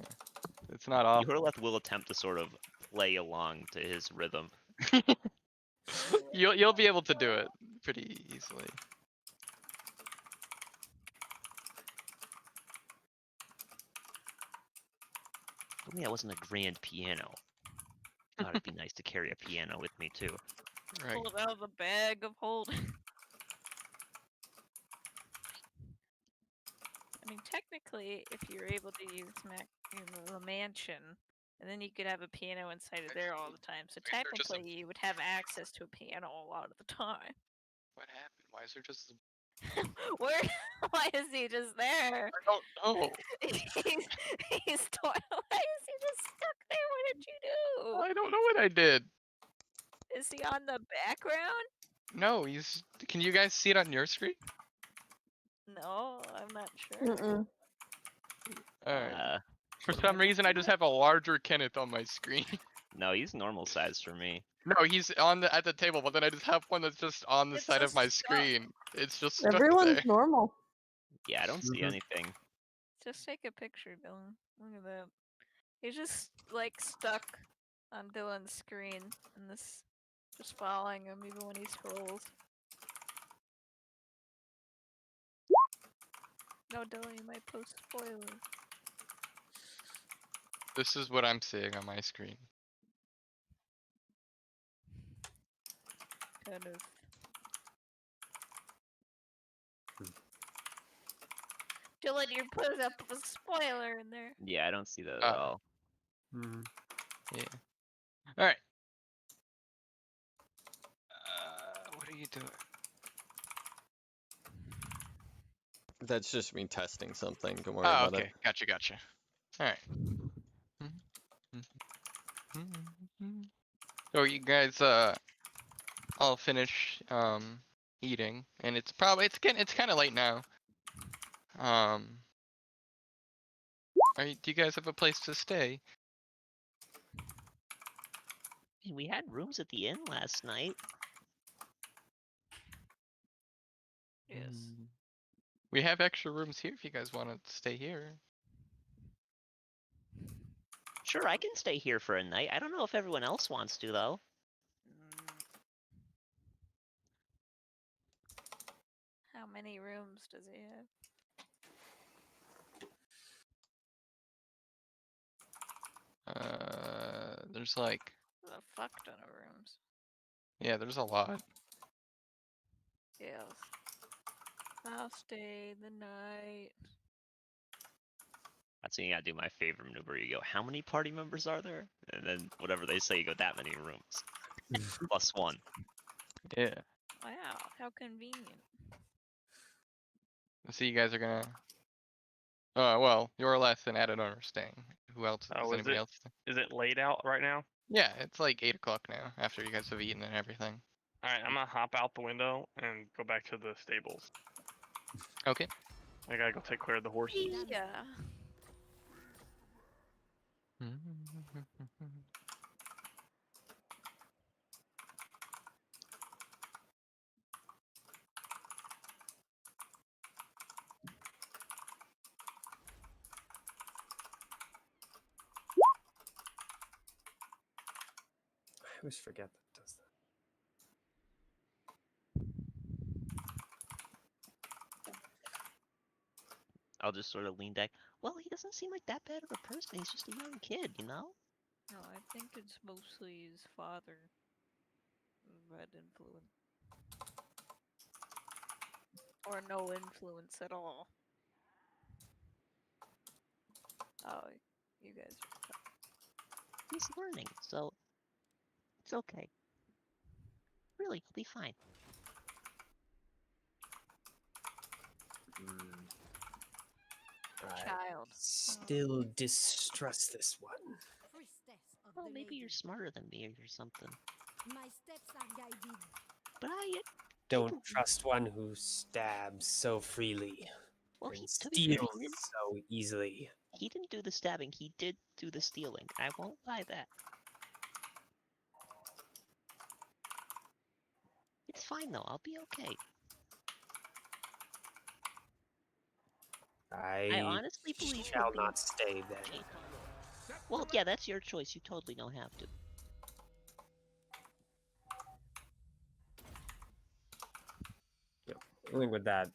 S2: It's not
S12: You
S2: awful.
S12: heard left will attempt to sort of play along to his rhythm.
S2: You'll be able to do it pretty easily.
S12: If only I wasn't a grand piano. Thought it'd be nice to carry a piano with me too.
S2: Right.
S4: Pull it out of the bag of holding. I mean, technically, if you're able to use the mansion, and then you could have a piano inside of there all the time. So technically, you would have access to a piano a lot of the time.
S2: What happened? Why is there just?
S4: Where? Why is he just there?
S2: I don't know.
S4: He's why is he just stuck there? What did you do?
S2: I don't know what I did.
S4: Is he on the background?
S2: No, he's. Can you guys see it on your screen?
S4: No, I'm not sure.
S2: All right. For some reason, I just have a larger Kenneth on my screen.
S12: No, he's normal size for me.
S2: No, he's at the table, but then I just have one that's just on the side of my screen. It's just stuck
S1: Everyone's
S2: there.
S1: normal.
S12: Yeah, I don't see anything.
S4: Just take a picture, Dylan. Look at that. He's just like stuck on Dylan's screen, and this just following him even when he scrolls. No, Dylan, you might post spoilers.
S2: This is what I'm seeing on my screen.
S4: Kind of. Dylan, you put up a spoiler in there.
S12: Yeah, I don't see that at all.
S2: Yeah. All right. What are you doing?
S13: That's just me testing something. Don't worry about
S2: okay.
S13: it.
S2: Gotcha. All right. So you guys, all finish eating, and it's kind of late now. Do you guys have a place to stay?
S12: We had rooms at the inn last night.
S4: Yes.
S2: We have extra rooms here if you guys want to stay here.
S12: Sure, I can stay here for a night. I don't know if everyone else wants to, though.
S4: How many rooms does he have?
S2: There's like,
S4: There's a fuck ton of rooms.
S2: yeah, there's a lot.
S4: Yes. I'll stay the night.
S6: That's when you gotta do my favorite maneuver. You go, how many party members are there? And then whatever they say, you go, that many rooms. +1.
S2: Yeah.
S4: Wow, how convenient.
S2: So you guys are gonna. Well, you're less than Adadon are staying. Who else? Is
S11: Oh,
S2: anybody else?
S11: Is it laid out right now?
S2: Yeah, it's like 8 o'clock now. After you guys have eaten and everything.
S11: All right, I'm gonna hop out the window and go back to the stables.
S2: Okay.
S11: I gotta go take care of the horses.
S4: Yeah.
S7: I always forget that it does that.
S12: I'll just sort of lean back. Well, he doesn't seem like that bad of a person. He's just a young kid, you know?
S4: No, I think it's mostly his father. Bad influence. Or no influence at all. Oh, you guys are tough.
S12: He's learning, so it's okay. Really, he'll be fine.
S4: Child.
S7: Still distrust this one.
S12: Well, maybe you're smarter than me or something.
S9: My steps are guided.
S12: But I
S7: Don't trust one who stabs so freely.
S12: Well,
S7: and
S12: to be fair,
S7: steals so easily.
S12: he didn't do the stabbing. He did do the stealing. I won't lie that. It's fine though. I'll be okay. I honestly believe
S7: shall
S12: he'll be
S7: not stay then.
S12: Well, yeah, that's your choice. You totally don't have to.
S7: Yep. I think with that,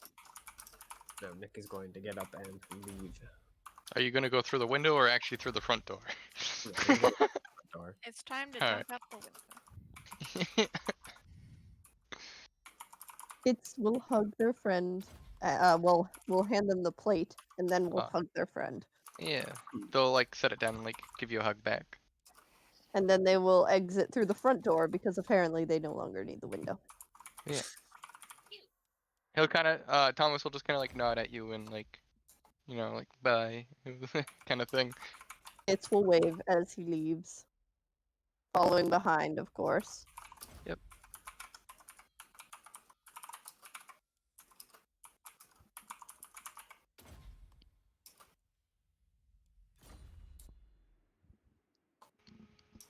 S7: no, Nick is going to get up and leave.
S2: Are you gonna go through the window or actually through the front door?
S7: Door.
S4: It's time to
S2: Alright.
S4: jump out the window.
S1: Kids will hug their friend. We'll hand them the plate, and then we'll hug their friend.
S2: Yeah. They'll like set it down and like give you a hug back.
S1: And then they will exit through the front door because apparently they no longer need the window.
S2: Yeah. He'll kind of, Thomas will just kind of like nod at you and like, you know, like bye, kind of thing.
S1: Kids will wave as he leaves, following behind, of course.
S2: Yep.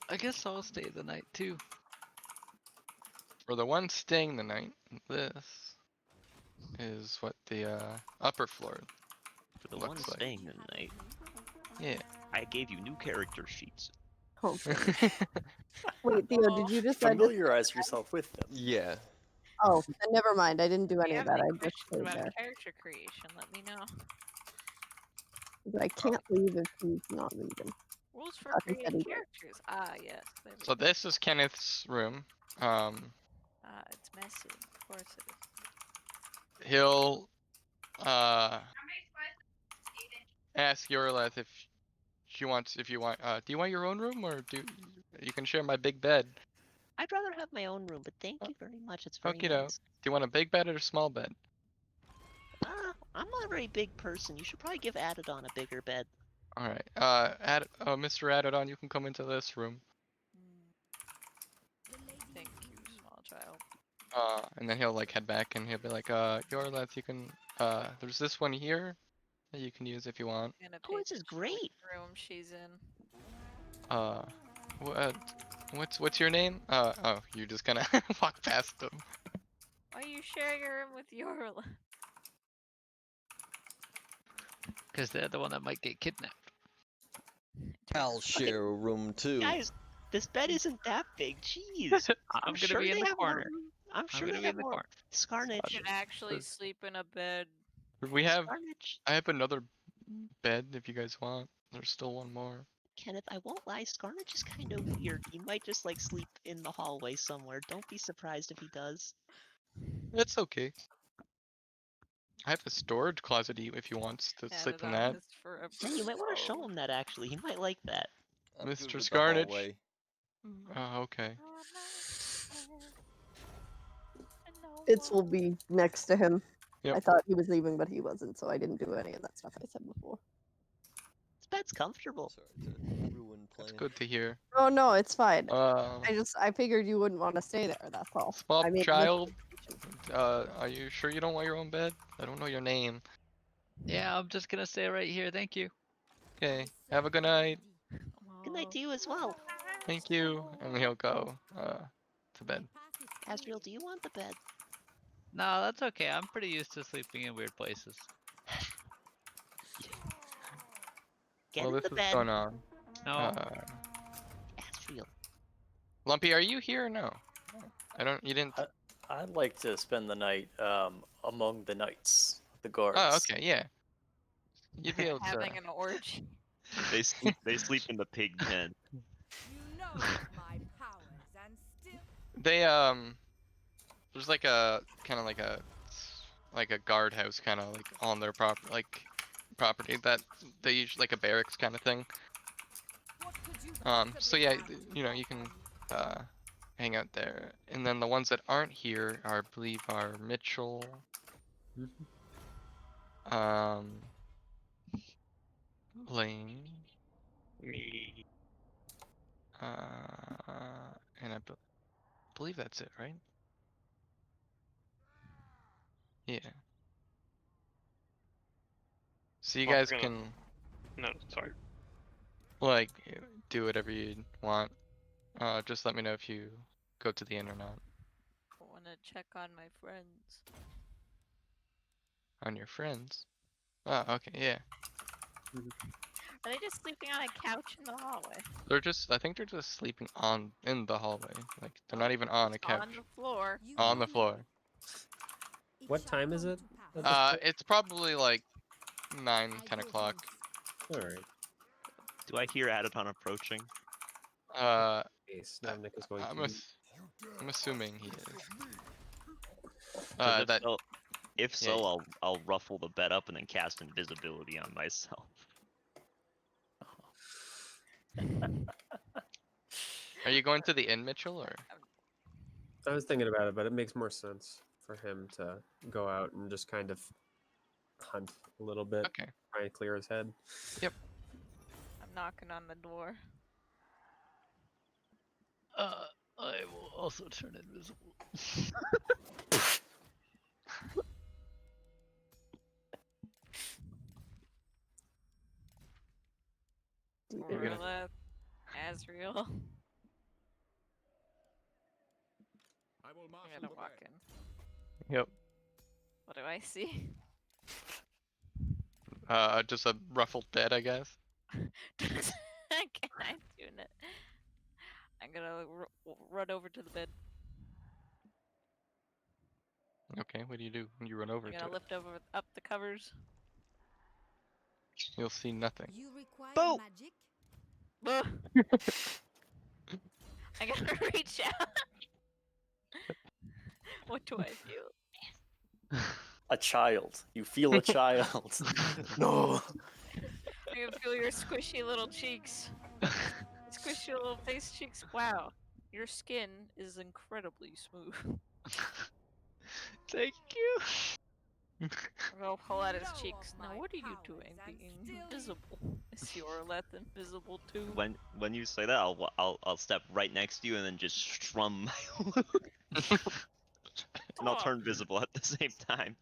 S8: I guess I'll stay the night too.
S2: For the one staying the night, this is what the upper floor
S12: For the
S2: looks
S12: one
S2: like.
S12: staying the night.
S2: Yeah.
S12: I gave you new character sheets.
S1: Oh, wait, Theo, did you just
S5: Familiarize yourself with them.
S13: Yeah.
S1: Oh, then never mind. I didn't do
S4: If
S1: any
S4: you
S1: of
S4: have
S1: that.
S4: any
S1: I just
S4: questions
S1: stayed
S4: about
S1: there.
S4: character creation, let me know.
S1: But I can't leave if he's not leaving.
S4: Rules for
S1: Fucking said
S4: creating
S1: he did.
S4: characters. Ah, yes. There we
S2: So
S4: go.
S2: this is Kenneth's room.
S4: It's messy. Of course it is.
S2: He'll ask Yorleth if she wants, if you want, do you want your own room or do you can share my big bed?
S12: I'd rather have my own room, but thank you very much. It's very
S2: Okay,
S12: nice.
S2: do you want a big bed or a small bed?
S12: I'm not a very big person. You should probably give Adadon a bigger bed.
S2: All right. Mr. Adadon, you can come into this room.
S4: Thank you, small child.
S2: And then he'll like head back and he'll be like, Yorleth, you can, there's this one here that you can use if you want.
S12: Oh, this is great.
S4: Room she's in.
S2: What's your name? Oh, you're just gonna walk past him.
S4: Why are you sharing a room with Yorla?
S8: Because they're the one that might get kidnapped.
S13: I'll share a room too.
S12: Guys, this bed isn't that big. Jeez.
S8: I'm gonna
S12: sure
S8: be in
S12: they
S8: the
S12: have
S8: corner.
S12: more- I'm sure
S8: gonna
S12: they
S8: be
S12: have
S8: in the
S12: more.
S8: corner.
S12: Scarnage.
S4: You can actually sleep in a bed.
S2: We have,
S12: Scarnage.
S2: I have another bed if you guys want. There's still one more.
S12: Kenneth, I won't lie, Scarnage is kind of weird. He might just like sleep in the hallway somewhere. Don't be surprised if he does.
S2: It's okay. I have a storage closet if he wants to sleep in that.
S12: Yeah, you might want to show him that actually. He might like that.
S3: I'm good
S2: Mr.
S3: with the
S2: Scarnage.
S3: hallway.
S2: Oh, okay.
S1: It will be next to him.
S2: Yep.
S1: I thought he was leaving, but he wasn't, so I didn't do any of that stuff I said before.
S12: This bed's comfortable.
S3: Sorry to ruin
S2: That's
S3: plan.
S2: good to hear.
S1: Oh no, it's fine.
S2: Uh,
S1: I figured you wouldn't want to stay there. That's all.
S2: Swap
S1: I made
S2: child. Are you sure you don't want your own bed? I don't know your name.
S8: Yeah, I'm just gonna stay right here. Thank you.
S2: Okay. Have a good night.
S12: Good night to you as well.
S2: Thank you. And he'll go to bed.
S12: Asriel, do you want the bed?
S8: No, that's okay. I'm pretty used to sleeping in weird places.
S12: Get
S2: Well,
S12: in
S2: this
S12: the
S2: is
S12: bed.
S2: going on.
S8: No.
S12: Asriel.
S2: Lumpy, are you here or no? I don't. You didn't.
S5: I'd like to spend the night among the knights, the guards.
S2: Oh, okay. Yeah. You'd be able to.
S4: Having an orgy.
S6: They sleep in the pig pen.
S9: You know my powers and still
S2: They there's like a kind of like a guardhouse kind of like on their property that they use like a barracks kind of thing. So yeah, you know, you can hang out there. And then the ones that aren't here are, I believe, are Mitchell, Lane, and I believe that's it, right? Yeah. So you
S11: Well,
S2: guys
S11: we're gonna-
S2: can
S11: No, sorry.
S2: like do whatever you want. Just let me know if you go to the inn or not.
S4: I want to check on my friends.
S2: On your friends. Oh, okay, yeah.
S4: Are they just sleeping on a couch in the hallway?
S2: I think they're just sleeping in the hallway. Like they're not even on a couch.
S4: On the floor.
S2: On the floor.
S7: What time is it?
S2: It's probably like 9, 10 o'clock.
S7: Alright.
S6: Do I hear Adapon approaching?
S7: Snapnik is going
S2: I'm assuming he is.
S6: 'Cause
S2: That
S6: if so, I'll ruffle the bed up and then cast invisibility on myself.
S2: Are you going to the inn, Mitchell, or?
S7: I was thinking about it, but it makes more sense for him to go out and just kind of hunt a little bit.
S2: Okay.
S7: Try and clear his head.
S2: Yep.
S4: I'm knocking on the door.
S8: I will also turn invisible.
S4: Orla, Asriel. I'm gonna walk in.
S2: Yep.
S4: What do I see?
S2: Just a ruffled bed, I guess.
S4: Can I do it? I'm gonna run over to the bed.
S2: Okay, what do you do when you run over
S4: I'm
S2: to
S4: gonna
S2: it?
S4: lift up the covers.
S2: You'll see nothing.
S9: You require
S4: Boo!
S9: magic?
S4: I gotta reach out. What do I do?
S5: A child. You feel a child. No.
S4: I can feel your squishy little cheeks. Squishy little face cheeks. Wow, your skin is incredibly smooth.
S8: Thank you.
S4: I'm gonna pull out his cheeks. Now, what are you doing? Being invisible? Is your Orleth invisible too?
S6: When you say that, I'll step right next to you and then just strum my loot. And I'll turn visible at the same time.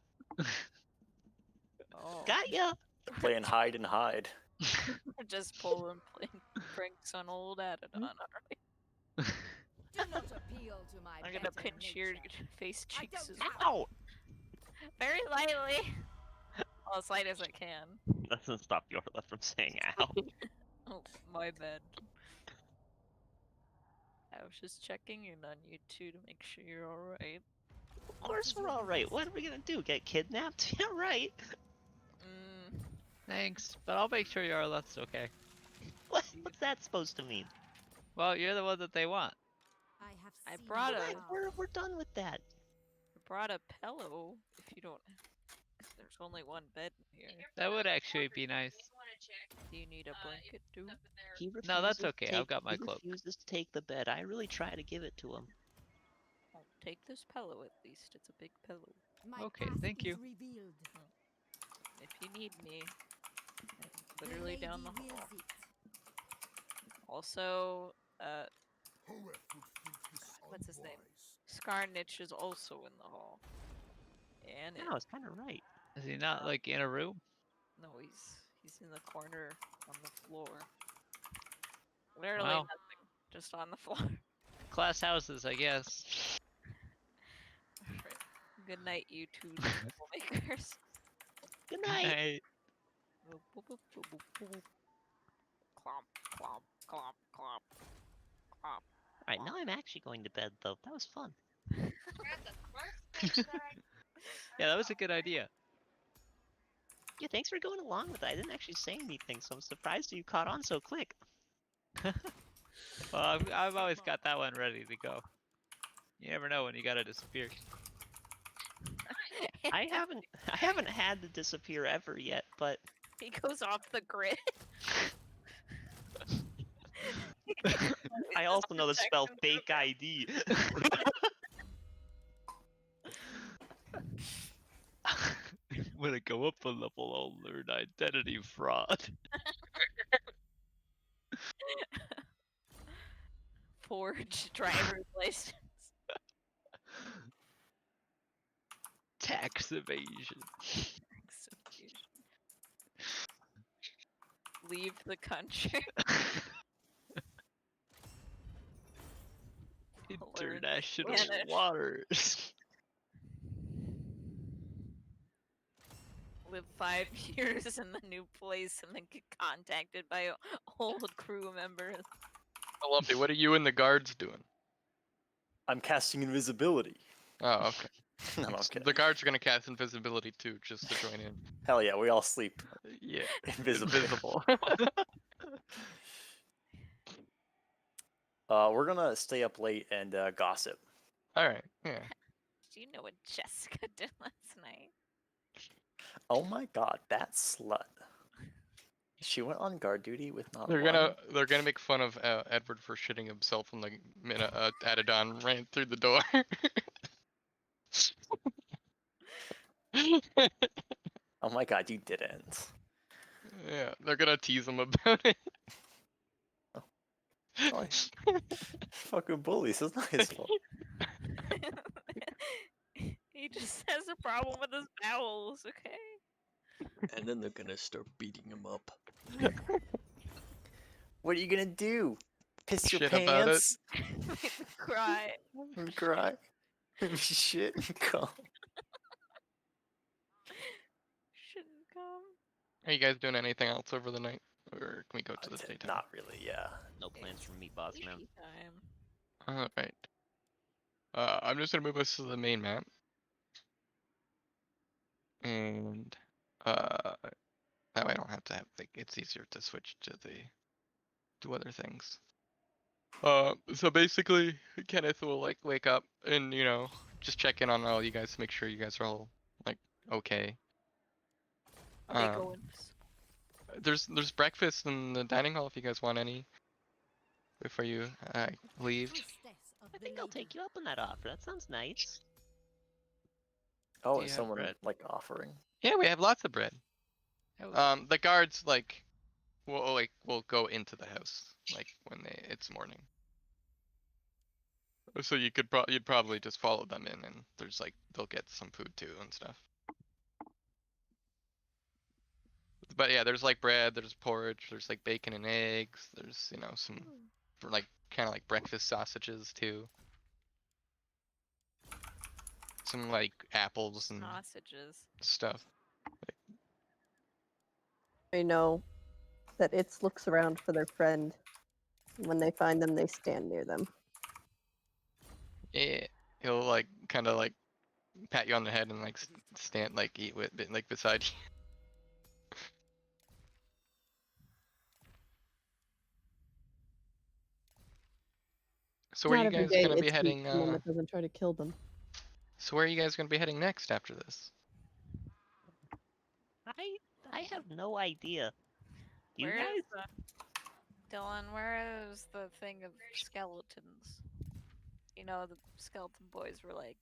S4: Oh.
S12: Got ya!
S5: Playing hide and hide.
S4: Just pulling pranks on old Adadon, alright?
S9: Do not appeal to my
S4: I'm gonna
S9: better
S4: pinch your
S9: nature.
S4: face cheeks as
S12: Ow!
S4: very lightly. Well, as light as I can.
S6: Doesn't stop Yorla from saying ow.
S4: Oh, my bad. I was just checking in on you two to make sure you're alright.
S12: Of course we're alright. What are we gonna do? Get kidnapped? Yeah, right.
S4: Mm,
S8: Thanks, but I'll make sure Yarlath's okay.
S12: What's that supposed to mean?
S8: Well, you're the one that they want.
S4: I brought a
S12: We're done with that.
S4: pillow. If you don't, 'cause there's only one bed in here.
S8: That would actually be nice.
S4: Do you need a blanket too?
S12: He refuses
S8: No, that's
S12: to
S8: okay.
S12: take,
S8: I've got my
S12: he
S8: cloak.
S12: refuses to take the bed. I really try to give it to him.
S4: Oh, take this pillow at least. It's a big pillow.
S8: Okay, thank you.
S4: If you need me, I'm literally down the hall. Also, what's his name? Scarnitch is also in the hall. And
S12: No, it's kind of right.
S8: Is he not like in a room?
S4: no, he's in the corner on the floor. Literally
S8: Wow.
S4: nothing, just on the floor.
S8: Class houses, I guess.
S4: Right. Good night, you two troublemakers.
S12: Good night.
S8: Hey,
S4: Clomp, clomp, clomp, clomp, clomp.
S12: Alright, now I'm actually going to bed, though. That was fun.
S8: yeah, that was a good idea.
S12: Yeah, thanks for going along with it. I didn't actually say anything, so I'm surprised you caught on so quick.
S8: Well, I've always got that one ready to go. You never know when you gotta disappear.
S12: I haven't had to disappear ever yet, but
S4: He goes off the grid.
S12: I also know the spell fake ID.
S8: When I go up a level, I'll learn identity fraud.
S4: Forge driver's license.
S8: Tax evasion.
S4: Leave the country.
S8: International
S4: Spanish.
S8: waters.
S4: Live 5 years in the new place and then get contacted by old crew members.
S2: Lumpy, what are you and the guards doing?
S5: I'm casting invisibility.
S2: Oh, okay.
S5: No, I'm kidding.
S2: The guards are gonna cast invisibility too, just to join in.
S5: Hell yeah, we all sleep
S2: Yeah,
S5: invisible.
S2: invisible.
S5: We're gonna stay up late and gossip.
S2: All right, yeah.
S4: Do you know what Jessica did last night?
S5: Oh my god, that slut. She went on guard duty with not
S2: They're
S5: one.
S2: gonna make fun of Edward for shitting himself when the minute Adidon ran through the door.
S5: Oh my god, you didn't.
S2: Yeah, they're gonna tease him about it.
S5: Oh, fucking bullies, it's not his fault.
S4: He just has a problem with his bowels, okay?
S13: And then they're gonna start beating him up.
S5: What are you gonna do? Piss your
S2: Shit about it.
S5: pants?
S4: Cry.
S5: And cry? Shit and come.
S4: Shouldn't come.
S2: Are you guys doing anything else over the night, or can we go to the daytime?
S5: Not really, yeah.
S12: No plans from me, boss man.
S4: Time.
S2: All right. I'm just gonna move us to the main map, and that way I don't have to have like it's easier to switch to other things. So basically, Kenneth will like wake up and just check in on all you guys to make sure you guys are all like okay.
S4: They go in.
S2: There's breakfast in the dining hall if you guys want any before you leave.
S12: I think I'll take you up on that offer. That sounds nice.
S5: Oh,
S2: Do
S5: is
S2: you have
S5: someone
S2: bread?
S5: like offering?
S2: Yeah, we have lots of bread. The guards will go into the house like when it's morning. So you'd probably just follow them in, and there's like they'll get some food too and stuff. But yeah, there's like bread, there's porridge, there's like bacon and eggs, there's some for like kind of like breakfast sausages too. Some like apples and
S4: Sausages.
S2: stuff.
S1: I know that it looks around for their friend. When they find them, they stand near them.
S2: Yeah, he'll like kind of like pat you on the head and like stand like eat with like beside you. So where are
S1: Not
S2: you
S1: every
S2: guys
S1: day
S2: gonna be
S1: it's
S2: heading?
S1: someone that doesn't try to kill them.
S2: So where are you guys gonna be heading next after this?
S12: I have no idea. You
S4: Where
S12: guys?
S4: is Dylan, where is the thing of skeletons? You know, the skeleton boys were like,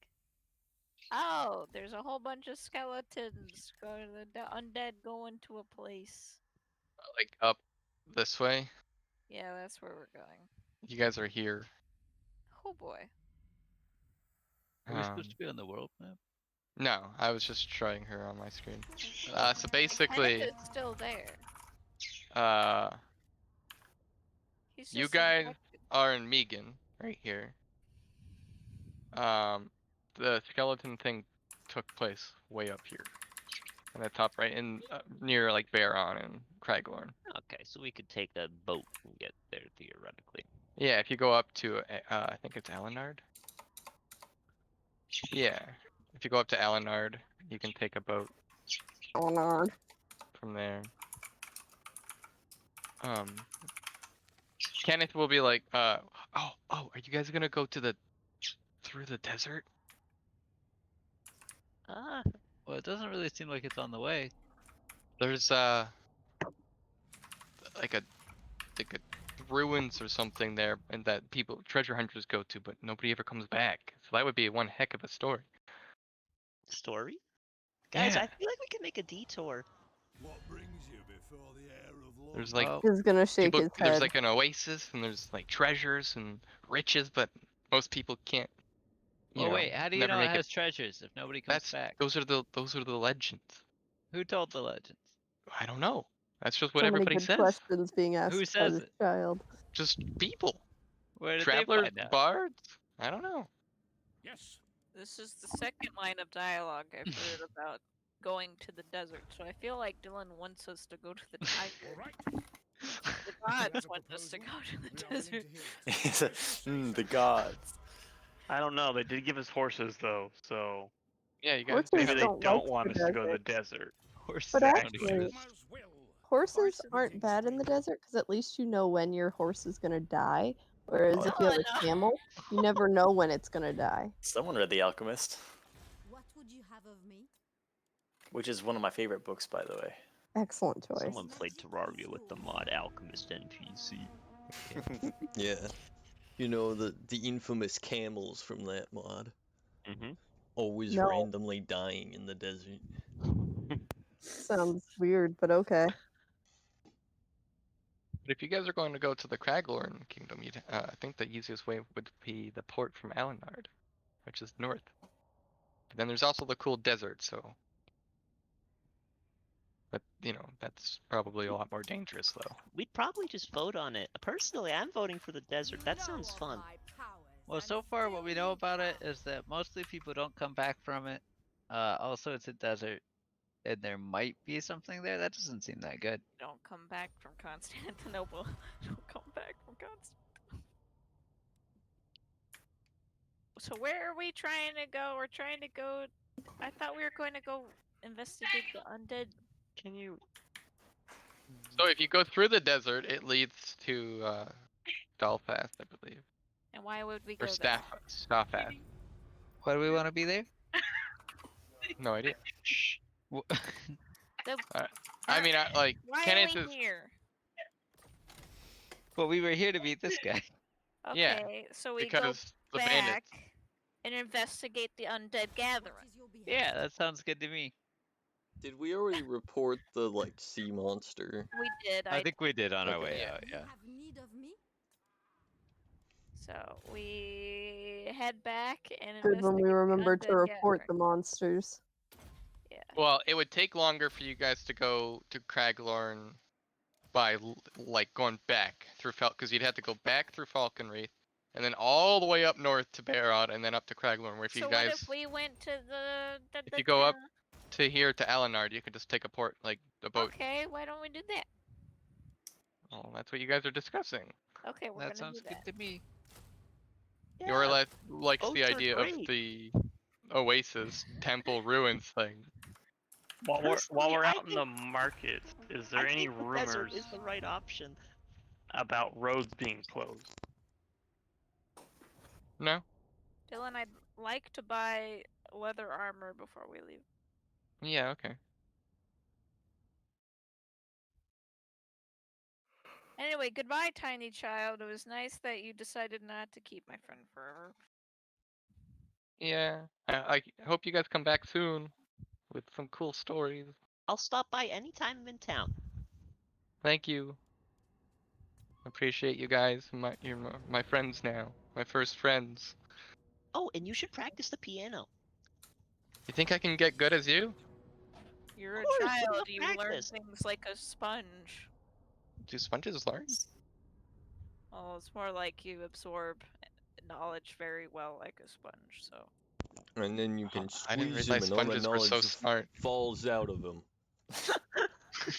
S4: oh, there's a whole bunch of skeletons. Go to the undead go into a place.
S2: Like up this way?
S4: Yeah, that's where we're going.
S2: You guys are here.
S4: Oh boy.
S8: Are we supposed
S2: Um,
S8: to be on the world map?
S2: No, I was just showing her on my screen. So
S4: Kenneth
S2: basically,
S4: is still there. He's
S2: you
S4: just
S2: guys
S4: infected.
S2: are in Megan, right here. The skeleton thing took place way up here. On the top right, in near like Baron and Craglorn.
S12: Okay, so we could take a boat and get there theoretically.
S2: Yeah, if you go up to, I think it's Alenard. Yeah, if you go up to Alenard, you can take a boat
S1: Alenard.
S2: from there. Kenneth will be like, oh, are you guys gonna go to through the desert?
S8: Well, it doesn't really seem like it's on the way.
S2: There's like a ruins or something there, and that treasure hunters go to, but nobody ever comes back. So that would be one heck of a story.
S12: Story? Guys,
S2: Yeah.
S12: I feel like we can make a detour.
S10: What brings you before the air of law?
S2: There's like
S1: He's gonna shake his
S2: there's
S1: head.
S2: like an oasis, and there's like treasures and riches, but most people can't.
S8: Oh wait, how do you
S2: never
S8: know it
S2: make
S8: has treasures if nobody comes back?
S2: Those are the legends.
S8: Who told the legends?
S2: I don't know. That's just what
S1: So many
S2: everybody
S1: good
S2: says.
S1: questions being asked
S8: Who
S1: by
S8: says
S1: this
S8: it?
S1: child.
S2: Just people.
S8: Where did
S2: Travelers,
S8: they find out?
S2: bards. I don't know.
S10: Yes.
S4: This is the second line of dialogue I've heard about going to the desert, so I feel like Dylan wants us to go to the desert. The gods want us to go to the desert.
S5: The gods.
S11: I don't know. They did give us horses though, so
S2: Yeah, you guys.
S1: Horses
S11: maybe they
S1: don't
S11: don't
S1: like
S11: want
S1: the
S11: us to go to the
S1: desert.
S11: desert.
S8: Horses
S1: But
S8: don't
S1: actually,
S8: exist.
S1: horses aren't bad in the desert because at least you know when your horse is gonna die. Whereas if you have a camel, you never know when it's gonna die.
S5: Someone read The Alchemist,
S9: What would you have of me?
S5: which is one of my favorite books, by the way.
S1: Excellent choice.
S12: Someone played Terraria with the mod Alchemist NPC.
S13: Yeah. You know, the infamous camels from that mod.
S12: Mm-hmm.
S13: Always
S1: No.
S13: randomly dying in the desert.
S1: Sounds weird, but okay.
S2: But if you guys are going to go to the Craglorn Kingdom, I think the easiest way would be the port from Alenard, which is north. But then there's also the cool desert, so. But, that's probably a lot more dangerous, though.
S12: We'd probably just vote on it. Personally, I'm voting for the desert. That sounds fun.
S8: Well, so far what we know about it is that mostly people don't come back from it. Also, it's a desert, and there might be something there. That doesn't seem that good.
S4: Don't come back from Constantinople. Don't come back from Constantinople. So where are we trying to go? We're trying to go. I thought we were going to go investigate the undead.
S11: Can you?
S2: So if you go through the desert, it leads to Dalfast, I believe.
S4: And why would we go
S2: Or
S4: there?
S2: Staffast.
S8: Why do we want to be there?
S2: No idea.
S4: The,
S2: I mean,
S4: why
S2: Kenneth
S4: are
S2: is.
S4: we here?
S8: Well, we were here to meet this guy.
S4: Okay,
S2: Yeah,
S4: so we
S2: because
S4: go
S2: the
S4: back
S2: bandits.
S4: and investigate the undead gathering.
S8: Yeah, that sounds good to me.
S13: Did we already report the, sea monster?
S4: We did.
S8: I think we did on our
S2: Okay,
S8: way
S2: yeah.
S8: out, yeah.
S9: Have need of me?
S4: So we head back and
S1: Good when we
S4: investigate the
S1: remember to
S4: undead
S1: report the
S4: gathering.
S1: monsters.
S4: Yeah.
S2: Well, it would take longer for you guys to go to Craglorn by going back through because you'd have to go back through Falconwreath and then all the way up north to Barod and then up to Craglorn. Where if
S4: So
S2: you
S4: what
S2: guys,
S4: if we went to the
S2: if you go up to here to Alenard, you could just take a boat.
S4: Okay, why don't we do that?
S2: Well, that's what you guys are discussing.
S4: Okay, we're
S8: That
S4: gonna
S8: sounds
S4: do
S8: good
S4: that.
S8: to me.
S2: Your likes
S12: boats
S2: the
S12: are
S2: idea of
S12: great.
S2: the Oasis Temple ruins thing.
S11: While
S12: Personally,
S11: we're
S12: I
S11: out in the market, is there
S12: I
S11: any
S12: think the desert
S11: rumors
S12: is the right option.
S11: about roads being closed?
S2: No?
S4: Dylan, I'd like to buy leather armor before we leave.
S2: Yeah, okay.
S4: Anyway, goodbye, tiny child. It was nice that you decided not to keep my friend forever.
S2: Yeah. I hope you guys come back soon with some cool stories.
S12: I'll stop by anytime I'm in town.
S2: Thank you. Appreciate you guys. You're my friends now. My first friends.
S12: Oh, and you should practice the piano.
S2: You think I can get good as you?
S4: You're
S12: Of
S4: a
S12: course, with
S4: child.
S12: enough
S4: You learn
S12: practice.
S4: things like a sponge.
S2: Do sponges learn?
S4: Well, it's more like you absorb knowledge very well like a sponge, so.
S13: And then you can
S2: I didn't
S13: squeeze him
S2: realize
S13: and all the
S2: sponges were
S13: knowledge
S2: so smart.
S13: falls out of him.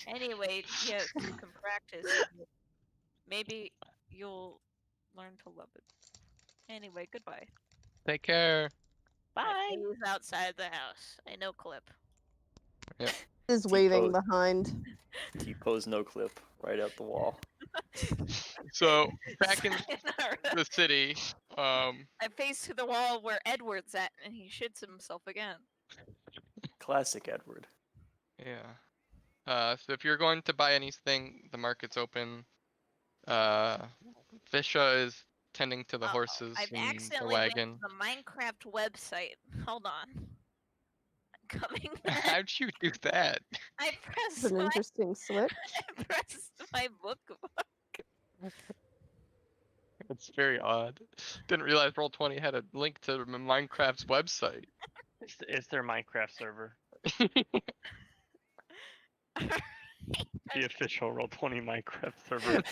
S4: Anyway, yes, you can practice. Maybe you'll learn to love it. Anyway, goodbye.
S2: Take care.
S12: Bye.
S4: Who's outside the house? I know Clip.
S2: Yep.
S1: Is waving behind.
S5: T-pose no clip right out the wall.
S2: So back in the city,
S4: I face to the wall where Edward's at, and he shits himself again.
S5: Classic Edward.
S2: yeah. So if you're going to buy anything, the market's open. Visha is tending to the horses
S4: I've
S2: in the
S4: accidentally been
S2: wagon.
S4: to the Minecraft website. Hold on. Coming back.
S2: How'd you do that?
S4: I
S1: It's
S4: pressed
S1: an
S4: my,
S1: interesting switch.
S4: I pressed my bookmark.
S2: It's very odd. Didn't realize Roll20 had a link to Minecraft's website.
S11: It's their Minecraft server. The official Roll20 Minecraft server.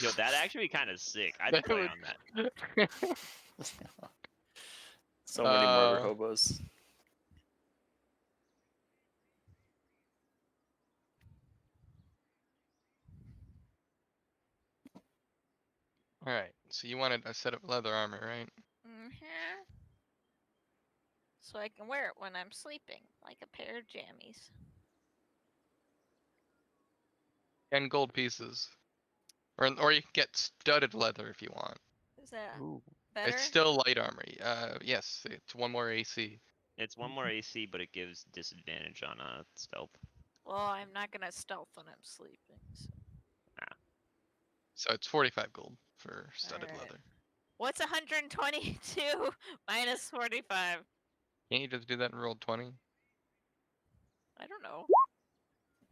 S6: Yo, that'd actually be kind of sick. I'd play on that.
S5: So many murder hobos.
S2: Alright, so you wanted a set of leather armor, right?
S4: Mm-hmm. So I can wear it when I'm sleeping, like a pair of jammies.
S2: 10 gold pieces. Or you can get studded leather if you want.
S4: Is that better?
S2: It's still light armor. Yes, it's one more AC.
S6: It's one more AC, but it gives disadvantage on stealth.
S4: Well, I'm not gonna stealth when I'm sleeping. So.
S2: So it's 45 gold for studded
S4: Alright.
S2: leather.
S4: What's 122 minus 45?
S2: Can't you just do that in Roll20?
S4: I don't know.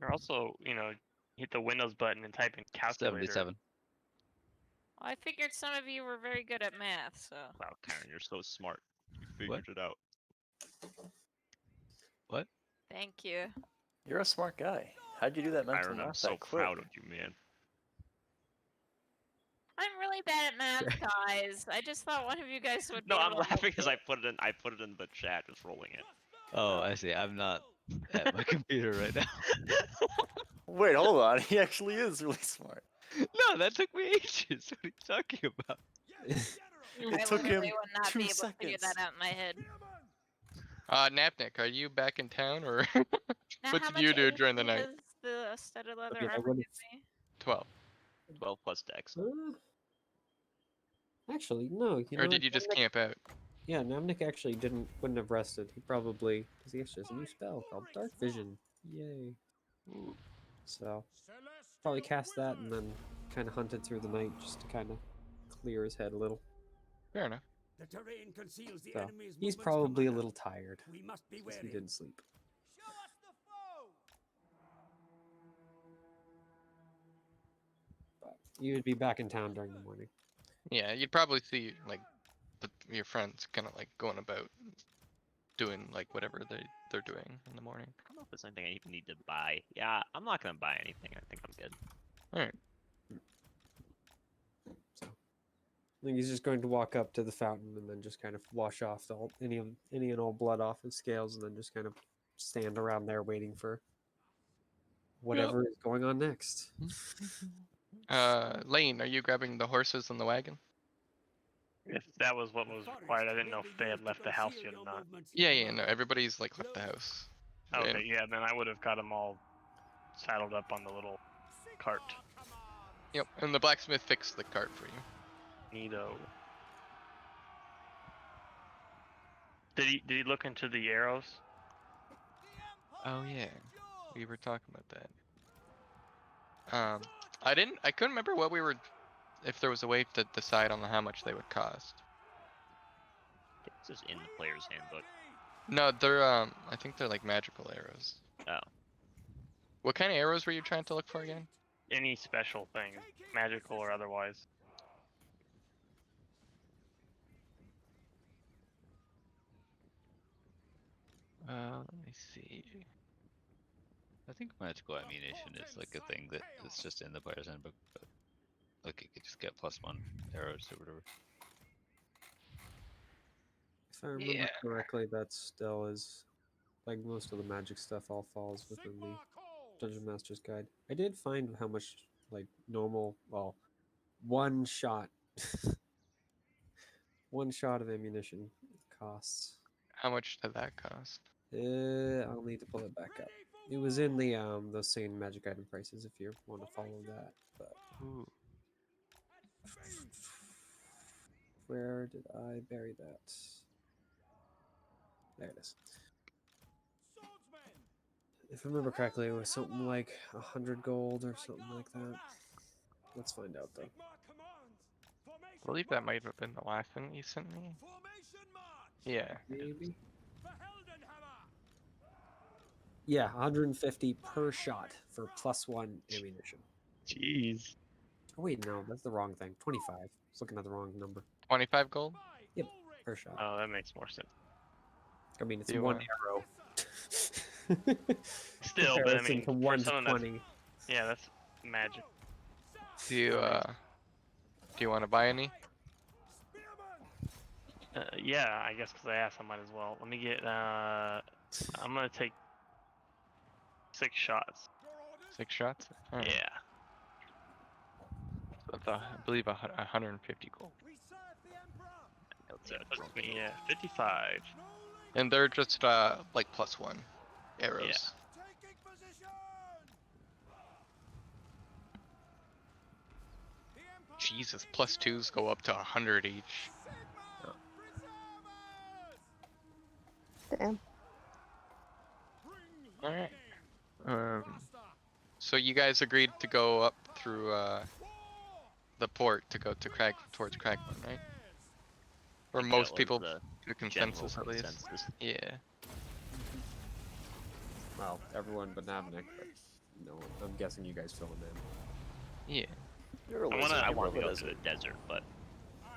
S11: Or also, hit the Windows button and type in calculator.
S8: 77.
S4: Well, I figured some of you were very good at math, so.
S6: Wow, Karen, you're so smart. You figured it out.
S2: What?
S4: Thank you.
S5: You're a smart guy. How'd you do that mental
S6: Kyron, I'm
S5: math
S6: so
S5: that quick?
S6: proud of you, man.
S4: I'm really bad at math, guys. I just thought one of you guys would.
S6: No,
S4: be
S6: I'm
S4: able to
S6: laughing
S4: help
S6: because
S4: me.
S6: I put it in the chat, just rolling it.
S8: Oh, I see. I'm not at my computer right now.
S5: Wait, hold on. He actually is really smart.
S8: No, that took me ages. What are you talking about?
S5: It
S4: I
S5: took him
S4: literally would not
S5: 2
S4: be able to figure
S5: seconds.
S4: that out in my head.
S2: Napnik, are you back in town or
S4: Now,
S2: what
S4: how
S2: did you
S4: much
S2: do during the
S4: AC
S2: night?
S4: does the studded leather
S7: Okay, I
S4: armor
S7: would've-
S4: give me?
S2: 12.
S6: 12 plus dex.
S7: Actually, no. You
S2: Or
S7: know
S2: did you just camp out?
S7: Yeah, Namnik actually wouldn't have rested. He probably, because he actually has a new spell called Dark Vision. Yay. So, probably cast that and then kind of hunted through the night just to kind of clear his head a little.
S2: Fair enough.
S10: The terrain conceals the
S7: So,
S10: enemy's
S7: he's
S10: movements,
S7: probably a
S10: Commander.
S7: little tired.
S10: We must be
S7: 'cause he
S10: wary.
S7: didn't sleep. But you would be back in town during the morning.
S2: Yeah, you'd probably see like your friends kind of like going about doing like whatever they're doing in the morning.
S6: I don't know if there's anything I even need to buy. Yeah, I'm not gonna buy anything. I think I'm good.
S2: Alright.
S7: So, I think he's just going to walk up to the fountain and then just kind of wash off any and all blood off his scales, and then just kind of stand around there waiting for whatever is going on next.
S2: Lane, are you grabbing the horses and the wagon?
S11: If that was what was required, I didn't know if they had left the house yet or not.
S2: Yeah, no, everybody's like left the house.
S11: Okay,
S2: And-
S11: yeah, then I would have got them all saddled up on the little cart.
S2: Yep, and the blacksmith fixed the cart for you.
S11: Neato. Did he look into the arrows?
S2: Oh yeah, we were talking about that. I couldn't remember what we were, if there was a way to decide on how much they would cost.
S8: It's just in the player's handbook.
S2: No, they're I think they're like magical arrows.
S8: Oh.
S2: What kind of arrows were you trying to look for again?
S11: Any special thing, magical or otherwise.
S2: Let me see.
S8: I think magical ammunition is like a thing that is just in the player's handbook, but like you could just get +1 arrows or whatever.
S7: If I remember correctly, that still is like most of the magic stuff all falls within the Dungeon Master's Guide. I did find how much like normal, well, one shot of ammunition costs.
S2: How much did that cost?
S7: I'll need to pull it back up. It was in the those same magic item prices if you want to follow that. But
S2: Ooh.
S7: Where did I bury that? There it is. If I remember correctly, it was something like 100 gold or something like that. Let's find out though.
S2: I believe that might have been the last thing you sent me. Yeah.
S7: Maybe. Yeah, 150 per shot for +1 ammunition.
S11: Jeez.
S7: Oh wait, no, that's the wrong thing. 25. I was looking at the wrong number.
S2: 25 gold?
S7: Yep, per shot.
S11: Oh, that makes more sense.
S7: I mean, it's
S2: Do you
S7: one
S2: wanna-
S7: arrow.
S11: Still, but I
S7: Comparison
S11: mean,
S7: to
S11: for
S7: 1 to
S11: someone that's-
S7: 20.
S11: Yeah, that's magic.
S2: Do you want to buy any?
S11: Yeah, I guess because I asked, I might as well. Let me get. I'm gonna take 6 shots.
S2: 6 shots? Alright.
S11: Yeah.
S2: So that's, I believe 150 gold.
S11: That puts me at 55.
S2: And they're just like +1 arrows. Jesus, +2s go up to 100 each.
S1: Damn.
S2: Alright. So you guys agreed to go up through the port to go to towards Cragmore, right? For
S8: That
S2: most
S8: was
S2: people,
S8: the
S2: the
S8: general
S2: consensus at least.
S8: consensus.
S2: Yeah.
S7: Well, everyone but Nabnik, but no, I'm guessing you guys fill him in.
S2: Yeah.
S5: You're a
S11: I
S5: wizard,
S11: wanna-
S5: you
S8: want to
S5: roll
S8: go
S5: it
S8: to
S5: as
S8: the desert, but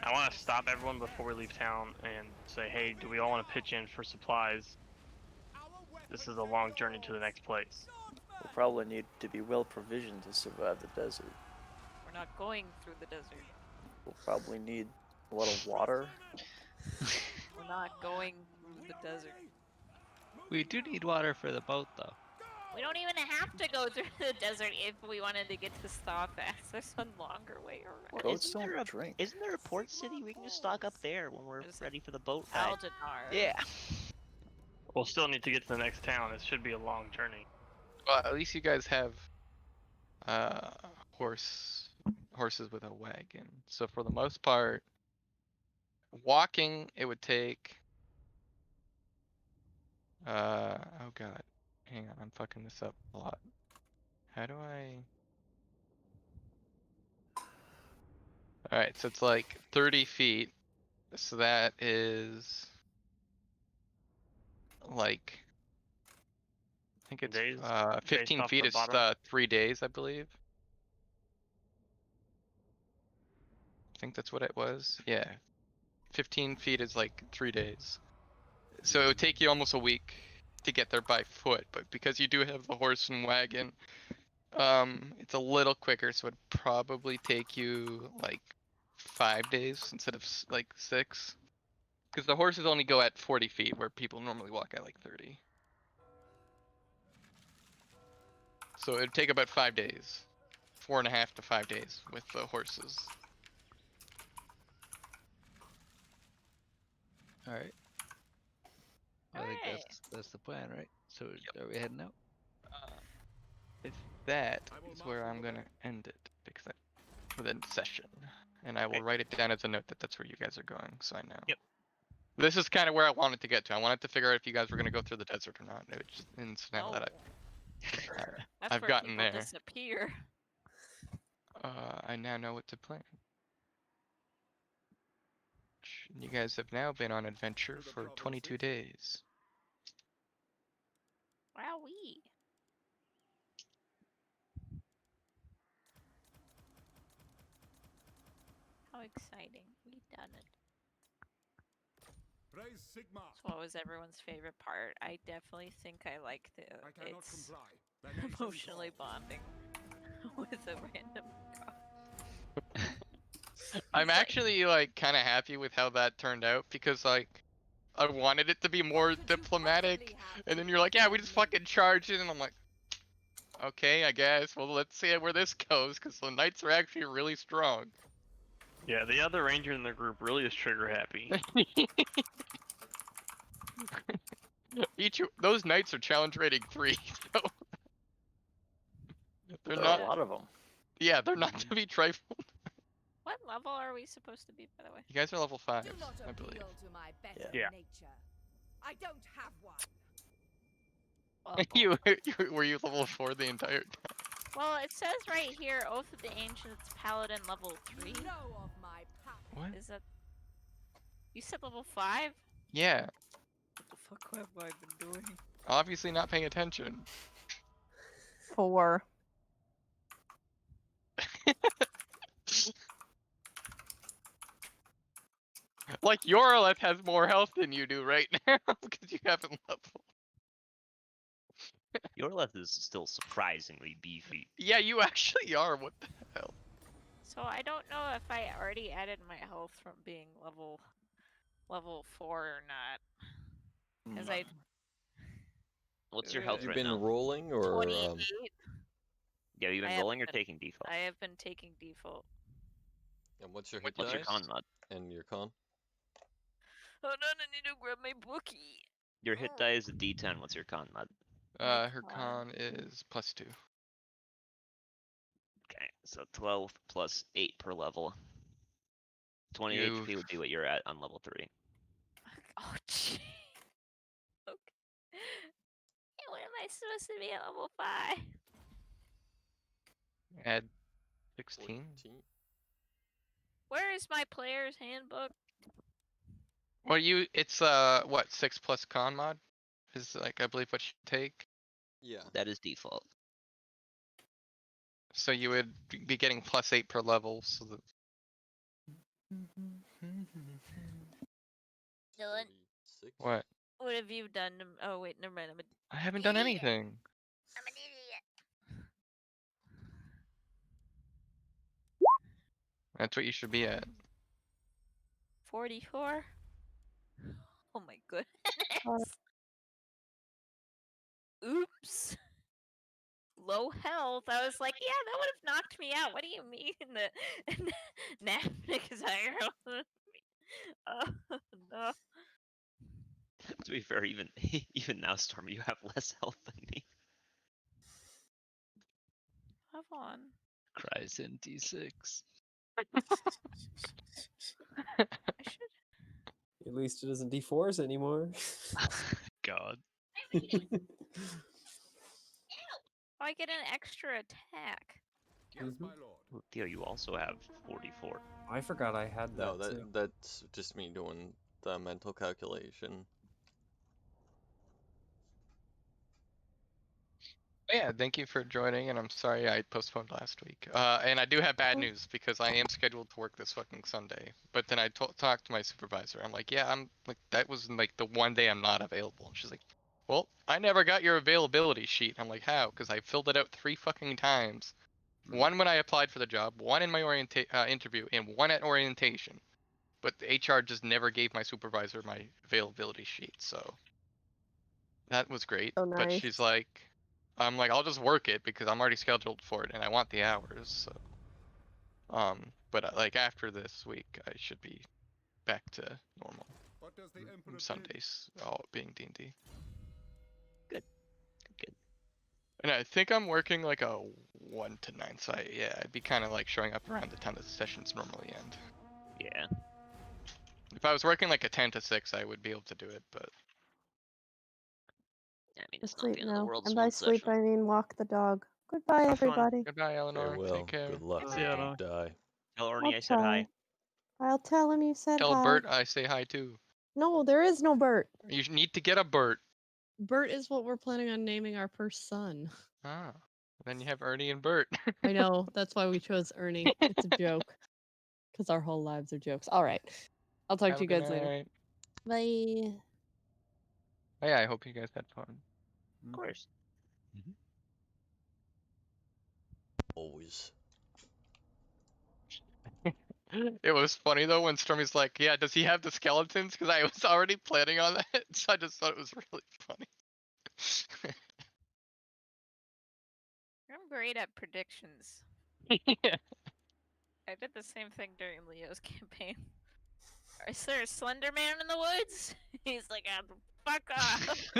S11: I want to stop everyone before we leave town and say, hey, do we all want to pitch in for supplies? This is a long journey to the next place.
S5: We'll probably need to be well provisioned to survive the desert.
S4: We're not going through the desert.
S5: We'll probably need a lot of water.
S4: We're not going through the desert.
S8: we do need water for the boat, though.
S4: We don't even have to go through the desert if we wanted to get to Starfast. There's a longer way around.
S5: Goats
S12: isn't there
S5: don't
S12: a
S5: drink.
S12: Isn't there a port city? We can just stock up there when we're
S4: There's
S12: ready for the boat ride.
S4: Algenar.
S12: Yeah.
S11: We'll still need to get to the next town. It should be a long journey.
S2: Well, at least you guys have horses with a wagon. So for the most part, walking it would take. Oh god, hang on, I'm fucking this up a lot. How do I? All right, so it's like 30 feet. So that is like. I think it's
S11: Days?
S2: 15
S11: Based off
S2: feet
S11: the
S2: is
S11: bottom?
S2: 3 days, I believe. I think that's what it was. Yeah. 15 feet is like 3 days. So it would take you almost a week to get there by foot, but because you do have the horse and wagon, it's a little quicker, so it'd probably take you like 5 days instead of like 6. Because the horses only go at 40 feet, where people normally walk at like 30. So it'd take about 5 days. 4.5 to 5 days with the horses.
S8: All right. I think that's the plan, right? So are we heading out?
S2: If that is where I'm gonna end it, because for the session, and I will write it down as a note that that's where you guys are going, so I know.
S11: Yep.
S2: This is kind of where I wanted to get to. I wanted to figure out if you guys were gonna go through the desert or not. It just, and so now that
S4: That's
S2: I've
S4: where
S2: gotten
S4: people
S2: there,
S4: disappear.
S2: I now know what to plan. You guys have now been on adventure for 22 days.
S4: Wowee. How exciting. We've done it. So what was everyone's favorite part? I definitely think I like it's emotionally bonding with a random cop.
S2: I'm actually like kind of happy with how that turned out because like I wanted it to be more diplomatic, and then you're like, yeah, we just fucking charge it, and I'm like, okay, I guess. Well, let's see where this goes because the knights are actually really strong.
S11: Yeah, the other ranger in the group really is trigger happy.
S2: Those knights are challenge rating 3, so they're
S5: There are
S2: not.
S5: a lot of them.
S2: Yeah, they're not to be trifled.
S4: What level are we supposed to be, by the way?
S2: You guys are level 5,
S9: Do not
S2: I believe.
S9: appeal to my better
S11: Yeah.
S9: nature. I don't have one.
S2: Were you level 4 the entire time?
S4: Well, it says right here, Oath of the Ancients Paladin level 3.
S9: You know of my power.
S2: What?
S4: Is that... You said level 5?
S2: Yeah,
S4: What the fuck have I been doing?
S2: obviously not paying attention.
S1: 4.
S2: Like Yorleth has more health than you do right now because you haven't leveled.
S6: Your left is still surprisingly beefy.
S2: Yeah, you actually are. What the hell?
S4: So I don't know if I already added my health from being level 4 or not. Because I...
S6: What's your health
S13: You've
S6: right
S13: been
S6: now?
S13: rolling or
S4: 28.
S6: Yeah, you been
S4: I
S6: rolling or
S4: have been-
S6: taking default?
S4: I have been taking default.
S13: and what's your hit
S6: What's your
S13: dice?
S6: con mod?
S13: And your con?
S4: Hold on, I need to grab my bookie.
S6: Your hit die is a D10. What's your con mod?
S2: Her con is +2.
S6: Okay, so 12 plus 8 per level. 20 HP would be what you're at on level 3.
S4: Oh, gee. Okay. Yeah, when am I supposed to be at level 5?
S2: Add 16.
S4: Where is my player's handbook?
S2: Well, it's what 6 plus con mod is like I believe what you take.
S13: Yeah.
S6: That is default.
S2: So you would be getting +8 per level. So that...
S4: Dylan,
S2: What?
S4: what have you done? Oh wait, never mind.
S2: I haven't done anything.
S4: I'm an idiot.
S2: That's what you should be at.
S4: 44. Oh my goodness. Oops. Low health. I was like, yeah, that would have knocked me out. What do you mean the Nafnik is higher health than me? Oh no.
S6: To be fair, even now, Stormy, you have less health than me.
S4: Have on.
S8: Cries in D6.
S4: I should.
S7: At least it isn't D4s anymore.
S8: God.
S4: Oh, I get an extra attack.
S6: Ooh, Theo, you also have 44.
S7: I forgot I had that.
S13: No,
S7: too.
S13: that's just me doing the mental calculation.
S2: Yeah, thank you for joining, and I'm sorry I postponed last week. And I do have bad news because I am scheduled to work this fucking Sunday. But then I talked to my supervisor. I'm like, yeah, I'm like that was like the one day I'm not available. And she's like, well, I never got your availability sheet. I'm like, how? Because I filled it out 3 fucking times. One when I applied for the job, one in my interview, and one at orientation. But the HR just never gave my supervisor my availability sheet, so that was great.
S1: Oh,
S2: But
S1: nice.
S2: she's like, I'm like, I'll just work it because I'm already scheduled for it and I want the hours. So, but like after this week, I should be back to normal. Sundays, all being D&D.
S6: Good. Good.
S2: And I think I'm working like a 1 to 9, so I'd be kind of like showing up around the time the sessions normally end.
S6: Yeah.
S2: If I was working like a 10 to 6, I would be able to do it, but
S12: I mean,
S14: Just
S12: it's not the
S14: sleep
S12: end of the
S14: now.
S12: world.
S14: And
S12: It's
S14: by
S12: one
S14: sleep,
S12: session.
S14: I mean walk the dog. Goodbye,
S12: Have fun.
S14: everybody.
S2: goodbye, Eleanor.
S13: Farewell.
S2: Take care.
S13: Good luck.
S8: See ya,
S13: Don't
S8: Eleanor.
S13: die.
S12: Tell
S14: I'll
S12: Ernie I said hi.
S14: I'll tell him you said
S2: Tell
S14: hi.
S2: Bert I say hi too.
S14: No, there is no Bert.
S2: You need to get a Bert.
S1: Bert is what we're planning on naming our first son.
S2: Ah, then you have Ernie and Bert.
S1: I know. That's why we chose Ernie. It's a joke. Because our whole lives are jokes. All right. I'll talk
S2: Have
S1: to
S2: a
S1: you
S2: good
S1: guys later.
S2: night.
S1: Bye.
S2: Oh, yeah, I hope you guys had fun.
S12: Of course.
S13: Always.
S2: It was funny though when Stormy's like, "Yeah, does he have the skeletons?" Because I was already planning on that, so I just thought it was really funny.
S4: I'm great at predictions.
S2: Yeah.
S4: I did the same thing during Leo's campaign. Is there a Slender Man in the woods? He's like, fuck off.